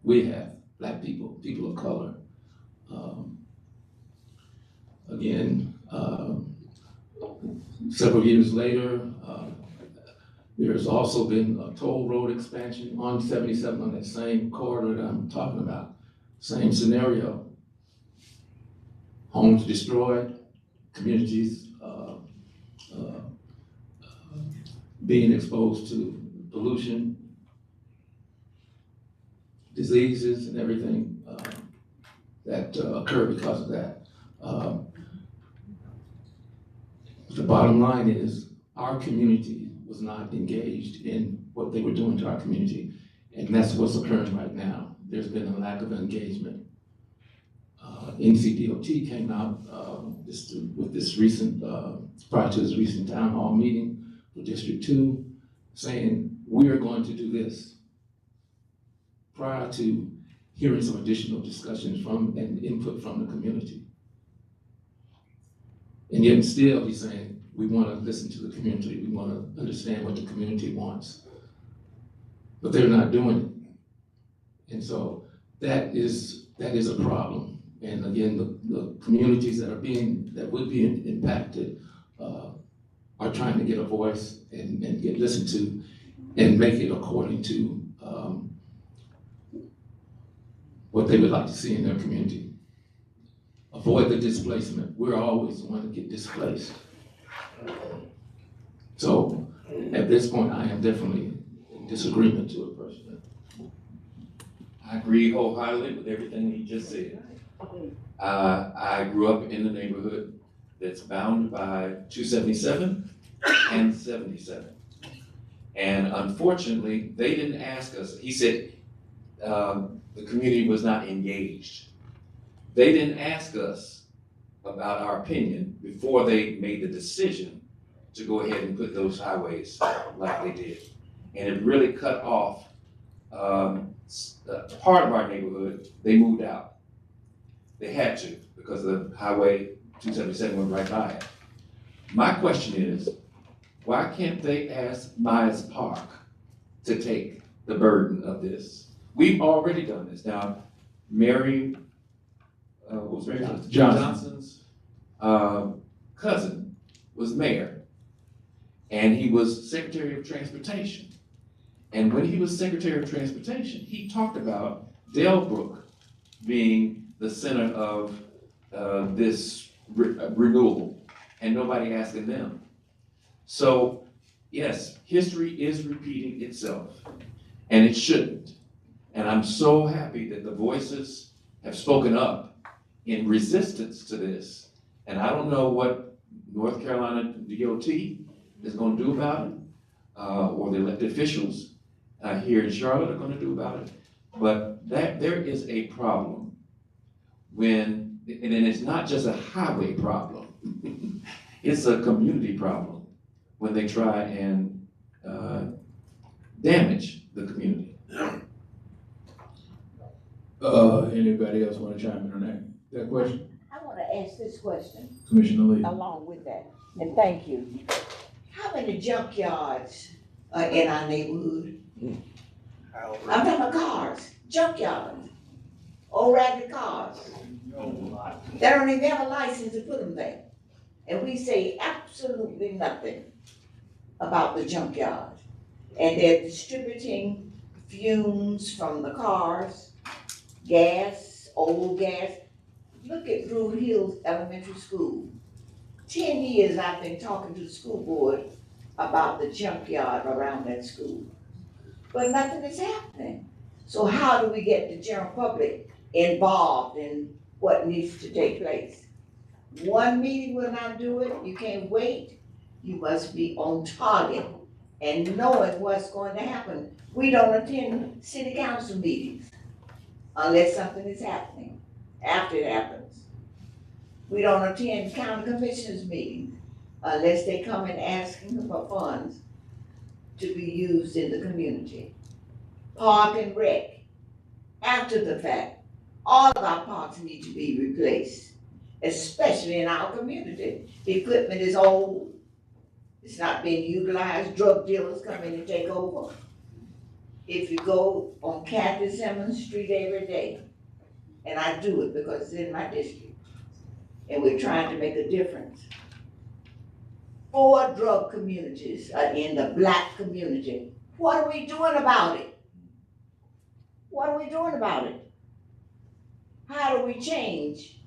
We have, Black people, people of color. Again, several years later, there's also been a toll road expansion on 77 on that same corridor that I'm talking about. Same scenario. Homes destroyed, communities being exposed to pollution, diseases, and everything that occur because of that. The bottom line is our community was not engaged in what they were doing to our community, and that's what's occurring right now. There's been a lack of engagement. NCDOT came out with this recent, prior to this recent town hall meeting for District 2, saying, we are going to do this, prior to hearing some additional discussions from and input from the community. And yet still he's saying, we want to listen to the community, we want to understand what the community wants. But they're not doing it. And so that is a problem. And again, the communities that would be impacted are trying to get a voice and get listened to and make it according to what they would like to see in their community. Avoid the displacement. We're always the one to get displaced. So at this point, I am definitely in disagreement to it personally. I agree wholeheartedly with everything he just said. I grew up in the neighborhood that's bound by 277 and 77. And unfortunately, they didn't ask us. He said the community was not engaged. They didn't ask us about our opinion before they made the decision to go ahead and put those highways like they did. And it really cut off part of our neighborhood. They moved out. They had to, because the highway 277 went right by it. My question is, why can't they ask Myers Park to take the burden of this? We've already done this. Now, Mary Johnson's cousin was mayor, and he was Secretary of Transportation. And when he was Secretary of Transportation, he talked about Delbrook being the center of this renewal, and nobody asking them. So, yes, history is repeating itself, and it shouldn't. And I'm so happy that the voices have spoken up in resistance to this. And I don't know what North Carolina DOT is going to do about it, or the elected officials here in Charlotte are going to do about it. But there is a problem when, and it's not just a highway problem. It's a community problem when they try and damage the community. Anybody else want to chime in on that question? I want to ask this question Commissioner Lee. along with that, and thank you. How many junkyards are in our neighborhood? I'm talking about cars, junkyards, old ragged cars. They don't even have a license to put them there. And we say absolutely nothing about the junkyard. And they're distributing fumes from the cars, gas, old gas. Look at Blue Hills Elementary School. 10 years I've been talking to the school board about the junkyard around that school. But nothing is happening. So how do we get the general public involved in what needs to take place? One meeting will not do it. You can't wait. You must be on target and knowing what's going to happen. We don't attend city council meetings unless something is happening, after it happens. We don't attend county commissioners meetings unless they come in asking for funds to be used in the community. Park and rec, after the fact, all of our parks need to be replaced, especially in our community. The equipment is old, it's not being utilized, drug dealers come in and take over. If you go on Kathy Simmons Street every day, and I do it because it's in my district, and we're trying to make a difference. 4 drug communities are in the Black community. What are we doing about it? What are we doing about it? How do we change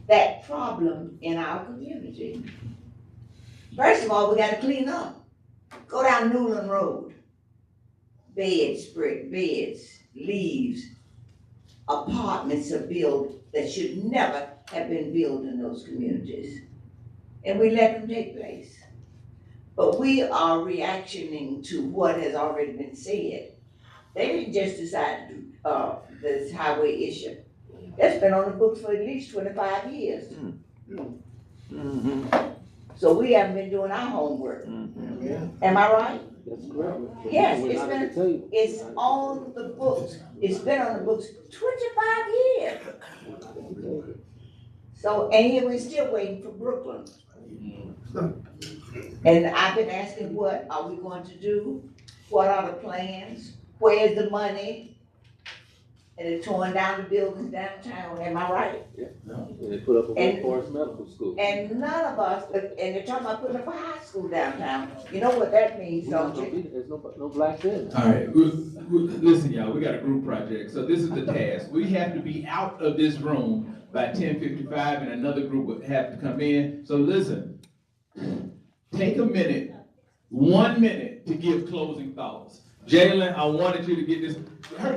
that problem in our community? First of all, we gotta clean up. Go down Newland Road. Beds, brick beds, leaves, apartments are built that should never have been built in those communities. And we let them take place. But we are reactioning to what has already been said. They didn't just decide to do this highway issue. That's been on the books for at least 25 years. So we haven't been doing our homework. Am I right? That's correct. Yes, it's on the books. It's been on the books 25 years. So, and here we're still waiting for Brooklyn. And I've been asking, what are we going to do? What are the plans? Where's the money? And they're torn down the buildings downtown, am I right? Yeah. And they put up a workforce medical school. And none of us, and they're talking about putting up a high school downtown. You know what that means, don't you? There's no blacks in. All right, listen, y'all, we got a group project, so this is the task. We have to be out of this room by 10:55, and another group would have to come in. So listen, take a minute, 1 minute to give closing thoughts. Jalen, I wanted you to get this.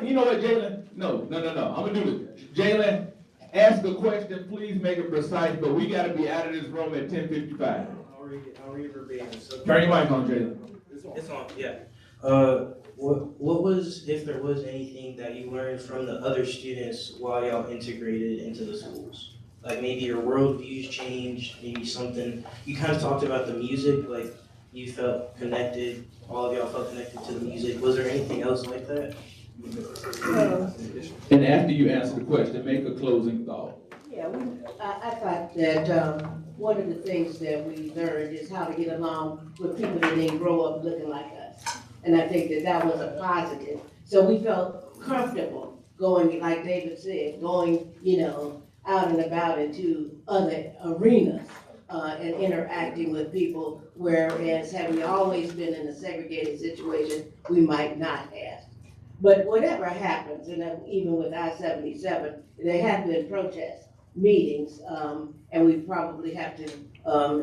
You know what, Jalen? No. I'm gonna do this. Jalen, ask a question, please make it precise, but we gotta be out of this room at 10:55. I'll read verbatim. So, Turn your mic on, Jalen. It's on, yeah. What was, if there was anything that you learned from the other students while y'all integrated into the schools? Like maybe your worldviews changed, maybe something, you kind of talked about the music, like you felt connected, all of y'all felt connected to the music. Was there anything else like that? And after you answer the question, make a closing thought. Yeah, I thought that one of the things that we learned is how to get along with people that didn't grow up looking like us. And I think that was a positive. So we felt comfortable going, like David said, going, out and about into other arenas and interacting with people, whereas had we always been in a segregated situation, we might not have. But whatever happens, and even with I-77, there have been protest meetings, and we probably have to,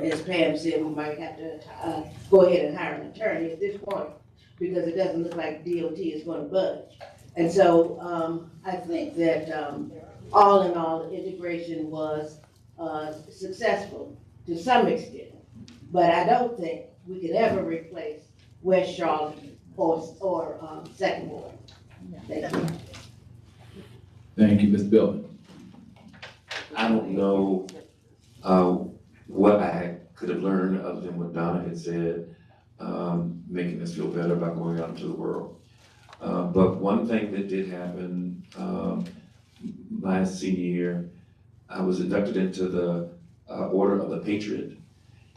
as Pam said, we might have to go ahead and hire an attorney at this point, because it doesn't look like DOT is going to budge. And so I think that all in all, integration was successful to some extent, but I don't think we could ever replace West Charlotte or Second Ward. Thank you. Thank you, Ms. Billman. I don't know what I could have learned other than what Donna had said, making us feel better about going out into the world. But one thing that did happen my senior year, I was inducted into the Order of the Patriot,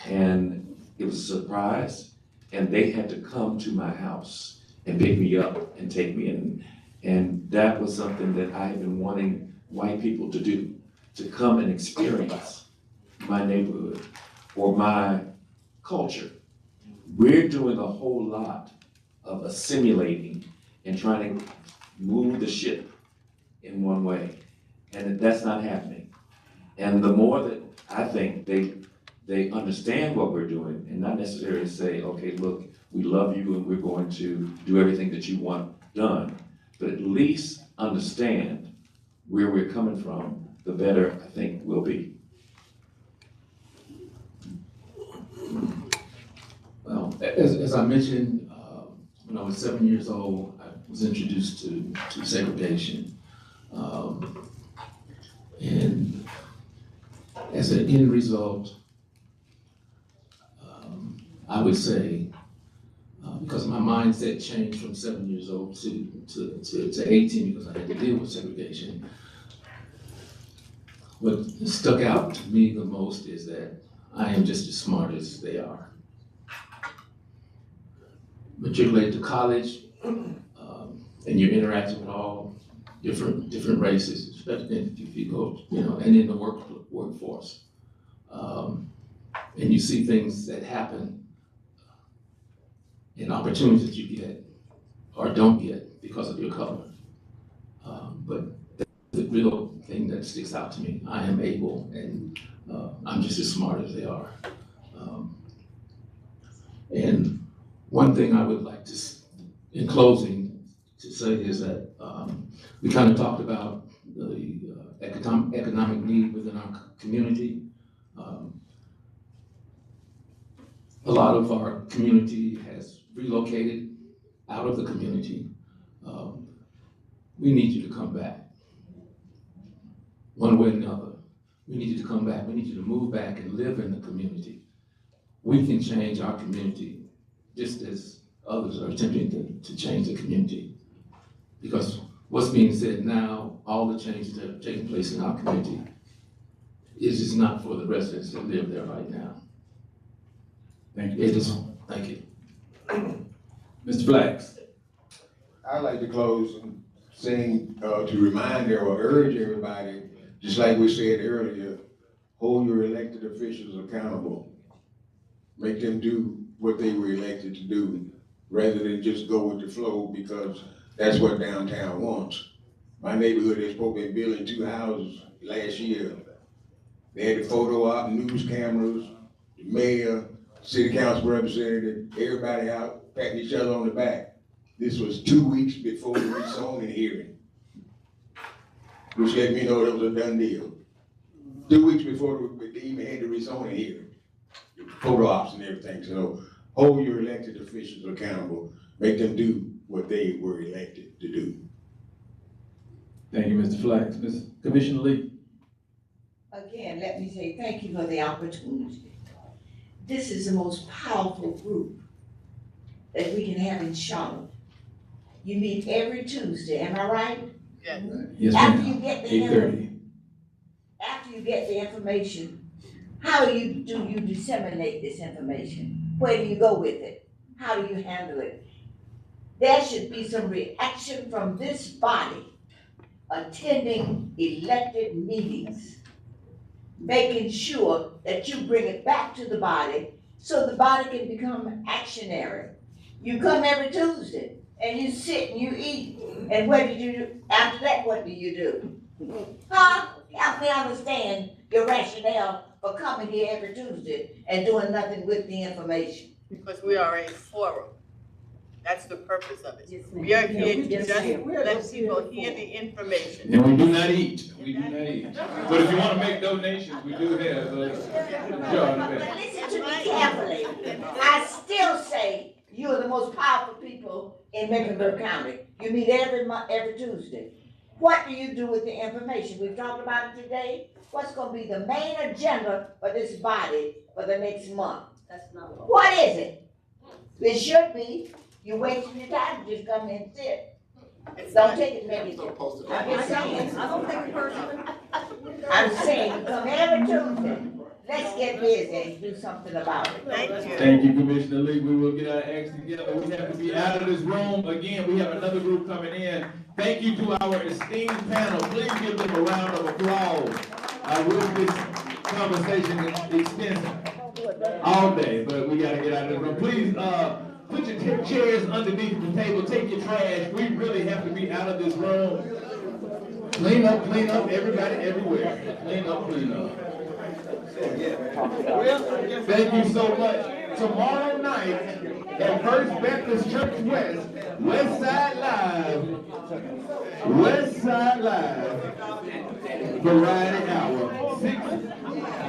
and it was a surprise, and they had to come to my house and pick me up and take me in. And that was something that I had been wanting white people to do, to come and experience my neighborhood or my culture. We're doing a whole lot of assimilating and trying to move the ship in one way, and that's not happening. And the more that I think they understand what we're doing and not necessarily say, okay, look, we love you and we're going to do everything that you want done, but at least understand where we're coming from, the better I think we'll be. Well, as I mentioned, when I was 7 years old, I was introduced to segregation. And as an end result, I would say, because my mindset changed from 7 years old to 18 because I had to deal with segregation. What stuck out to me the most is that I am just as smart as they are. Matriculated to college, and you're interacting with all different races, especially if you go, and in the workforce. And you see things that happen and opportunities that you get or don't get because of your color. But the real thing that sticks out to me, I am able and I'm just as smart as they are. And one thing I would like to, in closing, to say is that we kind of talked about the economic need within our community. A lot of our community has relocated out of the community. We need you to come back. One way or another, we need you to come back. We need you to move back and live in the community. We can change our community just as others are attempting to change the community. Because what's being said now, all the changes that are taking place in our community is just not for the residents that live there right now. Thank you. It is, thank you. Mr. Flax. I'd like to close saying, to remind or urge everybody, just like we said earlier, hold your elected officials accountable. Make them do what they were elected to do, rather than just go with the flow, because that's what downtown wants. My neighborhood is supposed to be building 2 houses last year. They had the photo op, news cameras, the mayor, city council representative, everybody out patting each other on the back. This was 2 weeks before the rezoning hearing, which let me know it was a done deal. 2 weeks before they even had the rezoning hearing, photo ops and everything. So hold your elected officials accountable. Make them do what they were elected to do. Thank you, Mr. Flax. Commissioner Lee. Again, let me say thank you for the opportunity. This is the most powerful group that we can have in Charlotte. You meet every Tuesday, am I right? Yes. Yes, After you ma'am. get the 8:30. After you get the information, how do you disseminate this information? Where do you go with it? How do you handle it? There should be some reaction from this body attending elected meetings, making sure that you bring it back to the body so the body can become actionary. You come every Tuesday and you sit and you eat, and what did you do? After that, what do you do? Huh? Help me understand your rationale for coming here every Tuesday and doing nothing with the information. Because we are a forum. That's the purpose of it. We are here to just let people hear the information. And we do not eat. We do not eat. But if you want to make donations, we do have But listen to me carefully. I still say you are the most powerful people in Mecklenburg County. You meet every Tuesday. What do you do with the information? We've talked about it today. What's gonna be the main agenda for this body for the next month? That's not what. What is it? It should be, you're wasting your time to just come and sit. Don't take it negative. I'm just saying. I don't think personally. I'm saying, come every Tuesday. Let's get busy and do something about it. Thank you. Thank you, Commissioner Lee. We will get our acts together. We have to be out of this room. Again, we have another group coming in. Thank you to our esteemed panel. Please give them a round of applause. This conversation is extensive all day, but we gotta get out of this room. Please, put your chairs underneath the table. Take your trash. We really have to be out of this room. Clean up, everybody, everywhere. Clean up. Thank you so much. Tomorrow night at First Baptist Church West, West Side Live, variety hour, 6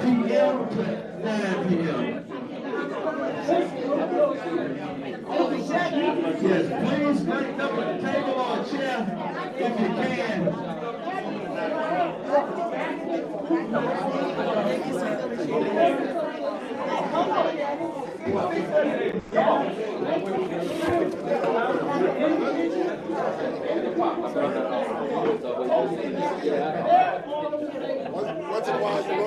p.m. to 9 p.m. Yes, please straighten up at the table or a chair if you can. Once in a while you roll